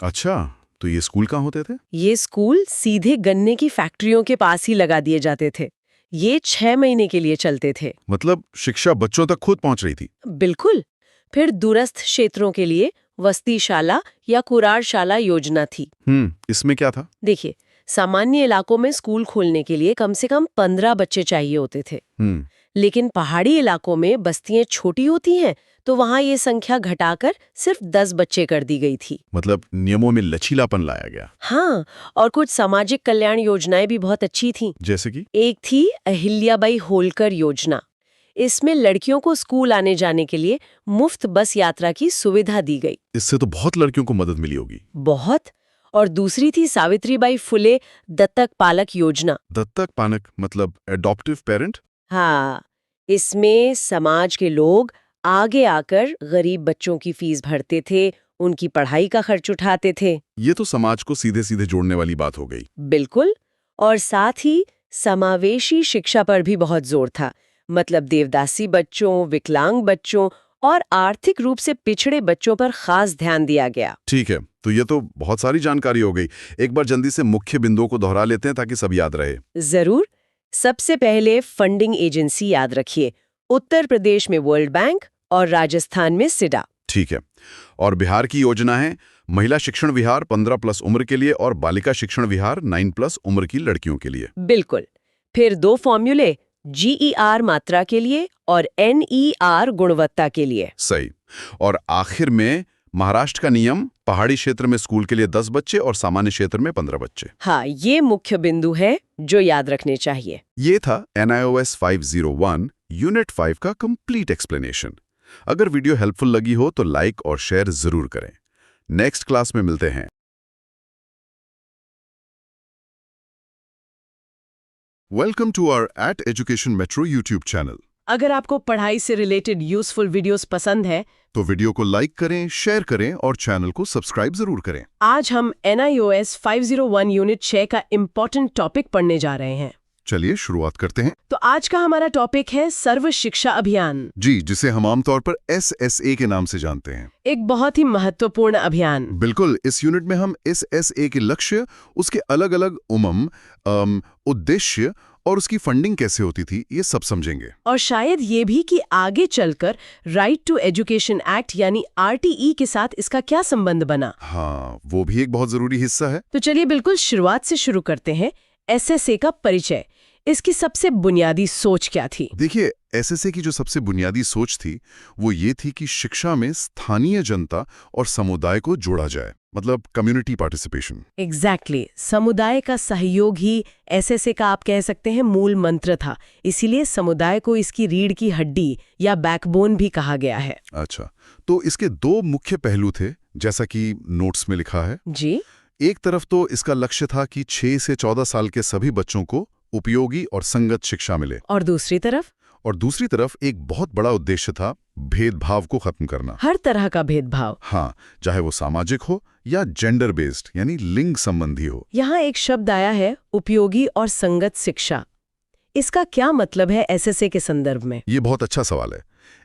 अच्छा, तो ये स्कूल कहाँ होते थे? ये स्कूल सीधे गन्ने की फैक्ट्रियों के पास ही लगा दिए जाते थे। ये 6 महीने के लिए चलते थे। मतलब शिक्षा बच्चों तक खुद पहुंच रही थी। बिल्कुल। फिर दूरस्थ क्षेत्रों के लिए वस्तीशाला या कुरारशाला योजना थी। इसमें क्या था? देखिए, सामान्य इलाकों में स्कूल खोलने के लिए कम से कम 15 बच्चे चाहिए होते थे। लेकिन पहाड़ी इलाकों में बस्तियां छोटी होती हैं, तो वहां ये संख्या घटाकर सिर्फ 10 बच्चे कर दी गई थी। मतलब नियमों में लचीलापन लाया गया। हाँ, और कुछ सामाजिक कल्याण योजनाएं भी बहुत अच्छी थीं। जैसे कि? एक थी अहिल्याबाई होलकर योजना। इसमें लड़कियों को स्कूल आने जाने के लिए मुफ्त बस यात्रा की सुविधा दी गई। इससे तो बहुत लड़कियों को मदद मिली होगी। बहुत। और दूसरी थी सावित्रीबाई फुले दत्तक पालक योजना। दत्तक पालक मतलब एडॉप्टिव पेरेंट? हाँ, इसमें समाज के लोग आगे आकर गरीब बच्चों की फीस भरते थे, उनकी पढ़ाई का खर्च उठाते थे। ये तो समाज को सीधे सीधे जोड़ने वाली बात हो गई। बिल्कुल। और साथ ही समावेशी शिक्षा पर भी बहुत जोर था। मतलब देवदासी बच्चों, विकलांग बच्चों और आर्थिक रूप से पिछड़े बच्चों पर खास ध्यान दिया गया। ठीक है, तो ये तो बहुत सारी जानकारी हो गई। एक बार जल्दी से मुख्य बिंदुओं को दोहरा लेते हैं ताकि सब याद रहे। जरूर। सबसे पहले फंडिंग एजेंसी याद रखिए। उत्तर प्रदेश में वर्ल्ड बैंक और राजस्थान में सिडा। ठीक है। और बिहार की योजना है महिला शिक्षण विहार 15+ उम्र के लिए और बालिका शिक्षण विहार 9+ उम्र की लड़कियों के लिए। बिल्कुल। फिर 2 फॉर्मूले, GER मात्रा के लिए और NER गुणवत्ता के लिए। सही। और आखिर में महाराष्ट्र का नियम, पहाड़ी क्षेत्र में स्कूल के लिए 10 बच्चे और सामान्य क्षेत्र में 15 बच्चे। हाँ, ये मुख्य बिंदु है जो याद रखने चाहिए। ये था NIOS 501 यूनिट 5 का कंप्लीट एक्सप्लेनेशन। अगर वीडियो हेल्पफुल लगी हो तो लाइक और शेयर जरूर करें। नेक्स्ट क्लास में मिलते हैं। Welcome to our @education metro YouTube channel. अगर आपको पढ़ाई से रिलेटेड यूजफुल वीडियोस पसंद है तो वीडियो को लाइक करें, शेयर करें और चैनल को सब्सक्राइब जरूर करें। आज हम NIOS 501 यूनिट 6 का इम्पोर्टेंट टॉपिक पढ़ने जा रहे हैं। चलिए शुरुआत करते हैं। तो आज का हमारा टॉपिक है सर्व शिक्षा अभियान। जी, जिसे हम आमतौर पर SSA के नाम से जानते हैं। एक बहुत ही महत्वपूर्ण अभियान। बिल्कुल। इस यूनिट में हम SSA के लक्ष्य, उसके अलग अलग उद्देश्य और उसकी फंडिंग कैसे होती थी, ये सब समझेंगे। और शायद ये भी कि आगे चलकर राइट टू एजुकेशन एक्ट यानी RTE के साथ इसका क्या संबंध बना। हाँ, वो भी एक बहुत जरूरी हिस्सा है। तो चलिए बिल्कुल शुरुआत से शुरू करते हैं। SSA का परिचय, इसकी सबसे बुनियादी सोच क्या थी? देखिए, SSA की जो सबसे बुनियादी सोच थी वो ये थी कि शिक्षा में स्थानीय जनता और समुदाय को जोड़ा जाए, मतलब कम्युनिटी पार्टिसिपेशन। एग्जैक्टली। समुदाय का सहयोग ही SSA का आप कह सकते हैं मूल मंत्र था। इसीलिए समुदाय को इसकी रीढ़ की हड्डी या बैकबोन भी कहा गया है। अच्छा, तो इसके 2 मुख्य पहलू थे, जैसा कि नोट्स में लिखा है। जी। एक तरफ तो इसका लक्ष्य था कि 6 से 14 साल के सभी बच्चों को उपयोगी और संगत शिक्षा मिले। और दूसरी तरफ एक बहुत बड़ा उद्देश्य था भेदभाव को खत्म करना। हर तरह का भेदभाव। हाँ, चाहे वो सामाजिक हो या जेंडर बेस्ड यानी लिंग संबंधी हो। यहाँ एक शब्द आया है, उपयोगी और संगत शिक्षा। इसका क्या मतलब है एसएसए के संदर्भ में? ये बहुत अच्छा सवाल है।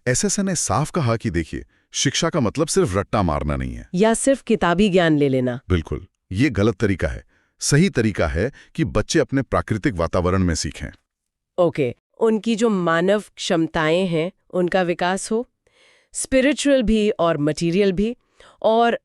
एसएसए ने साफ कहा कि देखिए, शिक्षा का मतलब सिर्फ रट्टा मारना नहीं है या सिर्फ किताबी ज्ञान ले लेना। बिल्कुल, ये गलत तरीका है। सही तरीका है कि बच्चे अपने प्राकृतिक वातावरण में सीखें। ओके, उनकी जो मानव क्षमताएं हैं उनका विकास हो, स्पिरिचुअल भी और मटेरियल भी, और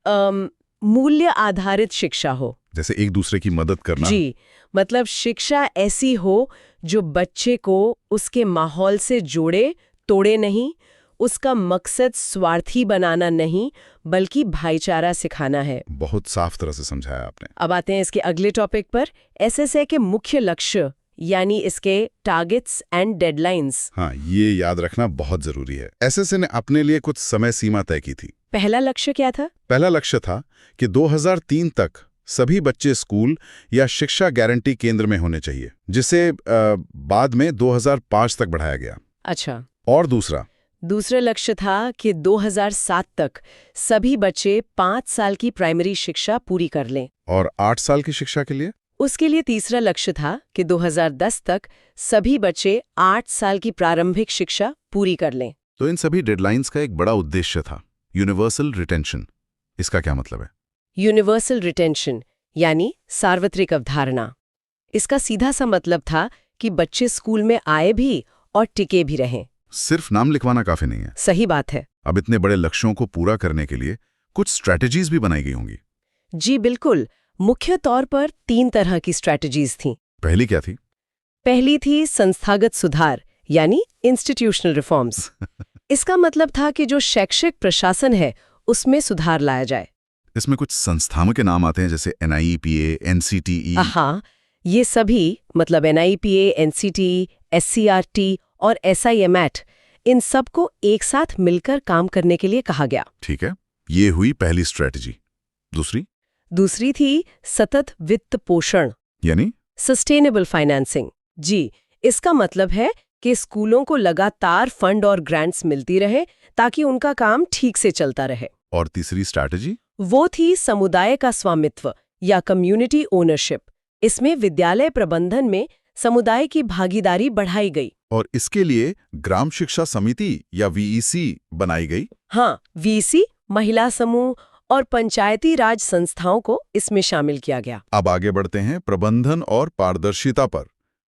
मूल्य आधारित शिक्षा हो। जैसे एक दूसरे की मदद करना। जी, मतलब शिक्षा ऐसी हो जो बच्चे को उसके माहौल से जोड़े, तोड़े नहीं। उसका मकसद स्वार्थी बनाना नहीं, बल्कि भाईचारा सिखाना है। बहुत साफ तरह से समझाया आपने। अब आते हैं इसके अगले टॉपिक पर, एसएसए के मुख्य लक्ष्य यानी इसके टारगेट्स एंड डेडलाइंस। हाँ, ये याद रखना बहुत जरूरी है। एसएसए ने अपने लिए कुछ समय सीमा तय की थी। पहला लक्ष्य क्या था? पहला लक्ष्य था कि 2003 तक सभी बच्चे स्कूल या शिक्षा गारंटी केंद्र में होने चाहिए, जिसे बाद में 2005 तक बढ़ाया गया। अच्छा। और दूसरा लक्ष्य था कि 2007 तक सभी बच्चे 5 साल की प्राइमरी शिक्षा पूरी कर लें। और 8 साल की शिक्षा के लिए? उसके लिए तीसरा लक्ष्य था कि 2010 तक सभी बच्चे 8 साल की प्रारंभिक शिक्षा पूरी कर लें। तो इन सभी डेडलाइंस का एक बड़ा उद्देश्य था, यूनिवर्सल रिटेंशन। इसका क्या मतलब है? यूनिवर्सल रिटेंशन यानी सार्वत्रिक अवधारणा। इसका सीधा सा मतलब था कि बच्चे स्कूल में आए भी और टिके भी रहें। सिर्फ नाम लिखवाना काफी नहीं है। सही बात है। अब इतने बड़े लक्ष्यों को पूरा करने के लिए कुछ स्ट्रैटेजीज भी बनाई गई होंगी। जी बिल्कुल। मुख्य तौर पर 3 तरह की स्ट्रैटेजीज थीं। पहली क्या थी? पहली थी संस्थागत सुधार यानी इंस्टीट्यूशनल रिफॉर्म्स। इसका मतलब था कि जो शैक्षिक प्रशासन है उसमें सुधार लाया जाए। इसमें कुछ संस्थाओं के नाम आते हैं, जैसे NIEPA, NCTE। हाँ, ये सभी मतलब NIEPA, NCTE, SCRT और SIMAT, इन सबको एक साथ मिलकर काम करने के लिए कहा गया। ठीक है, ये हुई पहली स्ट्रैटेजी। दूसरी थी सतत वित्त पोषण यानी सस्टेनेबल फाइनेंसिंग। जी, इसका मतलब है कि स्कूलों को लगातार फंड और ग्रांट्स मिलती रहे ताकि उनका काम ठीक से चलता रहे। और तीसरी स्ट्रैटेजी? वो थी समुदाय का स्वामित्व या कम्युनिटी ओनरशिप। इसमें विद्यालय प्रबंधन में समुदाय की भागीदारी बढ़ाई गई। और इसके लिए ग्राम शिक्षा समिति या VEC बनाई गई। हाँ, VEC, महिला समूह और पंचायती राज संस्थाओं को इसमें शामिल किया गया। अब आगे बढ़ते हैं प्रबंधन और पारदर्शिता पर,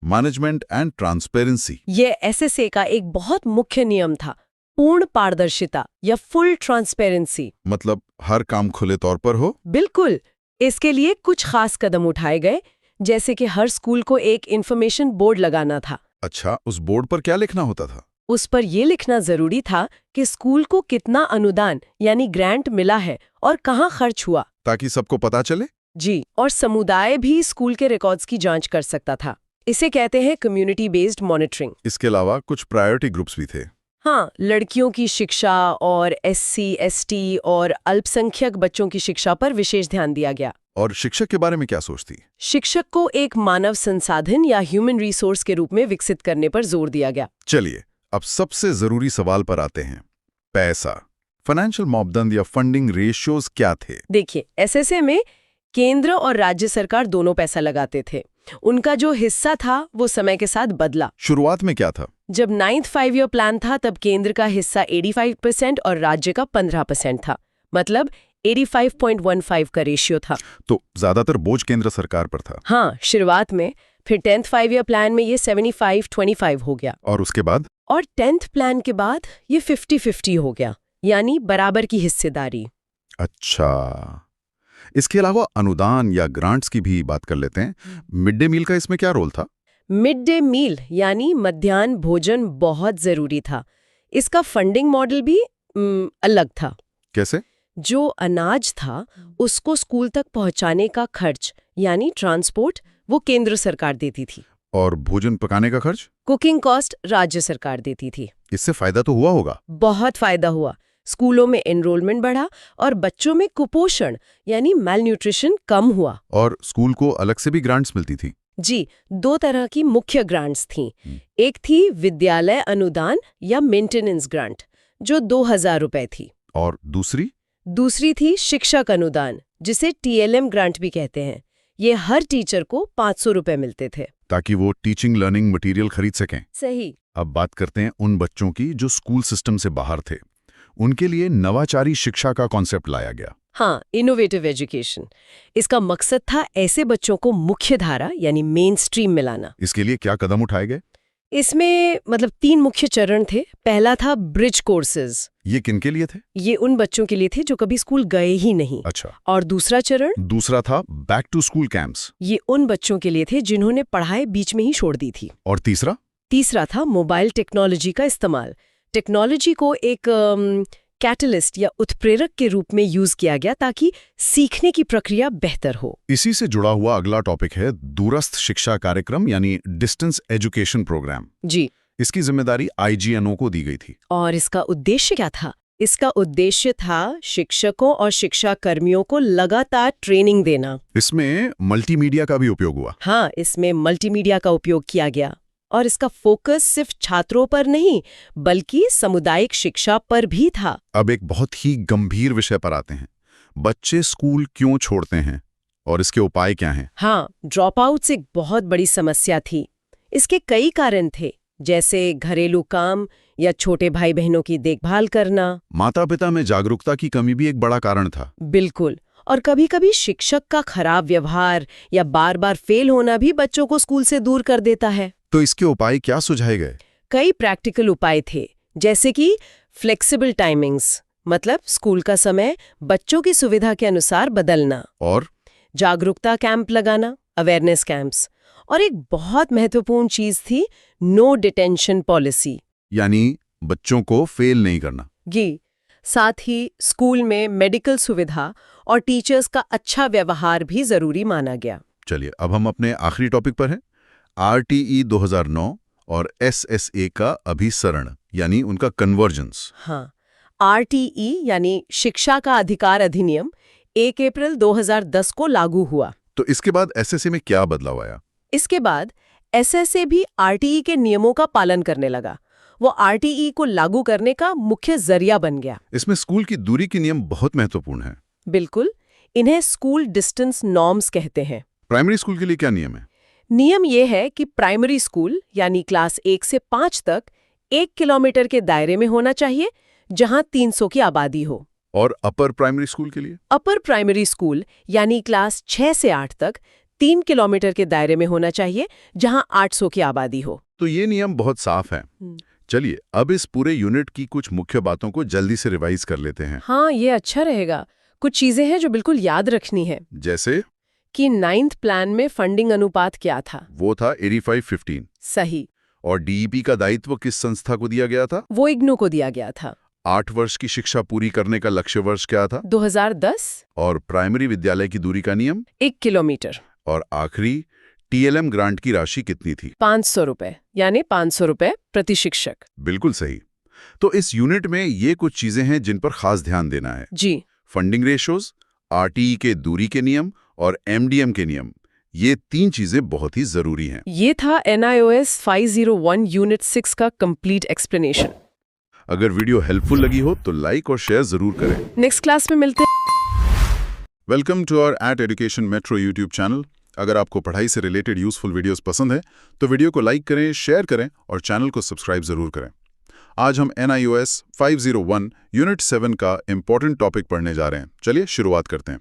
मैनेजमेंट एंड ट्रांसपेरेंसी। ये एसएसए का एक बहुत मुख्य नियम था, पूर्ण पारदर्शिता या फुल ट्रांसपेरेंसी। मतलब हर काम खुले तौर पर हो? बिल्कुल। इसके लिए कुछ खास कदम उठाए गए, जैसे कि हर स्कूल को एक इंफॉर्मेशन बोर्ड लगाना था। अच्छा, उस बोर्ड पर क्या लिखना होता था? उस पर यह लिखना जरूरी था कि स्कूल को कितना अनुदान यानी ग्रांट मिला है और कहाँ खर्च हुआ, ताकि सबको पता चले। जी, और समुदाय भी स्कूल के रिकॉर्ड्स की जांच कर सकता था। इसे कहते हैं कम्युनिटी बेस्ड मॉनिटरिंग। इसके अलावा कुछ प्रायोरिटी ग्रुप्स भी थे। हाँ, लड़कियों की शिक्षा और SC, ST और अल्पसंख्यक बच्चों की शिक्षा पर विशेष ध्यान दिया गया। और शिक्षक के बारे में क्या सोचती? शिक्षक को एक मानव संसाधन या ह्यूमन रिसोर्स के रूप में विकसित करने पर जोर दिया गया। चलिए, अब सबसे जरूरी सवाल पर आते हैं, पैसा। फाइनेंशियल मापदंड या फंडिंग रेशियोज क्या थे? देखिए, एसएसए में केंद्र और राज्य सरकार दोनों पैसा लगाते थे। उनका जो हिस्सा था वो समय के साथ बदला। शुरुआत में क्या था? जब 9th 5-year प्लान था तब केंद्र का हिस्सा 85% और राज्य का 15% था। मतलब 85.15 का रेशियो था। तो ज्यादातर बोझ केंद्र सरकार पर था। हाँ, शुरुआत में। फिर 10th 5-year प्लान में ये 75-25 हो गया। और उसके बाद? और 10th प्लान के बाद ये 50-50 हो गया, यानी बराबर की हिस्सेदारी। अच्छा, इसके अलावा अनुदान या ग्रांट्स की भी बात कर लेते हैं। मिड डे मील का इसमें क्या रोल था? मिड डे मील यानी मध्याह्न भोजन बहुत जरूरी था। इसका फंडिंग मॉडल भी अलग था। कैसे? जो अनाज था उसको स्कूल तक पहुंचाने का खर्च यानी ट्रांसपोर्ट वो केंद्र सरकार देती थी। और भोजन पकाने का खर्च? कुकिंग कॉस्ट राज्य सरकार देती थी। इससे फायदा तो हुआ होगा? बहुत फायदा हुआ। स्कूलों में एनरोलमेंट बढ़ा और बच्चों में कुपोषण यानी मैलन्यूट्रिशन कम हुआ। और स्कूल को अलग से भी ग्रांट्स मिलती थी? जी, 2 तरह की मुख्य ग्रांट्स थीं। एक थी विद्यालय अनुदान या मेंटेनेंस ग्रांट, जो 2000 रुपए थी। और दूसरी थी शिक्षक अनुदान, जिसे TLM ग्रांट भी कहते हैं। ये हर टीचर को 500 रुपए मिलते थे। ताकि वो टीचिंग लर्निंग मटेरियल खरीद सकें। सही। अब बात करते हैं उन बच्चों की जो स्कूल सिस्टम से बाहर थे। उनके लिए नवाचारी शिक्षा का कॉन्सेप्ट लाया गया। हाँ, इनोवेटिव एजुकेशन। इसका मकसद था ऐसे बच्चों को मुख्य धारा यानी मेन स्ट्रीम में लाना। इसके लिए क्या कदम उठाए गए? इसमें 3 मुख्य चरण थे। पहला था ब्रिज कोर्सेज। ये किनके लिए थे? ये उन बच्चों के लिए थे जो कभी स्कूल गए ही नहीं। अच्छा। और दूसरा चरण? दूसरा था बैक टू स्कूल कैंप्स। ये उन बच्चों के लिए थे जिन्होंने पढ़ाई बीच में ही छोड़ दी थी। और तीसरा? तीसरा था मोबाइल टेक्नोलॉजी का इस्तेमाल। टेक्नोलॉजी को एक कैटलिस्ट या उत्प्रेरक के रूप में यूज किया गया ताकि सीखने की प्रक्रिया बेहतर हो। इसी से जुड़ा हुआ अगला टॉपिक है दूरस्थ शिक्षा कार्यक्रम यानी डिस्टेंस एजुकेशन प्रोग्राम। जी। इसकी जिम्मेदारी IGNO को दी गई थी। और इसका उद्देश्य क्या था? इसका उद्देश्य था शिक्षकों और शिक्षा कर्मियों को लगातार ट्रेनिंग देना। इसमें मल्टीमीडिया का भी उपयोग हुआ। हाँ, इसमें मल्टीमीडिया का उपयोग किया गया और इसका फोकस सिर्फ छात्रों पर नहीं बल्कि सामुदायिक शिक्षा पर भी था। अब एक बहुत ही गंभीर विषय पर आते हैं। बच्चे स्कूल क्यों छोड़ते हैं और इसके उपाय क्या हैं? हाँ, ड्रॉप आउट्स एक बहुत बड़ी समस्या थी। इसके कई कारण थे, जैसे घरेलू काम या छोटे भाई बहनों की देखभाल करना। माता पिता में जागरूकता की कमी भी एक बड़ा कारण था। बिल्कुल। और कभी-कभी शिक्षक का खराब व्यवहार या बार-बार फेल होना भी बच्चों को स्कूल से दूर कर देता है। तो इसके उपाय क्या सुझाए गए? कई प्रैक्टिकल उपाय थे, जैसे कि फ्लेक्सिबल टाइमिंग्स, मतलब स्कूल का समय बच्चों की सुविधा के अनुसार बदलना, और जागरूकता कैंप लगाना, अवेयरनेस कैंप्स, और एक बहुत महत्वपूर्ण चीज थी नो डिटेंशन पॉलिसी, यानी बच्चों को फेल नहीं करना। जी। साथ ही स्कूल में मेडिकल सुविधा और टीचर्स का अच्छा व्यवहार भी जरूरी माना गया। चलिए अब हम अपने आखिरी टॉपिक पर हैं। RTE 2009 और SSA का अभिसरण यानी उनका कन्वर्जेंस। हाँ, RTE यानी शिक्षा का अधिकार अधिनियम 1 अप्रैल 2010 को लागू हुआ। तो इसके बाद SSA में क्या बदलाव आया? इसके बाद SSA भी RTE के नियमों का पालन करने लगा। वो RTE को लागू करने का मुख्य जरिया बन गया। इसमें स्कूल की दूरी के नियम बहुत महत्वपूर्ण हैं। बिल्कुल। इन्हें स्कूल डिस्टेंस नॉर्म्स कहते हैं। प्राइमरी स्कूल के लिए क्या नियम है? नियम ये है कि प्राइमरी स्कूल यानी क्लास 1 से 5 तक 1 किलोमीटर के दायरे में होना चाहिए, जहां 300 की आबादी हो। और अपर प्राइमरी स्कूल के लिए? अपर प्राइमरी स्कूल यानी क्लास 6 से 8 तक 3 किलोमीटर के दायरे में होना चाहिए, जहां 800 की आबादी हो। तो ये नियम बहुत साफ है। चलिए अब इस पूरे यूनिट की कुछ मुख्य बातों को जल्दी से रिवाइज कर लेते हैं। हाँ, ये अच्छा रहेगा। कुछ चीजें हैं जो बिल्कुल याद रखनी है। जैसे कि 9th प्लान में फंडिंग अनुपात क्या था? वो था 85-15। सही। और DEP का दायित्व किस संस्था को दिया गया था? वो IGNO को दिया गया था। 8 वर्ष की शिक्षा पूरी करने का लक्ष्य वर्ष क्या था? 2010। और प्राइमरी विद्यालय की दूरी का नियम? 1 किलोमीटर। और आखिरी TLM ग्रांट की राशि कितनी थी? 500 रुपए, यानी 500 रुपए प्रति शिक्षक। बिल्कुल सही। तो इस यूनिट में ये कुछ चीजें हैं जिन पर खास ध्यान देना है। जी। फंडिंग रेशोज, RTE के दूरी के नियम और MDM के नियम, ये 3 चीजें बहुत ही जरूरी हैं। ये था NIOS 501 यूनिट 6 का कंप्लीट एक्सप्लेनेशन। अगर वीडियो हेल्पफुल लगी हो तो लाइक और शेयर जरूर करें। नेक्स्ट क्लास में मिलते हैं। Welcome to our @education metro YouTube channel. अगर आपको पढ़ाई से रिलेटेड यूजफुल वीडियोस पसंद है तो वीडियो को लाइक करें, शेयर करें और चैनल को सब्सक्राइब जरूर करें। आज हम NIOS 501 यूनिट 7 का इम्पोर्टेंट टॉपिक पढ़ने जा रहे हैं। चलिए शुरुआत करते हैं।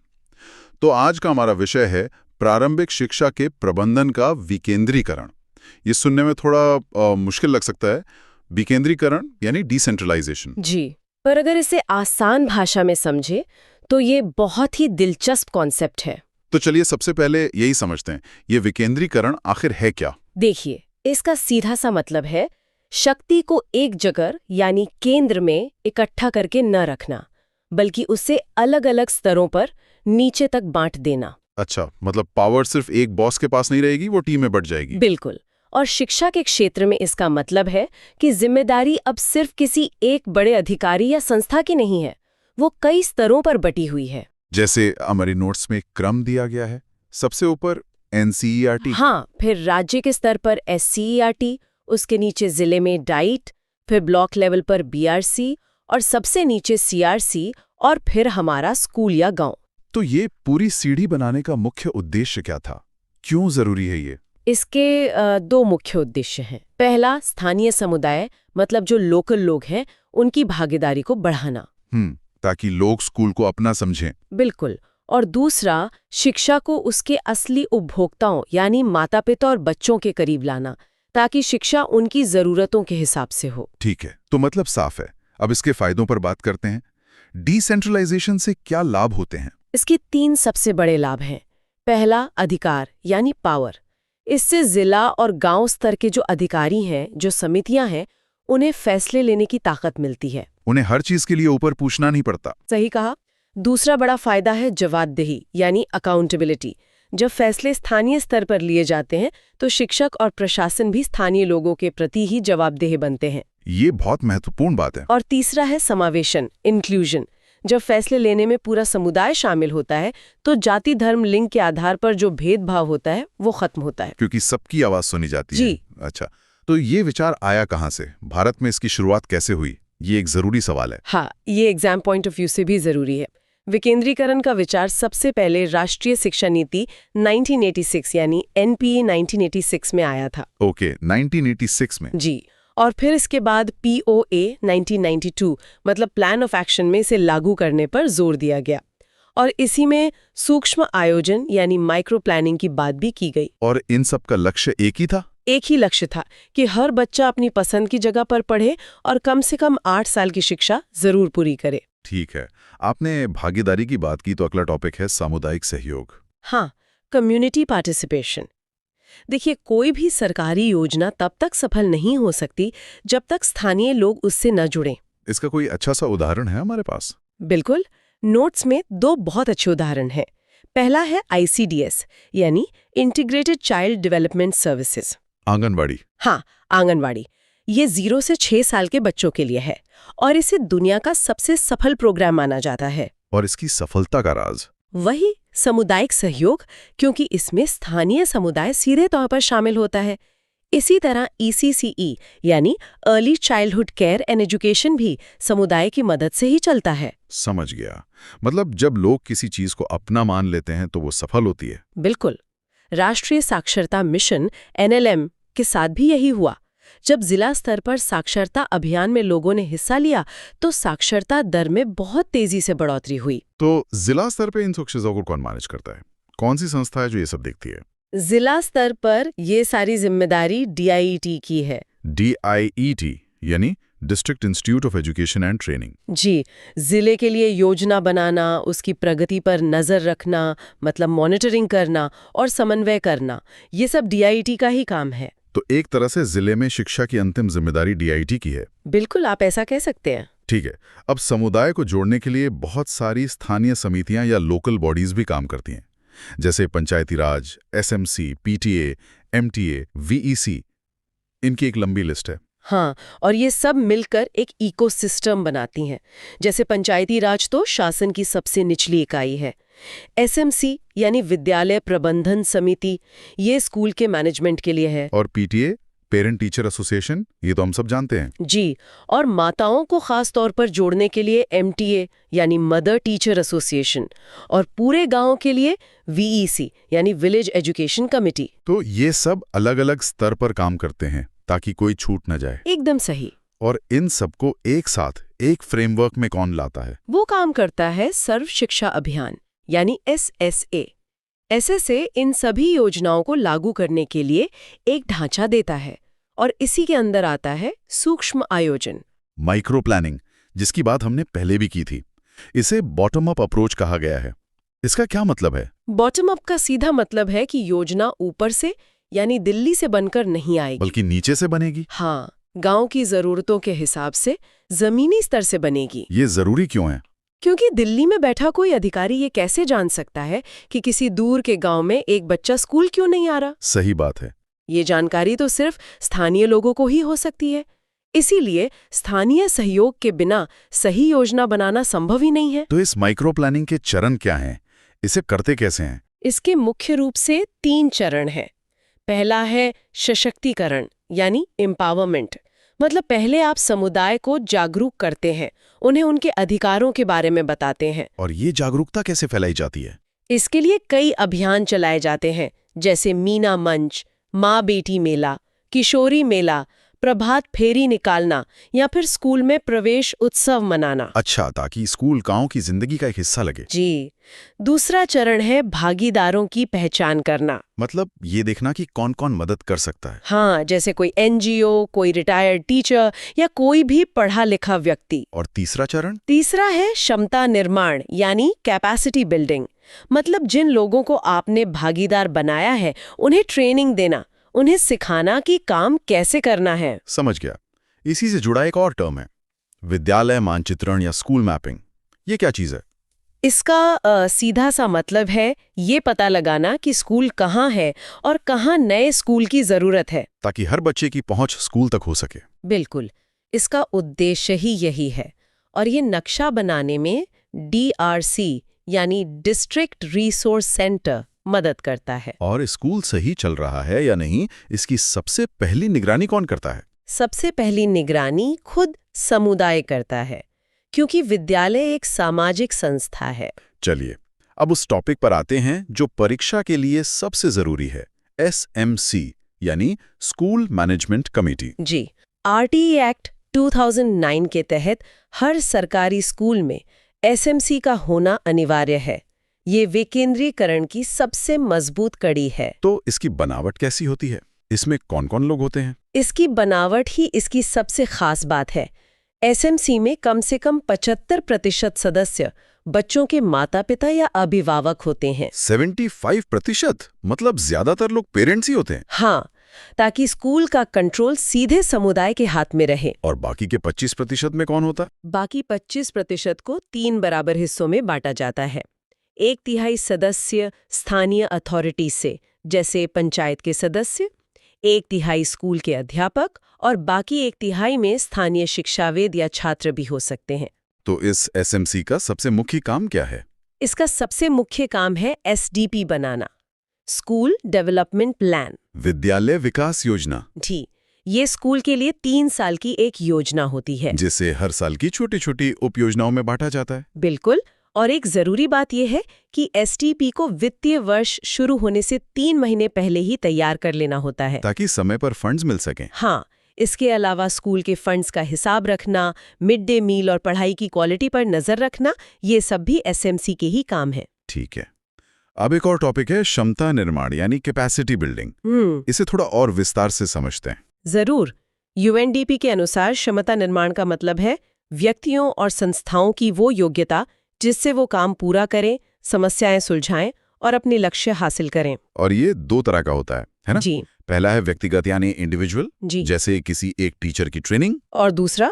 तो आज का हमारा विषय है प्रारंभिक शिक्षा के प्रबंधन का विकेंद्रीकरण। ये सुनने में थोड़ा मुश्किल लग सकता है। विकेंद्रीकरण यानी डिसेंट्रलाइजेशन। जी, पर अगर इसे आसान भाषा में समझे तो ये बहुत ही दिलचस्प कॉन्सेप्ट है। तो चलिए सबसे पहले यही समझते हैं, ये विकेंद्रीकरण आखिर है क्या? देखिए, इसका सीधा सा मतलब है शक्ति को एक जगह यानी केंद्र में इकट्ठा करके न रखना, बल्कि उसे अलग अलग स्तरों पर नीचे तक बांट देना। अच्छा, मतलब पावर सिर्फ एक बॉस के पास नहीं रहेगी, वो टीम में बट जाएगी। बिल्कुल। और शिक्षा के क्षेत्र में इसका मतलब है कि जिम्मेदारी अब सिर्फ किसी एक बड़े अधिकारी या संस्था की नहीं है, वो कई स्तरों पर बटी हुई है। जैसे हमारी नोट्स में क्रम दिया गया है, सबसे ऊपर NCERT। हाँ, फिर राज्य के स्तर पर SCERT, उसके नीचे जिले में डाइट, फिर ब्लॉक लेवल पर BRC और सबसे नीचे CRC और फिर हमारा स्कूल या गांव। तो ये पूरी सीढ़ी बनाने का मुख्य उद्देश्य क्या था? क्यों जरूरी है ये? इसके दो मुख्य उद्देश्य हैं। पहला, स्थानीय समुदाय मतलब जो लोकल लोग हैं उनकी भागीदारी को बढ़ाना। ताकि लोग स्कूल को अपना समझें। बिल्कुल। और दूसरा, शिक्षा को उसके असली उपभोक्ताओं यानी माता पिता और बच्चों के करीब लाना, ताकि शिक्षा उनकी जरूरतों के हिसाब से हो। ठीक है, तो मतलब साफ है। अब इसके फायदों पर बात करते हैं। डिसेंट्रलाइजेशन से क्या लाभ होते हैं? इसके 3 सबसे बड़े लाभ हैं। पहला, अधिकार यानी पावर। इससे जिला और गांव स्तर के जो अधिकारी हैं, जो समितियां हैं, उन्हें फैसले लेने की ताकत मिलती है। उन्हें हर चीज के लिए ऊपर पूछना नहीं पड़ता। सही कहा। दूसरा बड़ा फायदा है जवाबदेही यानी अकाउंटेबिलिटी। जब फैसले स्थानीय स्तर पर लिए जाते हैं तो शिक्षक और प्रशासन भी स्थानीय लोगों के प्रति ही जवाबदेह बनते हैं। ये बहुत महत्वपूर्ण बात है। और तीसरा है समावेशन, इंक्लूजन। जब फैसले लेने में पूरा समुदाय शामिल होता है तो जाति, धर्म, लिंग के आधार पर जो भेदभाव होता है वो खत्म होता है, क्योंकि सबकी आवाज सुनी जाती है। जी। अच्छा, तो ये विचार आया कहाँ से? भारत में इसकी शुरुआत कैसे हुई? ये एक जरूरी सवाल है। हाँ, ये एग्जाम पॉइंट ऑफ व्यू से भी जरूरी है। विकेंद्रीकरण का विचार सबसे पहले राष्ट्रीय शिक्षा नीति 1986 यानी NPA 1986 में आया था। ओके, 1986 में। जी। और फिर इसके बाद POA 1992 मतलब प्लान ऑफ एक्शन में इसे लागू करने पर जोर दिया गया। और इसी में सूक्ष्म आयोजन यानी माइक्रो प्लानिंग की बात भी की गई। और इन सब का लक्ष्य एक ही था? एक ही लक्ष्य था कि हर बच्चा अपनी पसंद की जगह पर पढ़े और कम से कम 8 साल की शिक्षा जरूर पूरी करे। ठीक है, आपने भागीदारी की बात की तो अगला टॉपिक है सामुदायिक सहयोग। हाँ, कम्युनिटी पार्टिसिपेशन। देखिए, कोई भी सरकारी योजना तब तक सफल नहीं हो सकती जब तक स्थानीय लोग उससे न जुड़ें। इसका कोई अच्छा सा उदाहरण है हमारे पास? बिल्कुल। नोट्स में 2 बहुत अच्छे उदाहरण हैं। पहला है ICDS यानी integrated child development services, anganwadi. हाँ, आंगनवाड़ी। ये 0 से 6 साल के बच्चों के लिए है और इसे दुनिया का सबसे सफल प्रोग्राम माना जाता है। और इसकी सफलता का राज? वही सामुदायिक सहयोग, क्योंकि इसमें स्थानीय समुदाय सीधे तौर पर शामिल होता है। इसी तरह ECCE यानी early childhood care and education भी समुदाय की मदद से ही चलता है। समझ गया। मतलब जब लोग किसी चीज को अपना मान लेते हैं तो वो सफल होती है। बिल्कुल। राष्ट्रीय साक्षरता मिशन NLM के साथ भी यही हुआ। जब जिला स्तर पर साक्षरता अभियान में लोगों ने हिस्सा लिया तो साक्षरता दर में बहुत तेजी से बढ़ोतरी हुई। तो जिला स्तर पे इन सब चीजों को कौन मैनेज करता है? कौन सी संस्था है जो ये सब देखती है? जिला स्तर पर ये सारी जिम्मेदारी DIET की है। DIET यानी district institute of education and training. जी। जिले के लिए योजना बनाना, उसकी प्रगति पर नजर रखना मतलब मॉनिटरिंग करना और समन्वय करना, ये सब DIET का ही काम है। तो एक तरह से जिले में शिक्षा की अंतिम जिम्मेदारी DIET की है। बिल्कुल, आप ऐसा कह सकते हैं। ठीक है, अब समुदाय को जोड़ने के लिए बहुत सारी स्थानीय समितियां या लोकल बॉडीज भी काम करती हैं, जैसे पंचायती राज, SMC, PTA, MTA, VEC। इनकी एक लंबी लिस्ट है। हाँ, और ये सब मिलकर एक इकोसिस्टम बनाती हैं। जैसे पंचायती राज तो शासन की सबसे निचली इकाई है। SMC यानी विद्यालय प्रबंधन समिति, ये स्कूल के मैनेजमेंट के लिए है। और PTA पेरेंट टीचर एसोसिएशन, ये तो हम सब जानते हैं। जी। और माताओं को खास तौर पर जोड़ने के लिए MTA यानी मदर टीचर एसोसिएशन, और पूरे गांव के लिए VEC यानी विलेज एजुकेशन कमिटी। तो ये सब अलग अलग स्तर पर काम करते हैं ताकि कोई छूट न जाए। एकदम सही। और इन सबको एक साथ एक फ्रेमवर्क में कौन लाता है? वो काम करता है सर्व शिक्षा अभियान यानी SSA। SSA इन सभी योजनाओं को लागू करने के लिए एक ढांचा देता है और इसी के अंदर आता है सूक्ष्म आयोजन, माइक्रो प्लानिंग, जिसकी बात हमने पहले भी की थी। इसे बॉटम अप अप्रोच कहा गया है। इसका क्या मतलब है? बॉटम अप का सीधा मतलब है कि योजना ऊपर से यानी दिल्ली से बनकर नहीं आएगी, बल्कि नीचे से बनेगी। हाँ, गांव की जरूरतों के हिसाब से जमीनी स्तर से बनेगी। ये जरूरी क्यों है? क्योंकि दिल्ली में बैठा कोई अधिकारी ये कैसे जान सकता है कि किसी दूर के गांव में एक बच्चा स्कूल क्यों नहीं आ रहा? सही बात है। ये जानकारी तो सिर्फ स्थानीय लोगों को ही हो सकती है। इसीलिए स्थानीय सहयोग के बिना सही योजना बनाना संभव ही नहीं है। तो इस माइक्रो प्लानिंग के चरण क्या हैं? इसे करते कैसे हैं? इसके मुख्य रूप से 3 चरण हैं। पहला है सशक्तिकरण यानी एम्पावरमेंट, मतलब पहले आप समुदाय को जागरूक करते हैं, उन्हें उनके अधिकारों के बारे में बताते हैं। और ये जागरूकता कैसे फैलाई जाती है? इसके लिए कई अभियान चलाए जाते हैं, जैसे मीना मंच, माँ बेटी मेला, किशोरी मेला, प्रभात फेरी निकालना या फिर स्कूल में प्रवेश उत्सव मनाना। अच्छा, ताकि स्कूल गांव की जिंदगी का एक हिस्सा लगे। जी। दूसरा चरण है भागीदारों की पहचान करना। मतलब ये देखना कि कौन कौन मदद कर सकता है। हाँ, जैसे कोई NGO, कोई रिटायर्ड टीचर या कोई भी पढ़ा लिखा व्यक्ति। और तीसरा चरण? तीसरा है क्षमता निर्माण यानी कैपेसिटी बिल्डिंग। मतलब जिन लोगों को आपने भागीदार बनाया है उन्हें ट्रेनिंग देना, उन्हें सिखाना कि काम कैसे करना है। समझ गया। इसी से जुड़ा एक और टर्म है, विद्यालय मानचित्रण या स्कूल मैपिंग। ये क्या चीज है? इसका सीधा सा मतलब है ये पता लगाना कि स्कूल कहाँ है और कहाँ नए स्कूल की जरूरत है, ताकि हर बच्चे की पहुंच स्कूल तक हो सके। बिल्कुल, इसका उद्देश्य ही यही है। और ये नक्शा बनाने में DRC यानी डिस्ट्रिक्ट रिसोर्स सेंटर मदद करता है। और स्कूल सही चल रहा है या नहीं, इसकी सबसे पहली निगरानी कौन करता है? सबसे पहली निगरानी खुद समुदाय करता है, क्योंकि विद्यालय एक सामाजिक संस्था है। चलिए, अब उस टॉपिक पर आते हैं जो परीक्षा के लिए सबसे जरूरी है, SMC यानी स्कूल मैनेजमेंट कमेटी। जी, RTE एक्ट 2009 के तहत हर सरकारी स्कूल में SMC का होना अनिवार्य है। ये विकेंद्रीकरण की सबसे मजबूत कड़ी है। तो इसकी बनावट कैसी होती है? इसमें कौन कौन लोग होते हैं? इसकी बनावट ही इसकी सबसे खास बात है। SMC में कम से कम 75% सदस्य बच्चों के माता पिता या अभिभावक होते हैं। 75%? मतलब ज्यादातर लोग पेरेंट्स ही होते हैं? हाँ, ताकि स्कूल का कंट्रोल सीधे समुदाय के हाथ में रहे। और बाकी के 25% में कौन होता? बाकी 25% को 3 बराबर हिस्सों में बांटा जाता है। 1/3 सदस्य स्थानीय अथॉरिटी से, जैसे पंचायत के सदस्य, 1/3 स्कूल के अध्यापक और बाकी 1/3 में स्थानीय शिक्षाविद या छात्र भी हो सकते हैं। तो इस SMC का सबसे मुख्य काम क्या है? इसका सबसे मुख्य काम है SDP बनाना, स्कूल डेवलपमेंट प्लान। विद्यालय विकास योजना। जी, ये स्कूल के लिए 3 साल की एक योजना होती है, जिसे हर साल की छोटी छोटी उप योजनाओं में बांटा जाता है। बिल्कुल। और एक जरूरी बात यह है कि SDP को वित्तीय वर्ष शुरू होने से 3 महीने पहले ही तैयार कर लेना होता है, ताकि समय पर फंड्स मिल सकें। हाँ, इसके अलावा स्कूल के फंड्स का हिसाब रखना, मिड डे मील और पढ़ाई की क्वालिटी पर नजर रखना, ये सब भी SMC के ही काम है। ठीक है। अब एक और टॉपिक है क्षमता निर्माण यानी कैपेसिटी बिल्डिंग। इसे थोड़ा और विस्तार से समझते हैं। जरूर। UNDP के अनुसार क्षमता निर्माण का मतलब है व्यक्तियों और संस्थाओं की वो योग्यता जिससे वो काम पूरा करें, समस्याएं सुलझाएं और अपने लक्ष्य हासिल करें। और ये 2 तरह का होता है ना? जी। पहला है व्यक्तिगत यानी इंडिविजुअल, जी। जैसे किसी एक टीचर की ट्रेनिंग। और दूसरा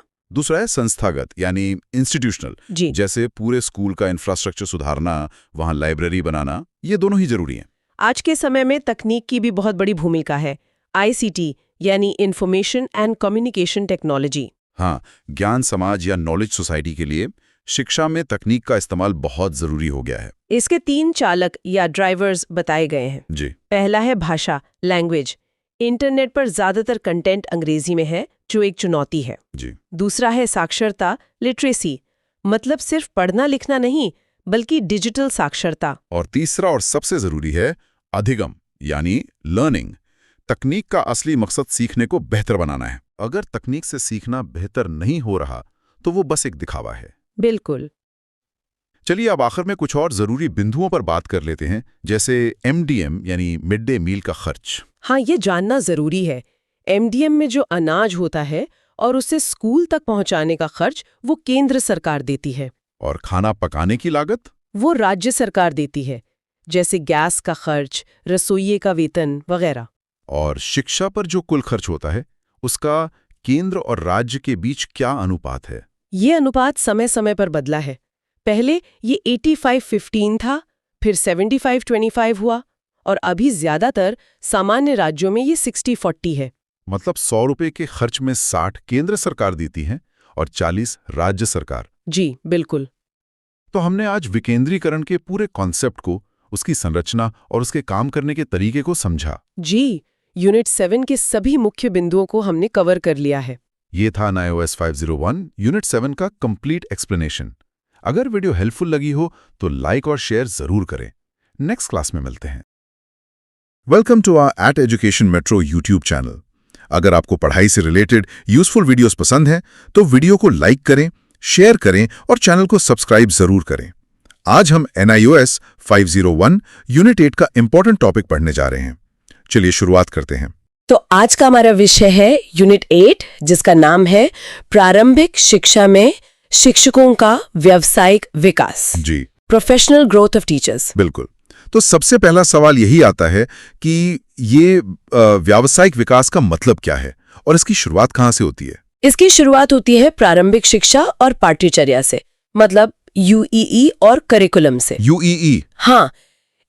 है संस्थागत यानी इंस्टीट्यूशनल, जी। जैसे पूरे स्कूल का इंफ्रास्ट्रक्चर सुधारना, वहां लाइब्रेरी बनाना। ये दोनों ही जरूरी हैं। आज के समय में तकनीक की भी बहुत बड़ी भूमिका है। ICT यानी इंफॉर्मेशन एंड कम्युनिकेशन टेक्नोलॉजी। हाँ, ज्ञान समाज या नॉलेज सोसाइटी के लिए शिक्षा में तकनीक का इस्तेमाल बहुत जरूरी हो गया है। इसके 3 चालक या ड्राइवर्स बताए गए हैं। जी। पहला है भाषा, लैंग्वेज। इंटरनेट पर ज्यादातर कंटेंट अंग्रेजी में है, जो एक चुनौती है। जी। दूसरा है साक्षरता, लिटरेसी, मतलब सिर्फ पढ़ना लिखना नहीं बल्कि डिजिटल साक्षरता। और तीसरा और सबसे जरूरी है अधिगम यानी लर्निंग। तकनीक का असली मकसद सीखने को बेहतर बनाना है। अगर तकनीक से सीखना बेहतर नहीं हो रहा तो वो बस एक दिखावा है। बिल्कुल। चलिए अब आखिर में कुछ और जरूरी बिंदुओं पर बात कर लेते हैं, जैसे MDM यानी मिड डे मील का खर्च। हाँ, ये जानना जरूरी है। MDM में जो अनाज होता है और उसे स्कूल तक पहुंचाने का खर्च वो केंद्र सरकार देती है। और खाना पकाने की लागत? वो राज्य सरकार देती है, जैसे गैस का खर्च, रसोइये का वेतन वगैरह। और शिक्षा पर जो कुल खर्च होता है उसका केंद्र और राज्य के बीच क्या अनुपात है? ये अनुपात समय समय पर बदला है। पहले ये 85-15 था, फिर 75-25 हुआ और अभी ज्यादातर सामान्य राज्यों में ये 60-40 है। मतलब 100 रुपए के खर्च में 60 केंद्र सरकार देती है और 40 राज्य सरकार। जी बिल्कुल। तो हमने आज विकेंद्रीकरण के पूरे कॉन्सेप्ट को, उसकी संरचना और उसके काम करने के तरीके को समझा। जी, यूनिट 7 के सभी मुख्य बिंदुओं को हमने कवर कर लिया है। ये था iOS 501 यूनिट 7 का कंप्लीट एक्सप्लेनेशन। अगर वीडियो हेल्पफुल लगी हो तो लाइक और शेयर जरूर करें। नेक्स्ट क्लास में मिलते हैं। Welcome to our education metro YouTube channel. अगर आपको पढ़ाई से रिलेटेड यूजफुल वीडियोस पसंद हैं तो वीडियो को लाइक करें, शेयर करें और चैनल को सब्सक्राइब जरूर करें। आज हम NIOS 501 यूनिट 8 का इंपॉर्टेंट टॉपिक पढ़ने जा रहे हैं। चलिए शुरुआत करते हैं। तो आज का हमारा विषय है यूनिट 8, जिसका नाम है प्रारंभिक शिक्षा में शिक्षकों का व्यावसायिक विकास, जी, प्रोफेशनल ग्रोथ ऑफ टीचर्स। बिल्कुल। तो सबसे पहला सवाल यही आता है कि ये व्यावसायिक विकास का मतलब क्या है और इसकी शुरुआत कहाँ से होती है? इसकी शुरुआत होती है प्रारंभिक शिक्षा और पाठ्यचर्या से, मतलब UEE और करिकुलम से। UEE? हाँ,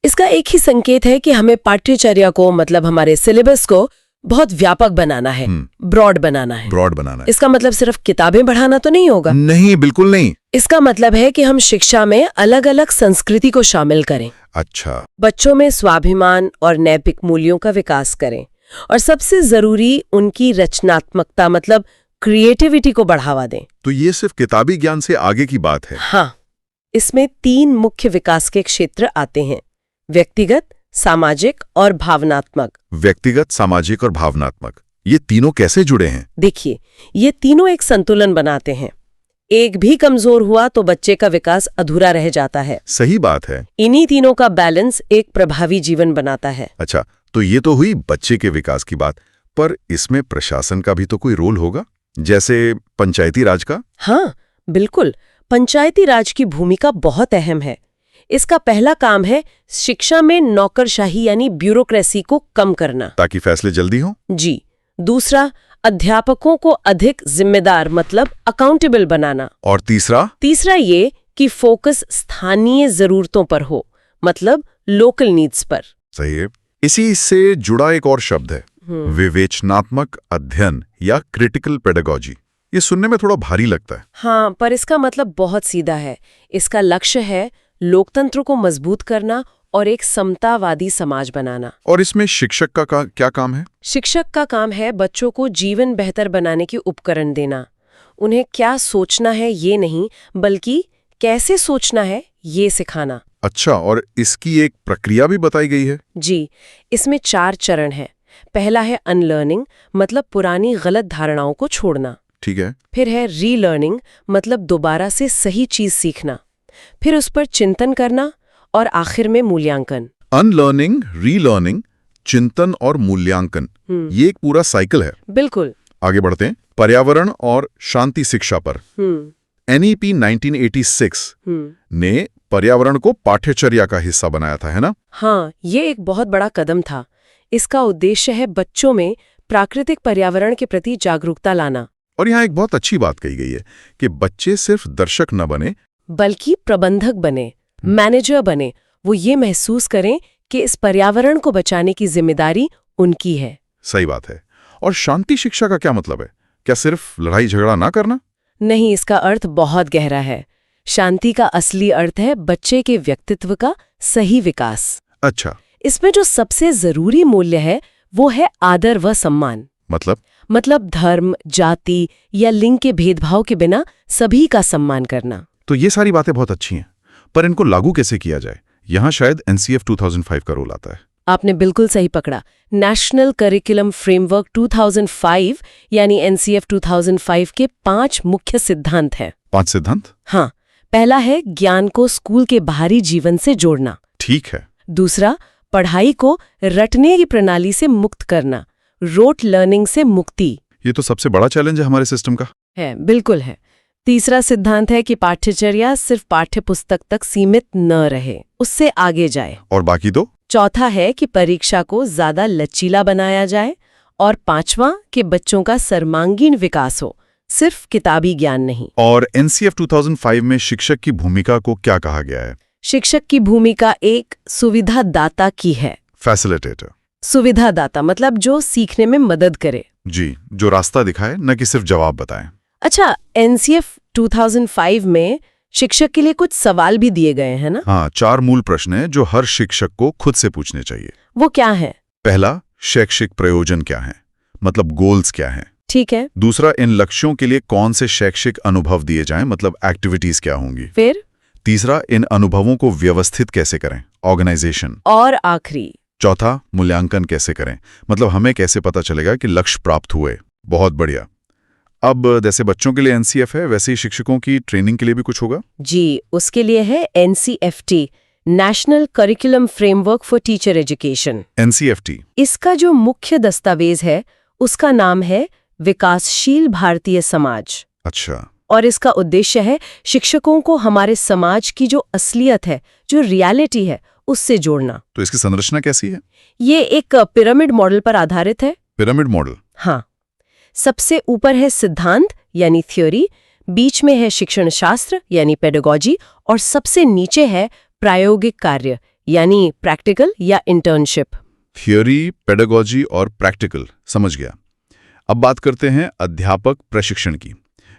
इसका एक ही संकेत है कि हमें पाठ्यचर्या को, मतलब हमारे सिलेबस को बहुत व्यापक बनाना है, ब्रॉड बनाना है। ब्रॉड बनाना है। इसका मतलब सिर्फ किताबें पढ़ाना तो नहीं होगा। नहीं, बिल्कुल नहीं। इसका मतलब है कि हम शिक्षा में अलग अलग संस्कृति को शामिल करें। अच्छा। बच्चों में स्वाभिमान और नैतिक मूल्यों का विकास करें, और सबसे जरूरी उनकी रचनात्मकता, मतलब क्रिएटिविटी को बढ़ावा दें। तो ये सिर्फ किताबी ज्ञान से आगे की बात है। हाँ, इसमें 3 मुख्य विकास के क्षेत्र आते हैं: व्यक्तिगत, सामाजिक और भावनात्मक। व्यक्तिगत, सामाजिक और भावनात्मक, ये तीनों कैसे जुड़े हैं? देखिए, ये तीनों एक संतुलन बनाते हैं। एक भी कमजोर हुआ तो बच्चे का विकास अधूरा रह जाता है। सही बात है। इन्हीं तीनों का बैलेंस एक प्रभावी जीवन बनाता है। अच्छा, तो ये तो हुई बच्चे के विकास की बात, पर इसमें प्रशासन का भी तो कोई रोल होगा, जैसे पंचायती राज का? हाँ, बिल्कुल। पंचायती राज की भूमिका बहुत अहम है। इसका पहला काम है शिक्षा में नौकरशाही यानी ब्यूरोक्रेसी को कम करना, ताकि फैसले जल्दी हों। जी। दूसरा, अध्यापकों को अधिक जिम्मेदार, मतलब अकाउंटेबल बनाना। और तीसरा ये कि फोकस स्थानीय जरूरतों पर हो, मतलब लोकल नीड्स पर। सही है। इसी से जुड़ा एक और शब्द है, विवेचनात्मक अध्ययन या क्रिटिकल पेडागॉजी। ये सुनने में थोड़ा भारी लगता है। हाँ, पर इसका मतलब बहुत सीधा है। इसका लक्ष्य है लोकतंत्र को मजबूत करना और एक समतावादी समाज बनाना। और इसमें शिक्षक का क्या काम है? शिक्षक का काम है बच्चों को जीवन बेहतर बनाने के उपकरण देना। उन्हें क्या सोचना है ये नहीं, बल्कि कैसे सोचना है ये सिखाना। अच्छा, और इसकी एक प्रक्रिया भी बताई गई है? जी, इसमें 4 चरण हैं। पहला है अनलर्निंग, मतलब पुरानी गलत धारणाओं को छोड़ना। ठीक है। फिर है रीलर्निंग, मतलब दोबारा से सही चीज सीखना। फिर उस पर चिंतन करना, और आखिर में मूल्यांकन। अनलर्निंग, रीलर्निंग, चिंतन और मूल्यांकन, ये एक पूरा साइकिल है। बिल्कुल। आगे बढ़ते हैं। पर्यावरण और शांति शिक्षा पर NEP 1986 ने पर्यावरण को पाठ्यचर्या का हिस्सा बनाया था, है ना? हाँ, ये एक बहुत बड़ा कदम था। इसका उद्देश्य है बच्चों में प्राकृतिक पर्यावरण के प्रति जागरूकता लाना। और यहाँ एक बहुत अच्छी बात कही गई है कि बच्चे सिर्फ दर्शक न बने, बल्कि प्रबंधक बने, मैनेजर बने। वो ये महसूस करें कि इस पर्यावरण को बचाने की जिम्मेदारी उनकी है। सही बात है। और शांति शिक्षा का क्या मतलब है? क्या सिर्फ लड़ाई झगड़ा ना करना? नहीं, इसका अर्थ बहुत गहरा है। शांति का असली अर्थ है बच्चे के व्यक्तित्व का सही विकास। अच्छा। इसमें जो सबसे जरूरी मूल्य है वो है आदर व सम्मान। मतलब धर्म, जाति या लिंग के भेदभाव के बिना सभी का सम्मान करना। तो ये सारी बातें बहुत अच्छी हैं, पर इनको लागू कैसे किया जाए? यहाँ शायद NCF 2005 का रोल आता है। आपने बिल्कुल सही पकड़ा। नेशनल करिकुलम फ्रेमवर्क 2005 यानी NCF 2005 के 5 मुख्य सिद्धांत हैं। 5 सिद्धांत? हाँ। पहला है ज्ञान को स्कूल के बाहरी जीवन से जोड़ना। ठीक है। दूसरा, पढ़ाई को रटने की प्रणाली से मुक्त करना, रोट लर्निंग से मुक्ति। ये तो सबसे बड़ा चैलेंज है हमारे सिस्टम का। है, बिल्कुल है। तीसरा सिद्धांत है कि पाठ्यचर्या सिर्फ पाठ्य पुस्तक तक सीमित न रहे, उससे आगे जाए। और बाकी दो? चौथा है कि परीक्षा को ज्यादा लचीला बनाया जाए। और पांचवा कि बच्चों का सर्वांगीण विकास हो, सिर्फ किताबी ज्ञान नहीं। और NCF 2005 में शिक्षक की भूमिका को क्या कहा गया है? शिक्षक की भूमिका एक सुविधादाता की है। फैसिलिटेटर। सुविधादाता मतलब जो सीखने में मदद करे। जी, जो रास्ता दिखाए, न कि सिर्फ जवाब बताए। अच्छा, NCF 2005 में शिक्षक के लिए कुछ सवाल भी दिए गए हैं ना? हाँ, 4 मूल प्रश्न हैं जो हर शिक्षक को खुद से पूछने चाहिए। वो क्या है? पहला, शैक्षिक प्रयोजन क्या है, मतलब गोल्स क्या हैं। ठीक है। दूसरा, इन लक्ष्यों के लिए कौन से शैक्षिक अनुभव दिए जाएं, मतलब एक्टिविटीज क्या होंगी। फिर तीसरा, इन अनुभवों को व्यवस्थित कैसे करें, ऑर्गेनाइजेशन। और आखिरी, चौथा, मूल्यांकन कैसे करें, मतलब हमें कैसे पता चलेगा कि लक्ष्य प्राप्त हुए। बहुत बढ़िया। अब जैसे बच्चों के लिए एनसीएफ है, वैसे ही शिक्षकों की ट्रेनिंग के लिए भी कुछ होगा। जी, उसके लिए है NCFT, national curriculum framework for teacher education. NCFT. इसका जो मुख्य दस्तावेज है उसका नाम है विकासशील भारतीय समाज। अच्छा। और इसका उद्देश्य है शिक्षकों को हमारे समाज की जो असलियत है, जो रियलिटी है, उससे जोड़ना। तो इसकी संरचना कैसी है। ये एक पिरामिड मॉडल पर आधारित है। Pyramid model. हाँ, सबसे ऊपर है सिद्धांत यानी थ्योरी, बीच में है शिक्षण शास्त्र यानी पेडागॉजी, और सबसे नीचे है प्रायोगिक कार्य यानी प्रैक्टिकल या इंटर्नशिप। थियोरी, पेडागॉजी और प्रैक्टिकल, समझ गया। अब बात करते हैं अध्यापक प्रशिक्षण की।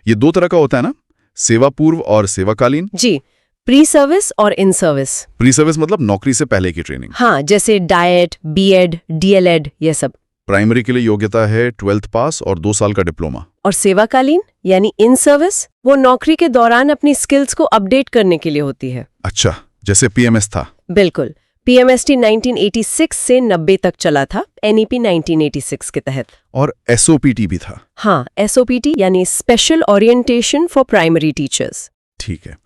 ये दो तरह का होता है ना, सेवा पूर्व और सेवाकालीन। जी, प्री सर्विस और इन सर्विस। प्री सर्विस मतलब नौकरी से पहले की ट्रेनिंग। हाँ, जैसे डाइट, बीएड, डीएलएड, ये सब। प्राइमरी के लिए योग्यता है 12th पास और 2 साल का डिप्लोमा। और सेवाकालीन यानी इन सर्विस, वो नौकरी के दौरान अपनी स्किल्स को अपडेट करने के लिए होती है। अच्छा, जैसे पीएमएस था। बिल्कुल, पीएमएसटी 1986 से 90 तक चला था, एनईपी 1986 के तहत। और एसओपीटी भी था। हाँ, एसओपीटी यानी special orientation for primary teachers. ठीक है।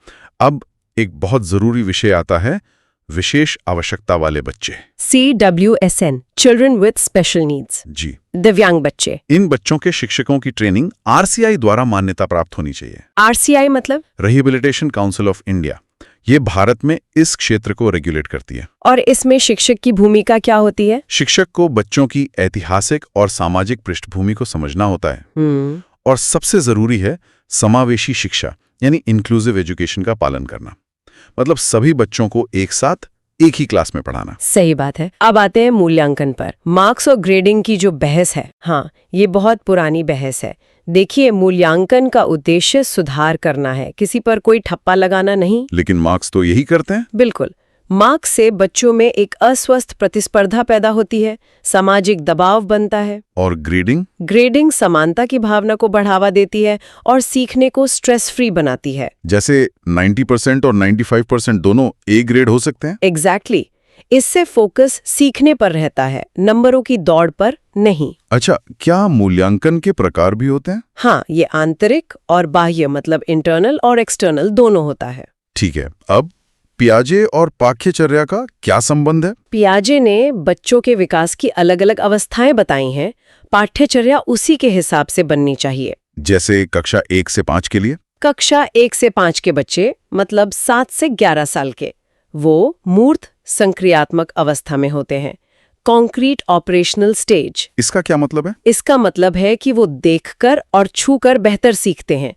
अब एक बहुत जरूरी विषय आता है, विशेष आवश्यकता वाले बच्चे। CWSN, children with special needs, जी। दिव्यांग बच्चे। इन बच्चों के शिक्षकों की ट्रेनिंग आरसीआई द्वारा मान्यता प्राप्त होनी चाहिए। RCI मतलब? Rehabilitation council of India. ये भारत में इस क्षेत्र को रेगुलेट करती है। और इसमें शिक्षक की भूमिका क्या होती है? शिक्षक को बच्चों की ऐतिहासिक और सामाजिक पृष्ठभूमि को समझना होता है। और सबसे जरूरी है समावेशी शिक्षा यानी इंक्लूसिव एजुकेशन का पालन करना, मतलब सभी बच्चों को एक साथ एक ही क्लास में पढ़ाना। सही बात है। अब आते हैं मूल्यांकन पर। मार्क्स और ग्रेडिंग की जो बहस है, हाँ, ये बहुत पुरानी बहस है। देखिए, मूल्यांकन का उद्देश्य सुधार करना है, किसी पर कोई ठप्पा लगाना नहीं। लेकिन मार्क्स तो यही करते हैं। बिल्कुल। मार्क्स से बच्चों में एक अस्वस्थ प्रतिस्पर्धा पैदा होती है, सामाजिक दबाव बनता है। और ग्रेडिंग? ग्रेडिंग समानता की भावना को बढ़ावा देती है और सीखने को स्ट्रेस फ्री बनाती है। जैसे 90% और 95% दोनों ए ग्रेड हो सकते हैं। एग्जैक्टली। इससे फोकस सीखने पर रहता है, नंबरों की दौड़ पर नहीं। अच्छा, क्या मूल्यांकन के प्रकार भी होते हैं? हाँ, ये आंतरिक और बाह्य मतलब इंटरनल और एक्सटर्नल दोनों होता है। ठीक है। अब पियाजे और पाठ्यचर्या का क्या संबंध है? पियाजे ने बच्चों के विकास की अलग अलग अवस्थाएं बताई हैं, पाठ्यचर्या उसी के हिसाब से बननी चाहिए। जैसे कक्षा 1 से 5 के लिए? कक्षा 1 से 5 के बच्चे मतलब 7 से 11 साल के, वो मूर्त संक्रियात्मक अवस्था में होते हैं, कॉन्क्रीट ऑपरेशनल स्टेज। इसका क्या मतलब है? इसका मतलब है कि वो देखकर और छूकर बेहतर सीखते हैं,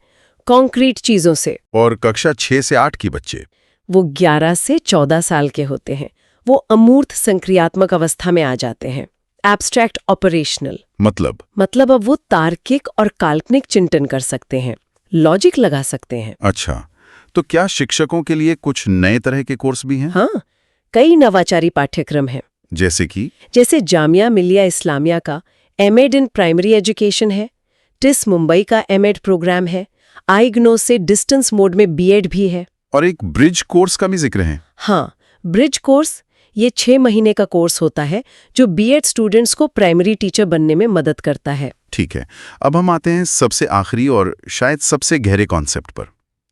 कॉन्क्रीट चीजों से। और कक्षा 6 से 8 की बच्चे? वो 11 से 14 साल के होते हैं, वो अमूर्त संक्रियात्मक अवस्था में आ जाते हैं, एब्स्ट्रैक्ट ऑपरेशनल। मतलब अब वो तार्किक और काल्पनिक चिंतन कर सकते हैं, लॉजिक लगा सकते हैं। अच्छा, तो क्या शिक्षकों के लिए कुछ नए तरह के कोर्स भी हैं? हाँ, कई नवाचारी पाठ्यक्रम हैं। जैसे जामिया मिलिया इस्लामिया का एमएड इन प्राइमरी एजुकेशन है, टिस मुंबई का एमएड प्रोग्राम है, आईग्नो से डिस्टेंस मोड में बीएड भी है। और एक ब्रिज कोर्स का भी जिक्र है। हाँ, ब्रिज कोर्स ये 6 महीने का कोर्स होता है जो बीएड स्टूडेंट्स को प्राइमरी टीचर बनने में मदद करता है। ठीक है। अब हम आते हैं सबसे आखिरी और शायद सबसे गहरे कॉन्सेप्ट पर,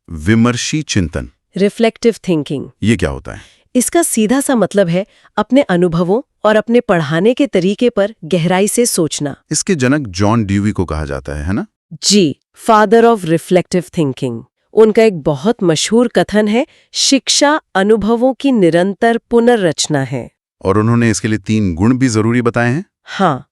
विमर्शी चिंतन, रिफ्लेक्टिव थिंकिंग। ये क्या होता है? इसका सीधा सा मतलब है अपने अनुभवों और अपने पढ़ाने के तरीके पर गहराई से सोचना। इसके जनक जॉन ड्यूवी को कहा जाता है ना? जी, फादर ऑफ रिफ्लेक्टिव थिंकिंग। उनका एक बहुत मशहूर कथन है, शिक्षा अनुभवों की निरंतर पुनर्रचना है। और उन्होंने इसके लिए 3 गुण भी जरूरी बताए हैं। हाँ,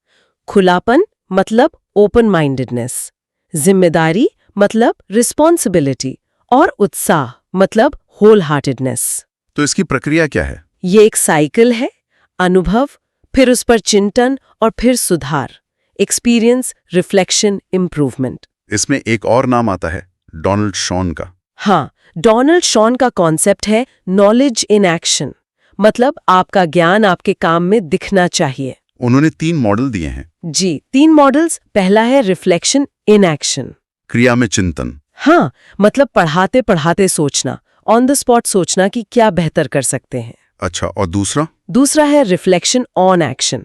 खुलापन मतलब ओपन माइंडेडनेस, जिम्मेदारी मतलब रिस्पॉन्सिबिलिटी, और उत्साह मतलब होल हार्टेडनेस। तो इसकी प्रक्रिया क्या है? ये एक साइकिल है, अनुभव, फिर उस पर चिंतन और फिर सुधार, एक्सपीरियंस, रिफ्लेक्शन, इम्प्रूवमेंट। इसमें एक और नाम आता है, डोनाल्ड शॉन का। हाँ, डोनाल्ड शॉन का कॉन्सेप्ट है नॉलेज इन एक्शन, मतलब आपका ज्ञान आपके काम में दिखना चाहिए। उन्होंने 3 मॉडल दिए हैं। जी, 3 मॉडल्स। पहला है रिफ्लेक्शन इन एक्शन। क्रिया में चिंतन। हाँ, मतलब पढ़ाते पढ़ाते सोचना, ऑन द स्पॉट सोचना कि क्या बेहतर कर सकते हैं। अच्छा, और दूसरा? दूसरा है रिफ्लेक्शन ऑन एक्शन,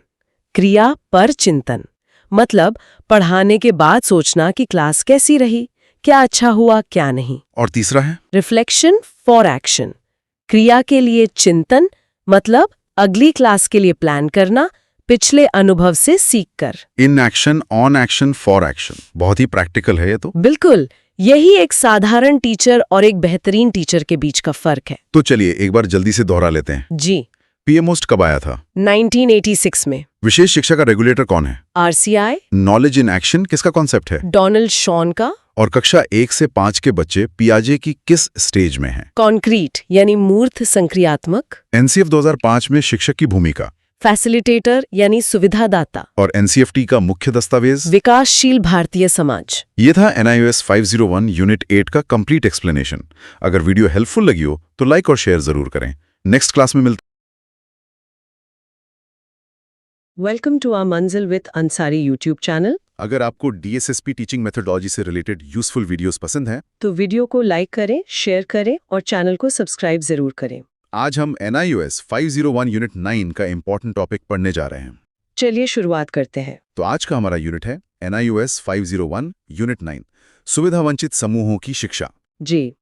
क्रिया पर चिंतन। मतलब पढ़ाने के बाद सोचना कि क्लास कैसी रही, क्या अच्छा हुआ क्या नहीं। और तीसरा है? रिफ्लेक्शन फॉर एक्शन, क्रिया के लिए चिंतन, मतलब अगली क्लास के लिए प्लान करना, पिछले अनुभव से सीखकर। In action, on action, for action. बहुत ही प्रैक्टिकल है ये तो। बिल्कुल, यही एक साधारण टीचर और एक बेहतरीन टीचर के बीच का फर्क है। तो चलिए एक बार जल्दी से दोहरा लेते हैं। जी, पीएमओस्ट कब आया था? 1986 में। विशेष शिक्षा का रेगुलेटर कौन है? RCI, नॉलेज इन एक्शन किसका कॉन्सेप्ट है? डोनाल्ड शॉन का। और कक्षा 1 से 5 के बच्चे पियाजे की किस स्टेज में हैं? कॉन्क्रीट यानी मूर्त संक्रियात्मक। एनसीएफ 2005 में शिक्षक की भूमिका। फैसिलिटेटर यानी सुविधादाता। और एनसीएफटी का मुख्य दस्तावेज? विकासशील भारतीय समाज। ये था NIOS 501 यूनिट 8 का कंप्लीट एक्सप्लेनेशन। अगर वीडियो हेल्पफुल लगी हो तो लाइक और शेयर जरूर करें। नेक्स्ट क्लास में मिलते। वेलकम टू आवर मंजिल विद अंसारी यूट्यूब चैनल। अगर आपको DSSP टीचिंग मेथोडोलॉजी से रिलेटेड यूजफुल वीडियोस पसंद हैं तो वीडियो को लाइक करें, शेयर करें और चैनल को सब्सक्राइब जरूर करें। आज हम NIOS 501 यूनिट 9 का इंपॉर्टेंट टॉपिक पढ़ने जा रहे हैं। चलिए शुरुआत करते हैं। तो आज का हमारा यूनिट है NIOS 501 यूनिट 9, सुविधा वंचित समूहों की शिक्षा। जी,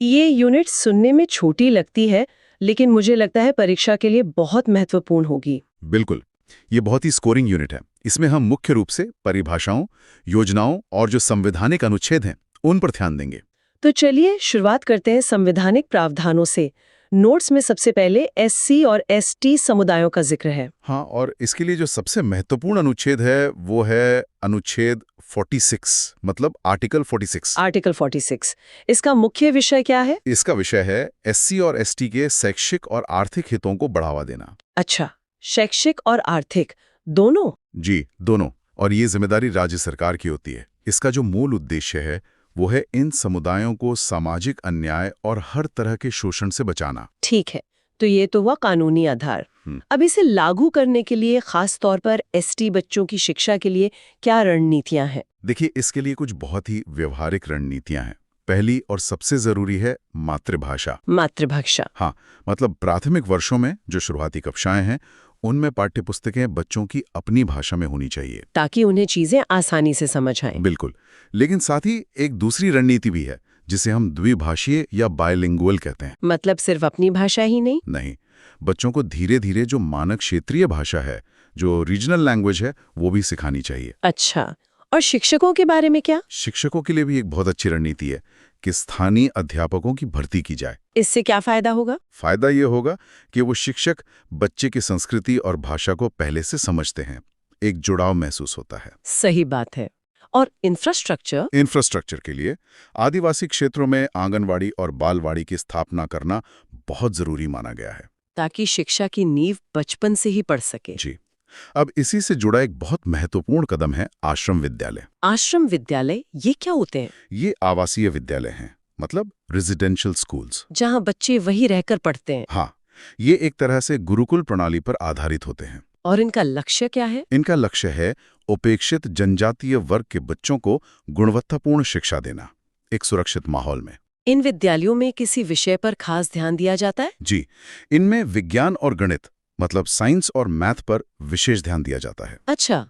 ये यूनिट सुनने में छोटी लगती है, लेकिन मुझे लगता है परीक्षा के लिए बहुत महत्वपूर्ण होगी। बिल्कुल, ये बहुत ही स्कोरिंग यूनिट है। इसमें हम मुख्य रूप से परिभाषाओं, योजनाओं और जो संवैधानिक अनुच्छेद हैं उन पर ध्यान देंगे। तो चलिए शुरुआत करते हैं संवैधानिक प्रावधानों से। नोट्स में सबसे पहले SC और ST समुदायों का जिक्र है। हाँ, और इसके लिए जो सबसे महत्वपूर्ण अनुच्छेद है वो है अनुच्छेद 46, मतलब आर्टिकल 46। आर्टिकल 46, इसका मुख्य विषय क्या है? इसका विषय है SC और ST के शैक्षिक और आर्थिक हितों को बढ़ावा देना। अच्छा, शैक्षिक और आर्थिक दोनों? जी, दोनों। और ये जिम्मेदारी राज्य सरकार की होती है। इसका जो मूल उद्देश्य है वो है इन समुदायों को सामाजिक अन्याय और हर तरह के शोषण से बचाना। ठीक है, तो ये तो हुआ कानूनी आधार। अब इसे लागू करने के लिए खास तौर पर ST बच्चों की शिक्षा के लिए क्या रणनीतियां हैं? देखिए, इसके लिए कुछ बहुत ही व्यवहारिक रणनीतियां हैं। पहली और सबसे जरूरी है मातृभाषा। मातृभाषा? हाँ, मतलब प्राथमिक वर्षों में जो शुरुआती कक्षाएं हैं उनमें पाठ्यपुस्तकें बच्चों की अपनी भाषा में होनी चाहिए, ताकि उन्हें चीजें आसानी से समझ आएं। बिल्कुल। लेकिन साथ ही एक दूसरी रणनीति भी है जिसे हम द्विभाषीय या बायलिंगुअल कहते हैं। मतलब सिर्फ अपनी भाषा ही नहीं? नहीं, बच्चों को धीरे धीरे जो मानक क्षेत्रीय भाषा है, जो रीजनल लैंग्वेज है, वो भी सिखानी चाहिए। अच्छा, और शिक्षकों के बारे में क्या? शिक्षकों के लिए भी एक बहुत अच्छी रणनीति है कि स्थानीय अध्यापकों की भर्ती की जाए। इससे क्या फायदा होगा? फायदा ये होगा कि वो शिक्षक बच्चे की संस्कृति और भाषा को पहले से समझते हैं, एक जुड़ाव महसूस होता है। सही बात है। और इंफ्रास्ट्रक्चर के लिए आदिवासी क्षेत्रों में आंगनवाड़ी और बालवाड़ी की स्थापना करना बहुत जरूरी माना गया है, ताकि शिक्षा की नींव बचपन से ही पड़ सके। जी। अब इसी से जुड़ा एक बहुत महत्वपूर्ण कदम है आश्रम विद्यालय। आश्रम विद्यालय ये क्या होते हैं? ये आवासीय विद्यालय हैं, मतलब रेजिडेंशियल स्कूल्स, जहाँ बच्चे वही रहकर पढ़ते हैं। हाँ, ये एक तरह से गुरुकुल प्रणाली पर आधारित होते हैं। और इनका लक्ष्य क्या है? इनका लक्ष्य है उपेक्षित जनजातीय वर्ग के बच्चों को गुणवत्तापूर्ण शिक्षा देना, एक सुरक्षित माहौल में। इन विद्यालयों में किसी विषय पर खास ध्यान दिया जाता है? जी, इनमें विज्ञान और गणित, मतलब साइंस और मैथ पर विशेष ध्यान दिया जाता है। अच्छा।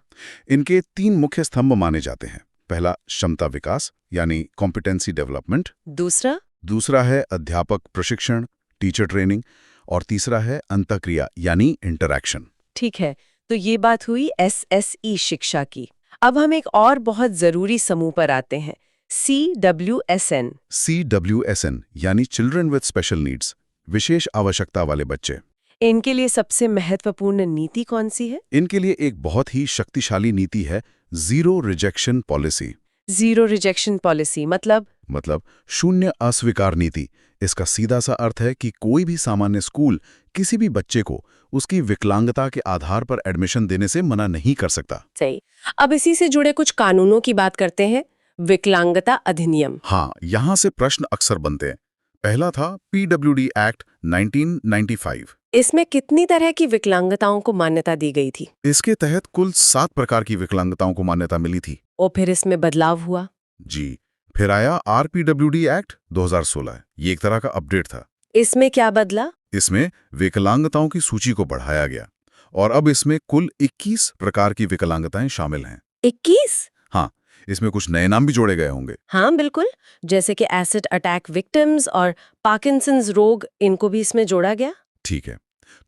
इनके 3 मुख्य स्तंभ माने जाते हैं। पहला क्षमता विकास यानी कॉम्पिटेंसी डेवलपमेंट, दूसरा है अध्यापक प्रशिक्षण, टीचर ट्रेनिंग, और तीसरा है अंतःक्रिया यानी इंटरैक्शन। ठीक है, तो ये बात हुई SSE शिक्षा की। अब हम एक और बहुत जरूरी समूह पर आते हैं, CWSN। CWSN यानी चिल्ड्रन विद स्पेशल नीड्स, विशेष आवश्यकता वाले बच्चे। इनके लिए सबसे महत्वपूर्ण नीति कौन सी है? इनके लिए एक बहुत ही शक्तिशाली नीति है zero rejection policy. Zero rejection policy मतलब शून्य अस्वीकार नीति। इसका सीधा सा अर्थ है कि कोई भी सामान्य स्कूल किसी भी बच्चे को उसकी विकलांगता के आधार पर एडमिशन देने से मना नहीं कर सकता। सही। अब इसी से जुड़े कुछ कानूनों की बात करते हैं। विकलांगता अधिनियम। हाँ, यहाँ से प्रश्न अक्सर बनते हैं। पहला था PWD एक्ट 1995। इसमें कितनी तरह की विकलांगताओं को मान्यता दी गई थी? इसके तहत कुल 7 प्रकार की विकलांगताओं को मान्यता मिली थी। और फिर इसमें बदलाव हुआ? जी, फिर आया RPWD एक्ट 2016। ये एक तरह का अपडेट था। इसमें क्या बदला? इसमें विकलांगताओं की सूची को बढ़ाया गया और अब इसमें कुल 21 प्रकार की विकलांगताएं शामिल हैं। 21? हाँ, इसमें कुछ नए नाम भी जोड़े गए होंगे। हाँ बिल्कुल, जैसे कि एसिड अटैक विक्टिम्स और पार्किंसंस रोग, इनको भी इसमें जोड़ा गया। ठीक है,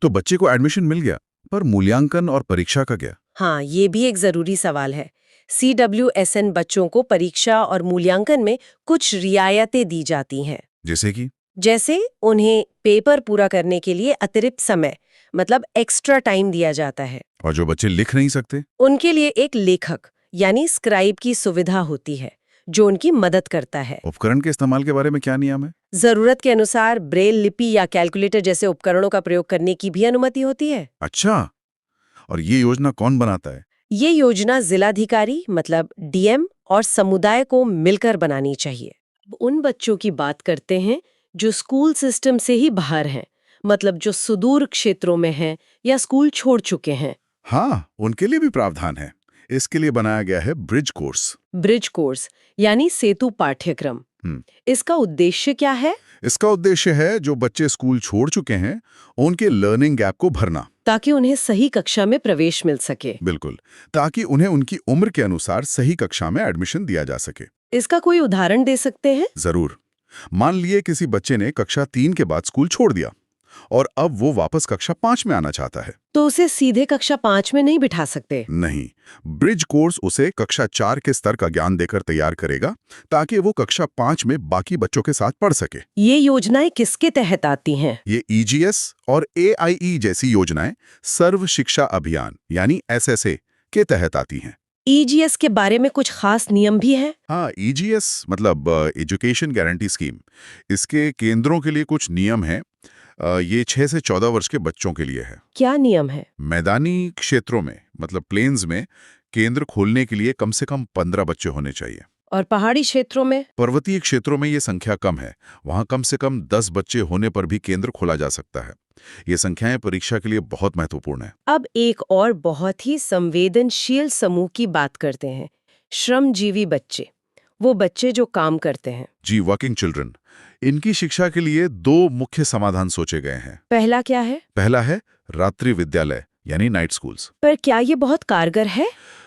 तो बच्चे को एडमिशन मिल गया, पर मूल्यांकन और परीक्षा का क्या? हाँ, ये भी एक जरूरी सवाल है। CWSN बच्चों को परीक्षा और मूल्यांकन में कुछ रियायतें दी जाती हैं। जैसे उन्हें पेपर पूरा करने के लिए अतिरिक्त समय, मतलब एक्स्ट्रा टाइम दिया जाता है। और जो बच्चे लिख नहीं सकते, उनके लिए एक लेखक यानी स्क्राइब की सुविधा होती है, जो उनकी मदद करता है। उपकरण के इस्तेमाल के बारे में क्या नियम है? जरूरत के अनुसार ब्रेल लिपि या कैलकुलेटर जैसे उपकरणों का प्रयोग करने की भी अनुमति होती है। अच्छा, और ये योजना कौन बनाता है? ये योजना जिलाधिकारी मतलब DM और समुदाय को मिलकर बनानी चाहिए। उन बच्चों की बात करते हैं जो स्कूल सिस्टम से ही बाहर हैं, मतलब जो सुदूर क्षेत्रों में हैं या स्कूल छोड़ चुके हैं। हाँ, उनके लिए भी प्रावधान है। इसके लिए बनाया गया है ब्रिज कोर्स। ब्रिज कोर्स यानी सेतु पाठ्यक्रम। इसका उद्देश्य क्या है? इसका उद्देश्य है जो बच्चे स्कूल छोड़ चुके हैं, उनके लर्निंग गैप को भरना, ताकि उन्हें सही कक्षा में प्रवेश मिल सके। बिल्कुल, ताकि उन्हें उनकी उम्र के अनुसार सही कक्षा में एडमिशन दिया जा सके। इसका कोई उदाहरण दे सकते हैं? जरूर। मान लिए किसी बच्चे ने कक्षा 3 के बाद स्कूल छोड़ दिया और अब वो वापस कक्षा 5 में आना चाहता है, तो उसे सीधे कक्षा 5 में नहीं बिठा सकते। नहीं, ब्रिज कोर्स उसे कक्षा 4 के स्तर का ज्ञान देकर तैयार करेगा, ताकि वो कक्षा 5 में बाकी बच्चों के साथ पढ़ सके। ये योजनाएं किसके तहत आती हैं? ये EGS और AIE जैसी योजनाएं सर्व शिक्षा अभियान यानी SSA के तहत आती हैं। EGS के बारे में कुछ खास नियम भी हैं? हाँ, EGS मतलब एजुकेशन गारंटी स्कीम। इसके केंद्रों के लिए कुछ नियम हैं। ये 6 से 14 वर्ष के बच्चों के लिए है। क्या नियम है? मैदानी क्षेत्रों में मतलब प्लेन्स में केंद्र खोलने के लिए कम से कम 15 बच्चे होने चाहिए। और पहाड़ी क्षेत्रों में? पर्वतीय क्षेत्रों में ये संख्या कम है, वहाँ कम से कम 10 बच्चे होने पर भी केंद्र खोला जा सकता है। ये संख्याएं परीक्षा के लिए बहुत महत्वपूर्ण है। अब एक और बहुत ही संवेदनशील समूह की बात करते हैं, श्रमजीवी बच्चे, वो बच्चे जो काम करते हैं। जी, वर्किंग चिल्ड्रन। इनकी शिक्षा के लिए 2 मुख्य समाधान सोचे गए हैं। पहला क्या है? पहला है रात्रि विद्यालय यानी नाइट स्कूल्स। पर क्या ये बहुत कारगर है?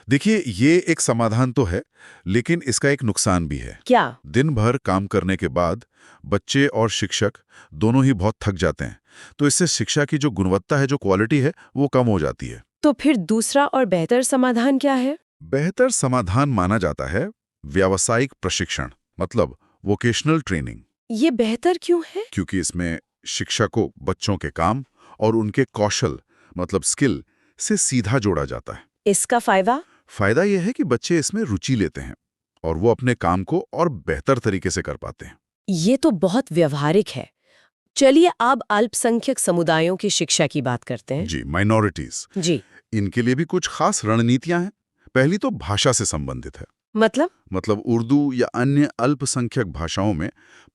देखिए, ये एक समाधान तो है, लेकिन इसका एक नुकसान भी है। क्या? दिन भर काम करने के बाद बच्चे और शिक्षक दोनों ही बहुत थक जाते हैं, तो इससे शिक्षा की जो गुणवत्ता है, जो क्वालिटी है, वो कम हो जाती है। तो फिर दूसरा और बेहतर समाधान क्या है? बेहतर समाधान माना जाता है व्यावसायिक प्रशिक्षण, मतलब वोकेशनल ट्रेनिंग। ये बेहतर क्यों है? क्योंकि इसमें शिक्षा को बच्चों के काम और उनके कौशल मतलब स्किल से सीधा जोड़ा जाता है। इसका फायदा? फायदा यह है कि बच्चे इसमें रुचि लेते हैं और वो अपने काम को और बेहतर तरीके से कर पाते हैं। ये तो बहुत व्यवहारिक है। चलिए अब अल्पसंख्यक समुदायों की शिक्षा की बात करते हैं। जी, माइनॉरिटीज। जी। इनके लिए भी कुछ खास रणनीतियां हैं। पहली तो भाषा से संबंधित है। मतलब उर्दू या अन्य अल्पसंख्यक भाषाओं में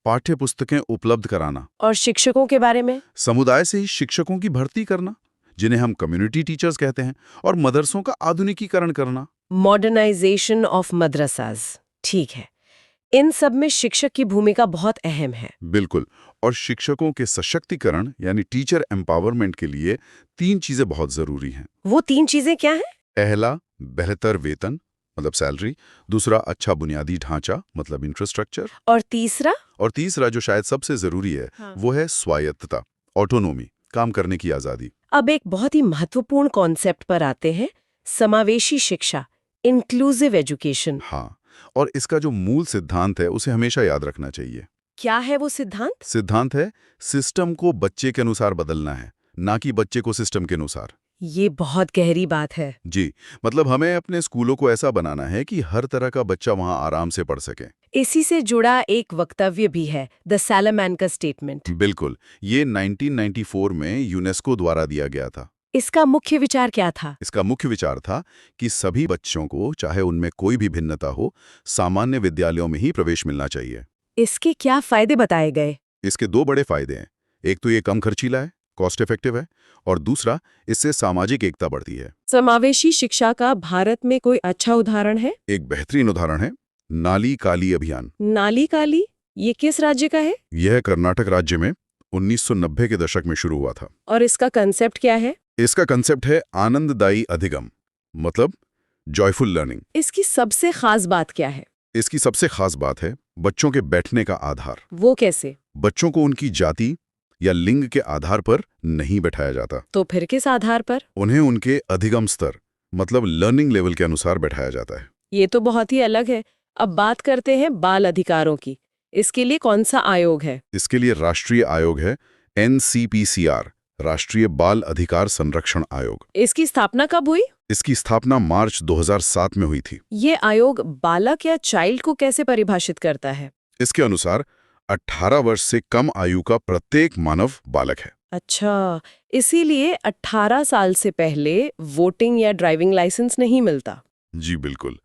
पाठ्य पुस्तकें उपलब्ध कराना। और शिक्षकों के बारे में? समुदाय से ही शिक्षकों की भर्ती करना, जिन्हें हम कम्युनिटी टीचर्स कहते हैं, और मदरसों का आधुनिकीकरण करना। Modernisation of मदरसाज। ठीक है, इन सब में शिक्षक की भूमिका बहुत अहम है। बिल्कुल, और शिक्षकों के सशक्तिकरण यानी टीचर एम्पावरमेंट के लिए 3 चीजें बहुत जरूरी हैं। वो 3 चीजें क्या हैं? पहला, बेहतर वेतन मतलब सैलरी। दूसरा, अच्छा बुनियादी ढांचा मतलब इंफ्रास्ट्रक्चर। और तीसरा जो शायद सबसे जरूरी है, वो है स्वायत्तता, ऑटोनोमी, काम करने की आजादी। अब एक बहुत ही महत्वपूर्ण कॉन्सेप्ट पर आते हैं, समावेशी शिक्षा, इंक्लूसिव एजुकेशन। हाँ, और इसका जो मूल सिद्धांत है उसे हमेशा याद रखना चाहिए। क्या है वो सिद्धांत? सिद्धांत है सिस्टम को बच्चे के अनुसार बदलना है, ना कि बच्चे को सिस्टम के अनुसार। ये बहुत गहरी बात है। जी, मतलब हमें अपने स्कूलों को ऐसा बनाना है कि हर तरह का बच्चा वहां आराम से पढ़ सके। इसी से जुड़ा एक वक्तव्य भी है, द सैलामैंका स्टेटमेंट। बिल्कुल, ये 1994 में यूनेस्को द्वारा दिया गया था। इसका मुख्य विचार क्या था? इसका मुख्य विचार था कि सभी बच्चों को, चाहे उनमें कोई भी भिन्नता हो, सामान्य विद्यालयों में ही प्रवेश मिलना चाहिए। इसके क्या फायदे बताए गए? इसके दो बड़े फायदे हैं। एक तो ये कम खर्चीला है, कॉस्ट इफेक्टिव है, और दूसरा इससे सामाजिक एकता बढ़ती है। समावेशी शिक्षा का भारत में कोई अच्छा उदाहरण है? एक बेहतरीन उदाहरण है नाली काली अभियान। नाली काली, ये किस राज्य का है? यह कर्नाटक राज्य में 1990 के दशक में शुरू हुआ था। और इसका कंसेप्ट क्या है? इसका कंसेप्ट है आनंददायी अधिगम, मतलब जॉयफुल लर्निंग। इसकी सबसे खास बात क्या है? इसकी सबसे खास बात है बच्चों के बैठने का आधार। वो कैसे? बच्चों को उनकी जाति या लिंग के आधार पर नहीं बैठाया जाता। तो फिर किस आधार पर? उन्हें उनके अधिगम स्तर, मतलब लर्निंग लेवल के अनुसार बैठाया जाता है। ये तो बहुत ही अलग है। अब बात करते हैं बाल अधिकारों की। इसके लिए कौन सा आयोग है? इसके लिए राष्ट्रीय आयोग है NCPCR, राष्ट्रीय बाल अधिकार संरक्षण आयोग। इसकी स्थापना कब हुई? इसकी स्थापना मार्च 2007 में हुई थी। ये आयोग बालक या चाइल्ड को कैसे परिभाषित करता है? इसके अनुसार 18 वर्ष से कम आयु का प्रत्येक मानव बालक है। अच्छा, इसीलिए 18 साल से पहले वोटिंग या ड्राइविंग लाइसेंस नहीं मिलता। जी बिल्कुल।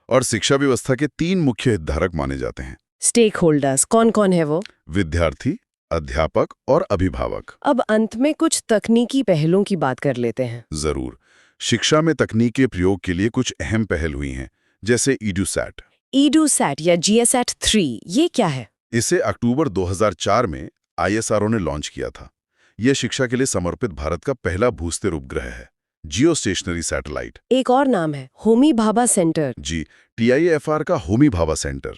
और शिक्षा व्यवस्था के 3 मुख्य हितधारक माने जाते हैं। स्टेक होल्डर्स कौन कौन है वो? विद्यार्थी, अध्यापक और अभिभावक। अब अंत में कुछ तकनीकी पहलुओं की बात कर लेते हैं। जरूर। शिक्षा में तकनीक के प्रयोग के लिए कुछ अहम पहल हुई हैं, जैसे EDUSAT। EDUSAT या GSAT 3, ये क्या है? इसे अक्टूबर 2004 में ISRO ने लॉन्च किया था। यह शिक्षा के लिए समर्पित भारत का पहला भूस्तर उपग्रह है, जियो स्टेशनरी सैटेलाइट। एक और नाम है होमी भाभा सेंटर। जी, TIFR का होमी भाभा सेंटर।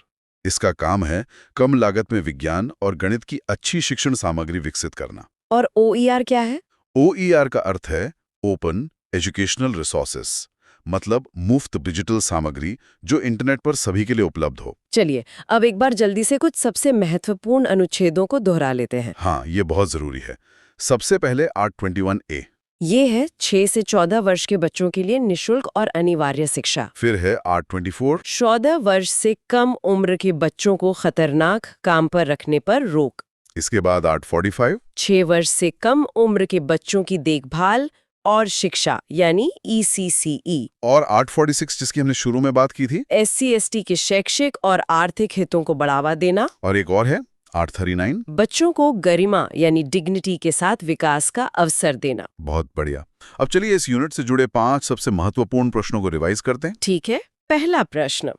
इसका काम है कम लागत में विज्ञान और गणित की अच्छी शिक्षण सामग्री विकसित करना। और OER क्या है? OER का अर्थ है ओपन एजुकेशनल रिसोर्सेस, मतलब मुफ्त डिजिटल सामग्री जो इंटरनेट पर सभी के लिए उपलब्ध हो। चलिए, अब एक बार जल्दी से कुछ सबसे महत्वपूर्ण अनुच्छेदों को दोहरा लेते हैं। हाँ, ये बहुत जरूरी है। सबसे पहले 821A। ये है 6 से 14 वर्ष के बच्चों के लिए निशुल्क और अनिवार्य शिक्षा। फिर है 824। 14 वर्ष से कम उम्र के बच्चों को खतरनाक काम पर रखने पर रोक। इसके बाद 845। 6 वर्ष से कम उम्र के बच्चों की देखभाल और शिक्षा यानी ECCE। और 846 जिसकी हमने शुरू में बात की थी। SC/ST के शैक्षिक और आर्थिक हितों को बढ़ावा देना। और एक और है 839। बच्चों को गरिमा यानी डिग्निटी के साथ विकास का अवसर देना। बहुत बढ़िया। अब चलिए इस यूनिट से जुड़े 5 सबसे महत्वपूर्ण प्रश्नों को रिवाइज करते हैं। ठीक है। पहला प्रश्न,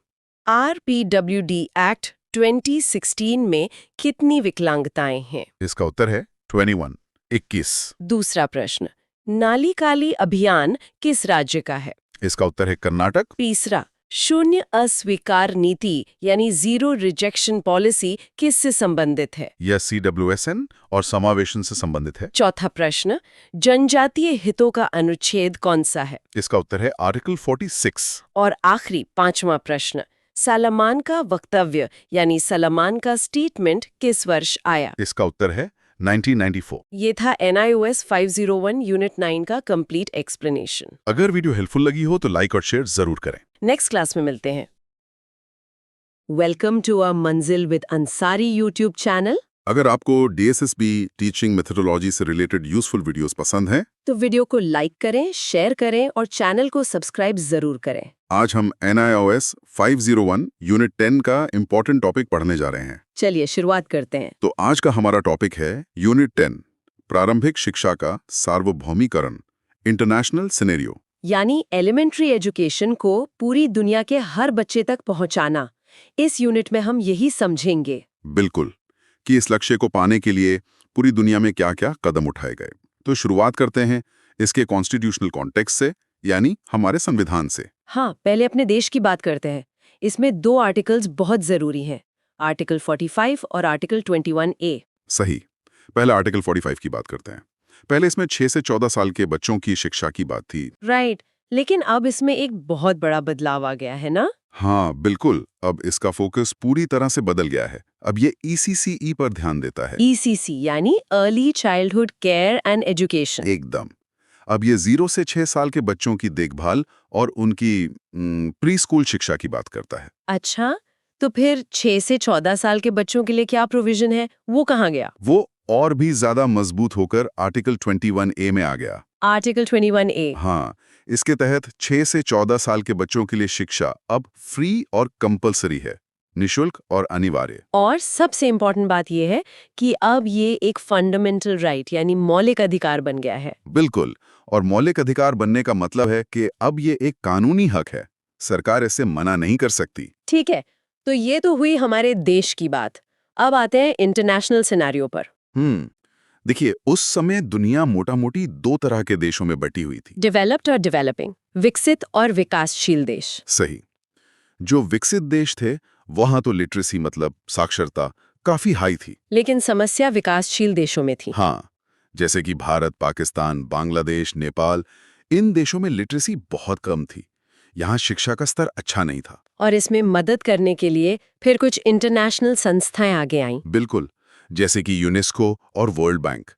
RPWD एक्ट 2016 में कितनी विकलांगताएं हैं? इसका उत्तर है 21। दूसरा प्रश्न, नाली काली अभियान किस राज्य का है? इसका उत्तर है कर्नाटक। तीसरा, शून्य अस्वीकार नीति यानी जीरो रिजेक्शन पॉलिसी किससे संबंधित है? यह CWSN और समावेशन से संबंधित है। चौथा प्रश्न, जनजातीय हितों का अनुच्छेद कौन सा है? इसका उत्तर है आर्टिकल 46। और आखिरी 5वां प्रश्न, सलमान का वक्तव्य यानी सलमान का स्टेटमेंट किस वर्ष आया? इसका उत्तर है 1994। ये था NIOS 501 यूनिट 9 का कंप्लीट एक्सप्लेनेशन। अगर वीडियो हेल्पफुल लगी हो तो लाइक और शेयर जरूर करें। नेक्स्ट क्लास में मिलते हैं। वेलकम टू अ मंजिल विद अंसारी यूट्यूब चैनल। अगर आपको DSSB टीचिंग मेथोडोलॉजी से रिलेटेड यूजफुल वीडियोस पसंद हैं, तो वीडियो को लाइक करें, शेयर करें और चैनल को सब्सक्राइब जरूर करें। आज हम NIOS 501 यूनिट 10 का इम्पोर्टेंट टॉपिक पढ़ने जा रहे हैं। चलिए शुरुआत करते हैं। तो आज का हमारा टॉपिक है यूनिट 10, प्रारंभिक शिक्षा का सार्वभौमीकरण, इंटरनेशनल सिनेरियो। यानी एलिमेंट्री एजुकेशन को पूरी दुनिया के हर बच्चे तक पहुंचाना। इस यूनिट में हम यही समझेंगे। बिल्कुल, कि इस लक्ष्य को पाने के लिए पूरी दुनिया में क्या-क्या कदम उठाए गए। तो शुरुआत करते हैं इसके कॉन्स्टिट्यूशनल कॉन्टेक्स्ट से, यानी हमारे संविधान से। हाँ, पहले अपने देश की बात करते हैं। इसमें 2 आर्टिकल्स बहुत जरूरी हैं, आर्टिकल 45 और आर्टिकल 21A। सही। पहले आर्टिकल 45 की बात करते हैं। पहले इसमें 6 से 14 साल के बच्चों की शिक्षा की बात थी। राइट, लेकिन अब इसमें एक बहुत बड़ा बदलाव आ गया है ना? हाँ बिल्कुल, अब इसका फोकस पूरी तरह से बदल गया है। अब ये ECCE पर ध्यान देता है। ECC यानी early childhood care and education. एकदम। अब ये 0 से 6 साल के बच्चों की देखभाल और उनकी प्री स्कूल शिक्षा की बात करता है। अच्छा, तो फिर 6 से 14 साल के बच्चों के लिए क्या प्रोविजन है, वो कहाँ गया? वो और भी ज्यादा मजबूत होकर आर्टिकल 21A में आ गया। Article 21A। हाँ, इसके तहत 6 से 14 साल के बच्चों के लिए शिक्षा अब फ्री और कंपलसरी है। निशुल्क और अनिवार्य। और सबसे इम्पोर्टेंट बात यह है कि अब ये एक फंडामेंटल राइट यानी मौलिक अधिकार बन गया है। बिल्कुल, और मौलिक अधिकार बनने का मतलब है कि अब ये एक कानूनी हक है, सरकार इसे मना नहीं कर सकती। ठीक है, तो ये तो हुई हमारे देश की बात। अब आते हैं इंटरनेशनल सिनेरियो पर। देखिए, उस समय दुनिया मोटा-मोटी दो तरह के देशों में बटी हुई थी। डेवलप्ड और डेवलपिंग, विकसित और विकासशील देश। सही। जो विकसित देश थे, वहां तो लिटरेसी मतलब साक्षरता काफी हाई थी। लेकिन समस्या विकासशील देशों में थी। हाँ, जैसे कि भारत, पाकिस्तान, बांग्लादेश, नेपाल, इन देशों में लिटरेसी बहुत कम थी। यहाँ शिक्षा का स्तर अच्छा नहीं था। और इसमें मदद करने के लिए फिर कुछ इंटरनेशनल संस्थाएं आगे आईं। बिल्कुल, जैसे कि यूनेस्को और वर्ल्ड बैंक।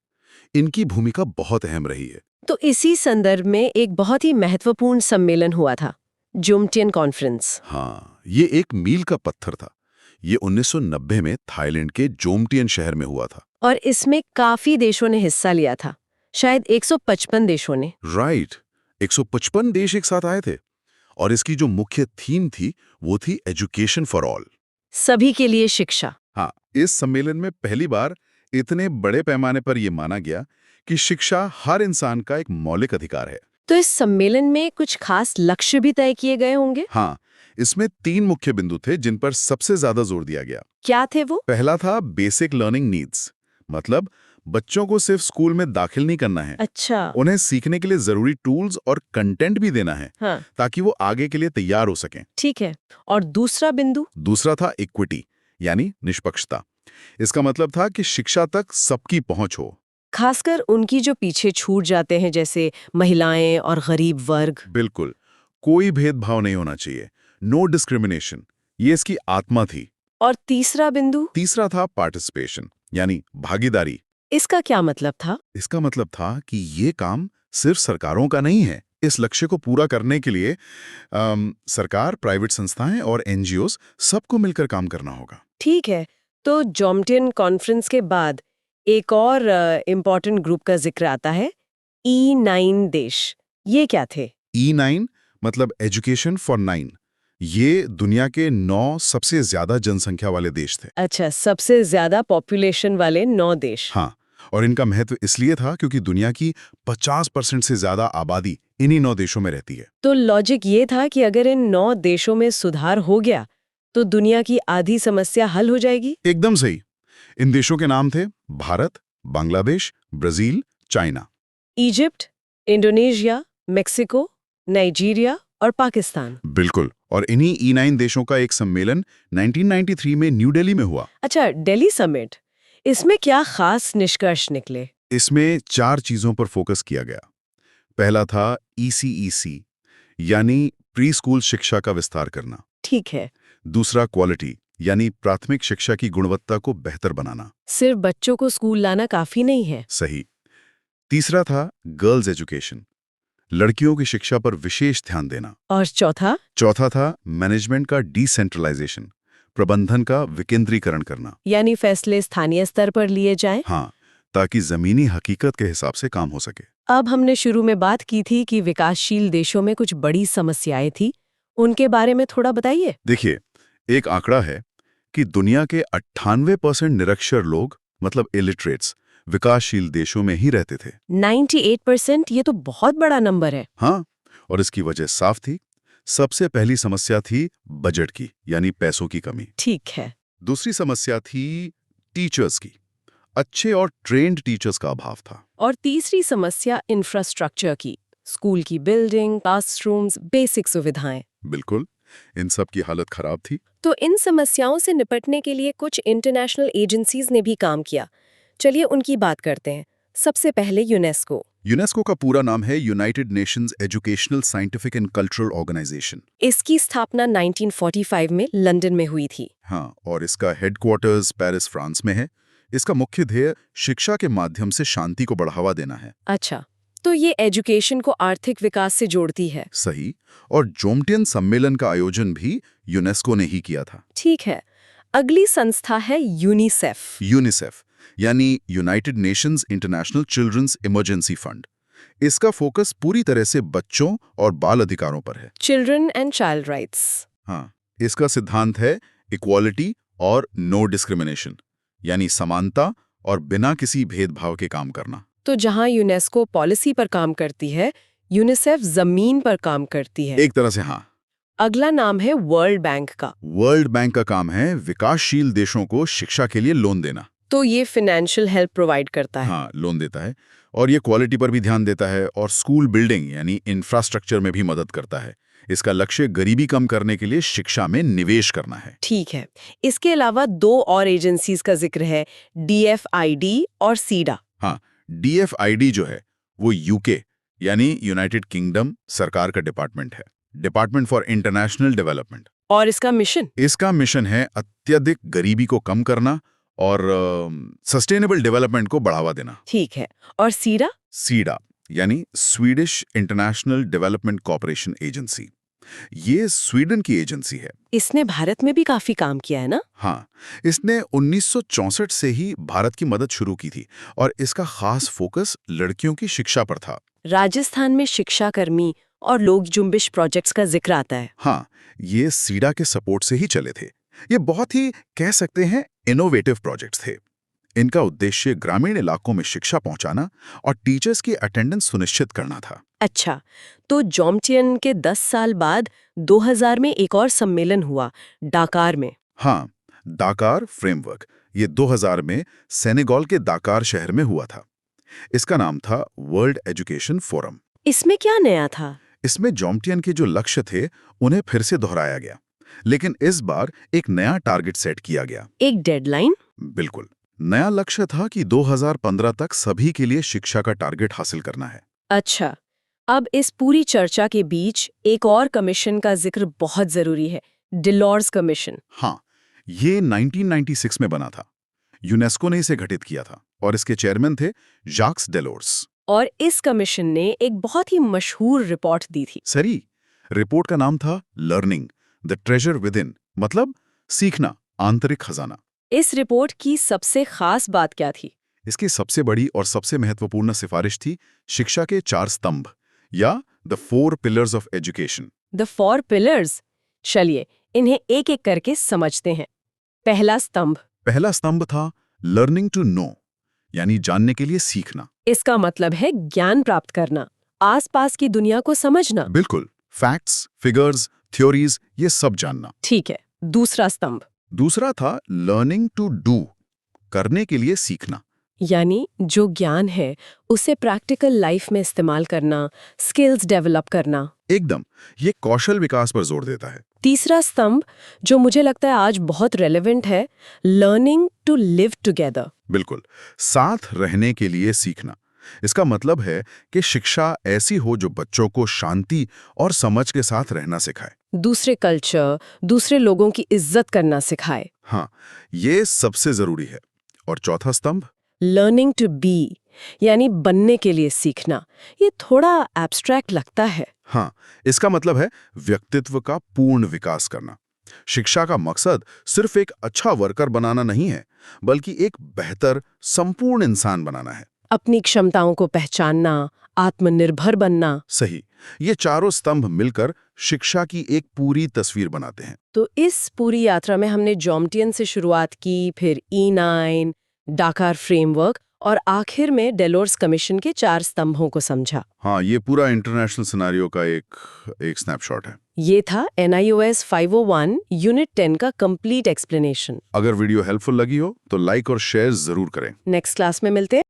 इनकी भूमिका बहुत अहम रही है। तो इसी संदर्भ में एक बहुत ही महत्वपूर्ण सम्मेलन हुआ था, जोमटियन कॉन्फ्रेंस। हाँ, ये एक मील का पत्थर था। ये 1990 में थाईलैंड के जोमटियन शहर में हुआ था। और इसमें काफी देशों ने हिस्सा लिया था, शायद 155 देशों ने। राइट, 155 देश एक साथ आए थे। और इसकी जो मुख्य थीम थी, वो थी एजुकेशन फॉर ऑल। सभी के लिए शिक्षा। हाँ, इस सम्मेलन में पहली बार इतने बड़े पैमाने पर यह माना गया कि शिक्षा हर इंसान का एक मौलिक अधिकार है। तो इस सम्मेलन में कुछ खास लक्ष्य भी तय किए गए होंगे? हाँ, इसमें 3 मुख्य बिंदु थे जिन पर सबसे ज्यादा जोर दिया गया। क्या थे वो? पहला था बेसिक लर्निंग नीड्स, मतलब बच्चों को सिर्फ स्कूल में दाखिल नहीं करना है, अच्छा। उन्हें सीखने के लिए जरूरी टूल्स और कंटेंट भी देना है, हाँ, ताकि वो आगे के लिए तैयार हो सकें। ठीक है। और दूसरा बिंदु? दूसरा था इक्विटी, यानी निष्पक्षता। इसका मतलब था कि शिक्षा तक सबकी पहुंच हो। खासकर उनकी जो पीछे छूट जाते हैं, जैसे महिलाएं और गरीब वर्ग। बिल्कुल, कोई भेदभाव नहीं होना चाहिए, नो डिस्क्रिमिनेशन, ये इसकी आत्मा थी। और तीसरा बिंदु? तीसरा था पार्टिसिपेशन, यानी भागीदारी। इसका क्या मतलब था? इसका मतलब था कि ये काम सिर्फ सरकारों का नहीं है। इस लक्ष्य को पूरा करने के लिए सरकार, प्राइवेट संस्थाएं और एनजीओज सबको मिलकर काम करना होगा। ठीक है, तो जोमटियन कॉन्फ्रेंस के बाद एक और इम्पोर्टेंट ग्रुप का जिक्र आता है, E9 देश। ये क्या थे? E9 मतलब एजुकेशन फॉर 9। ये दुनिया के 9 सबसे ज्यादा जनसंख्या वाले देश थे। अच्छा, सबसे ज्यादा पॉपुलेशन वाले 9 देश। हाँ, और इनका महत्व इसलिए था क्योंकि दुनिया की 50% से ज्यादा आबादी इन्हीं 9 देशों में रहती है। तो लॉजिक ये था कि अगर इन 9 देशों में सुधार हो गया तो दुनिया की आधी समस्या हल हो जाएगी। एकदम सही। इन देशों के नाम थे Bharat, Bangladesh, Brazil, China. Egypt, Indonesia, Mexico, Nigeria और पाकिस्तान। बिल्कुल, और इन्हीं E9 देशों का एक सम्मेलन 1993 में न्यू दिल्ली में हुआ। अच्छा, दिल्ली समिट। इसमें क्या खास निष्कर्ष निकले? इसमें 4 चीजों पर फोकस किया गया। पहला था ECEC, यानी प्री स्कूल शिक्षा का विस्तार करना। ठीक है। दूसरा क्वालिटी, यानी प्राथमिक शिक्षा की गुणवत्ता को बेहतर बनाना। सिर्फ बच्चों को स्कूल लाना काफी नहीं है। सही। तीसरा था गर्ल्स एजुकेशन, लड़कियों की शिक्षा पर विशेष ध्यान देना। और चौथा? चौथा था मैनेजमेंट का डिसेंट्रलाइजेशन, प्रबंधन का विकेंद्रीकरण करना। यानी फैसले स्थानीय स्तर पर लिए जाएं। हाँ, ताकि जमीनी हकीकत के हिसाब से काम हो सके। अब हमने शुरू में बात की थी कि विकासशील देशों में कुछ बड़ी समस्याएं थी, उनके बारे में थोड़ा बताइए। देखिए, एक आंकड़ा है कि दुनिया के 98% निरक्षर लोग, मतलब इलिटरेट्स, विकासशील देशों में ही रहते थे। 98%, ये तो बहुत बड़ा नंबर है। हाँ, और इसकी वजह साफ थी। सबसे पहली समस्या थी बजट की, यानी पैसों की कमी। ठीक है। दूसरी समस्या थी टीचर्स की, अच्छे और ट्रेन्ड टीचर्स का अभाव था। और तीसरी समस्या इंफ्रास्ट्रक्चर की, स्कूल की बिल्डिंग, क्लासरूम्स, बेसिक सुविधाएं। बिल्कुल, इन सब की हालत खराब थी। तो इन समस्याओं से निपटने के लिए कुछ इंटरनेशनल एजेंसीज ने भी काम किया। चलिए उनकी बात करते हैं। सबसे पहले यूनेस्को। यूनेस्को का पूरा नाम है United Nations Educational, Scientific and Cultural Organization. इसकी स्थापना 1945 में लंदन में हुई थी। हाँ, और इसका हेडक्वार्टर्स पेरिस, फ्रांस में है। इसका मुख्य ध्येय शिक्षा के माध्यम से शांति को बढ़ावा देना है। अच्छा, तो ये एजुकेशन को आर्थिक विकास से जोड़ती है। सही। और जोमटियन सम्मेलन का आयोजन भी यूनेस्को ने ही किया था। ठीक है। अगली संस्था है यूनिसेफ। यूनिसेफ, यानी United Nations International Children's Emergency Fund. इसका फोकस पूरी तरह से बच्चों और बाल अधिकारों पर है। Children and child rights. हाँ, इसका सिद्धांत है इक्वालिटी और नो डिस्क्रिमिनेशन, यानी समानता और बिना किसी भेदभाव के काम करना। तो जहां यूनेस्को पॉलिसी पर काम करती है, यूनिसेफ जमीन पर काम करती है। एक तरह से हाँ। अगला नाम है वर्ल्ड बैंक का। वर्ल्ड बैंक का काम है विकासशील देशों को शिक्षा के लिए लोन देना। तो ये फाइनेंशियल हेल्प प्रोवाइड करता है। हाँ, लोन देता है और ये क्वालिटी पर भी ध्यान देता है और स्कूल बिल्डिंग यानी इंफ्रास्ट्रक्चर में भी मदद करता है। इसका लक्ष्य गरीबी कम करने के लिए शिक्षा में निवेश करना है। ठीक है। इसके अलावा 2 और एजेंसीज का जिक्र है, DFID और सीडा। हाँ, DFID जो है वो यूके यानी यूनाइटेड किंगडम सरकार का डिपार्टमेंट है, डिपार्टमेंट फॉर इंटरनेशनल डेवलपमेंट। और इसका मिशन? इसका मिशन है अत्यधिक गरीबी को कम करना और सस्टेनेबल डेवलपमेंट को बढ़ावा देना। ठीक है। और सीडा? सीडा यानी Swedish International development corporation agency, ये स्वीडन की एजेंसी है। इसने भारत में भी काफी काम किया है ना? हाँ, इसने 1964 से ही भारत की मदद शुरू की थी और इसका खास फोकस लड़कियों की शिक्षा पर था। राजस्थान में शिक्षाकर्मी और लोक जुम्बिश प्रोजेक्ट्स का जिक्र आता है। हाँ, ये सीडा के सपोर्ट से ही चले थे। ये बहुत ही कह सकते हैं इनोवेटिव प्रोजेक्ट्स थे। इनका उद्देश्य ग्रामीण इलाकों में शिक्षा पहुंचाना और टीचर्स की अटेंडेंस सुनिश्चित करना था। अच्छा, तो जॉमटियन के 10 साल बाद 2000 में एक और सम्मेलन हुआ, डाकार में। हाँ, डाकार फ्रेमवर्क, ये 2000 में सेनेगल के दाकार शहर में हुआ था। इसका नाम था वर्ल्ड एजुकेशन फोरम। इसमें क्या नया था? इसमें जॉमटियन के जो लक्ष्य थे उन्हें फिर से दोहराया गया, लेकिन इस बार एक नया टारगेट सेट किया गया। एक डेडलाइन? बिल्कुल। नया लक्ष्य था कि 2015 तक सभी के लिए शिक्षा का टारगेट हासिल करना है। अच्छा, अब इस पूरी चर्चा के बीच एक और कमीशन का जिक्र बहुत जरूरी है, डिलॉर्स कमीशन। हाँ, ये 1996 में बना था। यूनेस्को ने इसे गठित किया था और इसके चेयरमैन थे जाक्स डेलोर्स। और इस कमीशन ने एक बहुत ही मशहूर रिपोर्ट दी थी। सही। रिपोर्ट का नाम था learning the treasure with in, मतलब सीखना, आंतरिक खजाना। इस रिपोर्ट की सबसे खास बात क्या थी? इसकी सबसे बड़ी और सबसे महत्वपूर्ण सिफारिश थी शिक्षा के 4 स्तंभ या the 4 pillars of education. The 4 pillars? चलिए इन्हें एक एक करके समझते हैं। पहला स्तंभ था लर्निंग टू नो, यानी जानने के लिए सीखना। इसका मतलब है ज्ञान प्राप्त करना, आसपास की दुनिया को समझना। बिल्कुल, फैक्ट्स, फिगर्स, थ्योरीज, ये सब जानना। ठीक है। दूसरा था लर्निंग टू डू, करने के लिए सीखना, यानी जो ज्ञान है उसे प्रैक्टिकल लाइफ में इस्तेमाल करना, स्किल्स डेवलप करना। एकदम, ये कौशल विकास पर जोर देता है। तीसरा स्तंभ, जो मुझे लगता है आज बहुत रेलेवेंट है, लर्निंग टू लिव टुगेदर। बिल्कुल, साथ रहने के लिए सीखना। इसका मतलब है कि शिक्षा ऐसी हो जो बच्चों को शांति और समझ के साथ रहना सिखाए, दूसरे कल्चर, दूसरे लोगों की इज्जत करना सिखाए। हाँ, ये सबसे जरूरी है। और चौथा स्तंभ, लर्निंग टू बी, यानी बनने के लिए सीखना। ये थोड़ा एब्स्ट्रैक्ट लगता है। हाँ, इसका मतलब है व्यक्तित्व का पूर्ण विकास करना। शिक्षा का मकसद सिर्फ एक अच्छा वर्कर बनाना नहीं है, बल्कि एक बेहतर, संपूर्ण इंसान बनाना है। अपनी क्षमताओं को पहचानना, आत्मनिर्भर बनना। सही। ये चारों स्तंभ मिलकर शिक्षा की एक पूरी तस्वीर बनाते हैं। तो इस पूरी यात्रा में हमने जॉमटियन से शुरुआत की, फिर E9, डाकार फ्रेमवर्क और आखिर में डेलोर्स कमीशन के 4 स्तंभों को समझा। हाँ, ये पूरा इंटरनेशनल सिनेरियो का एक स्नैपशॉट है। ये था NIOS 501 यूनिट 10 का कंप्लीट एक्सप्लेनेशन। अगर वीडियो हेल्पफुल लगी हो तो लाइक और शेयर जरूर करें। नेक्स्ट क्लास में मिलते हैं।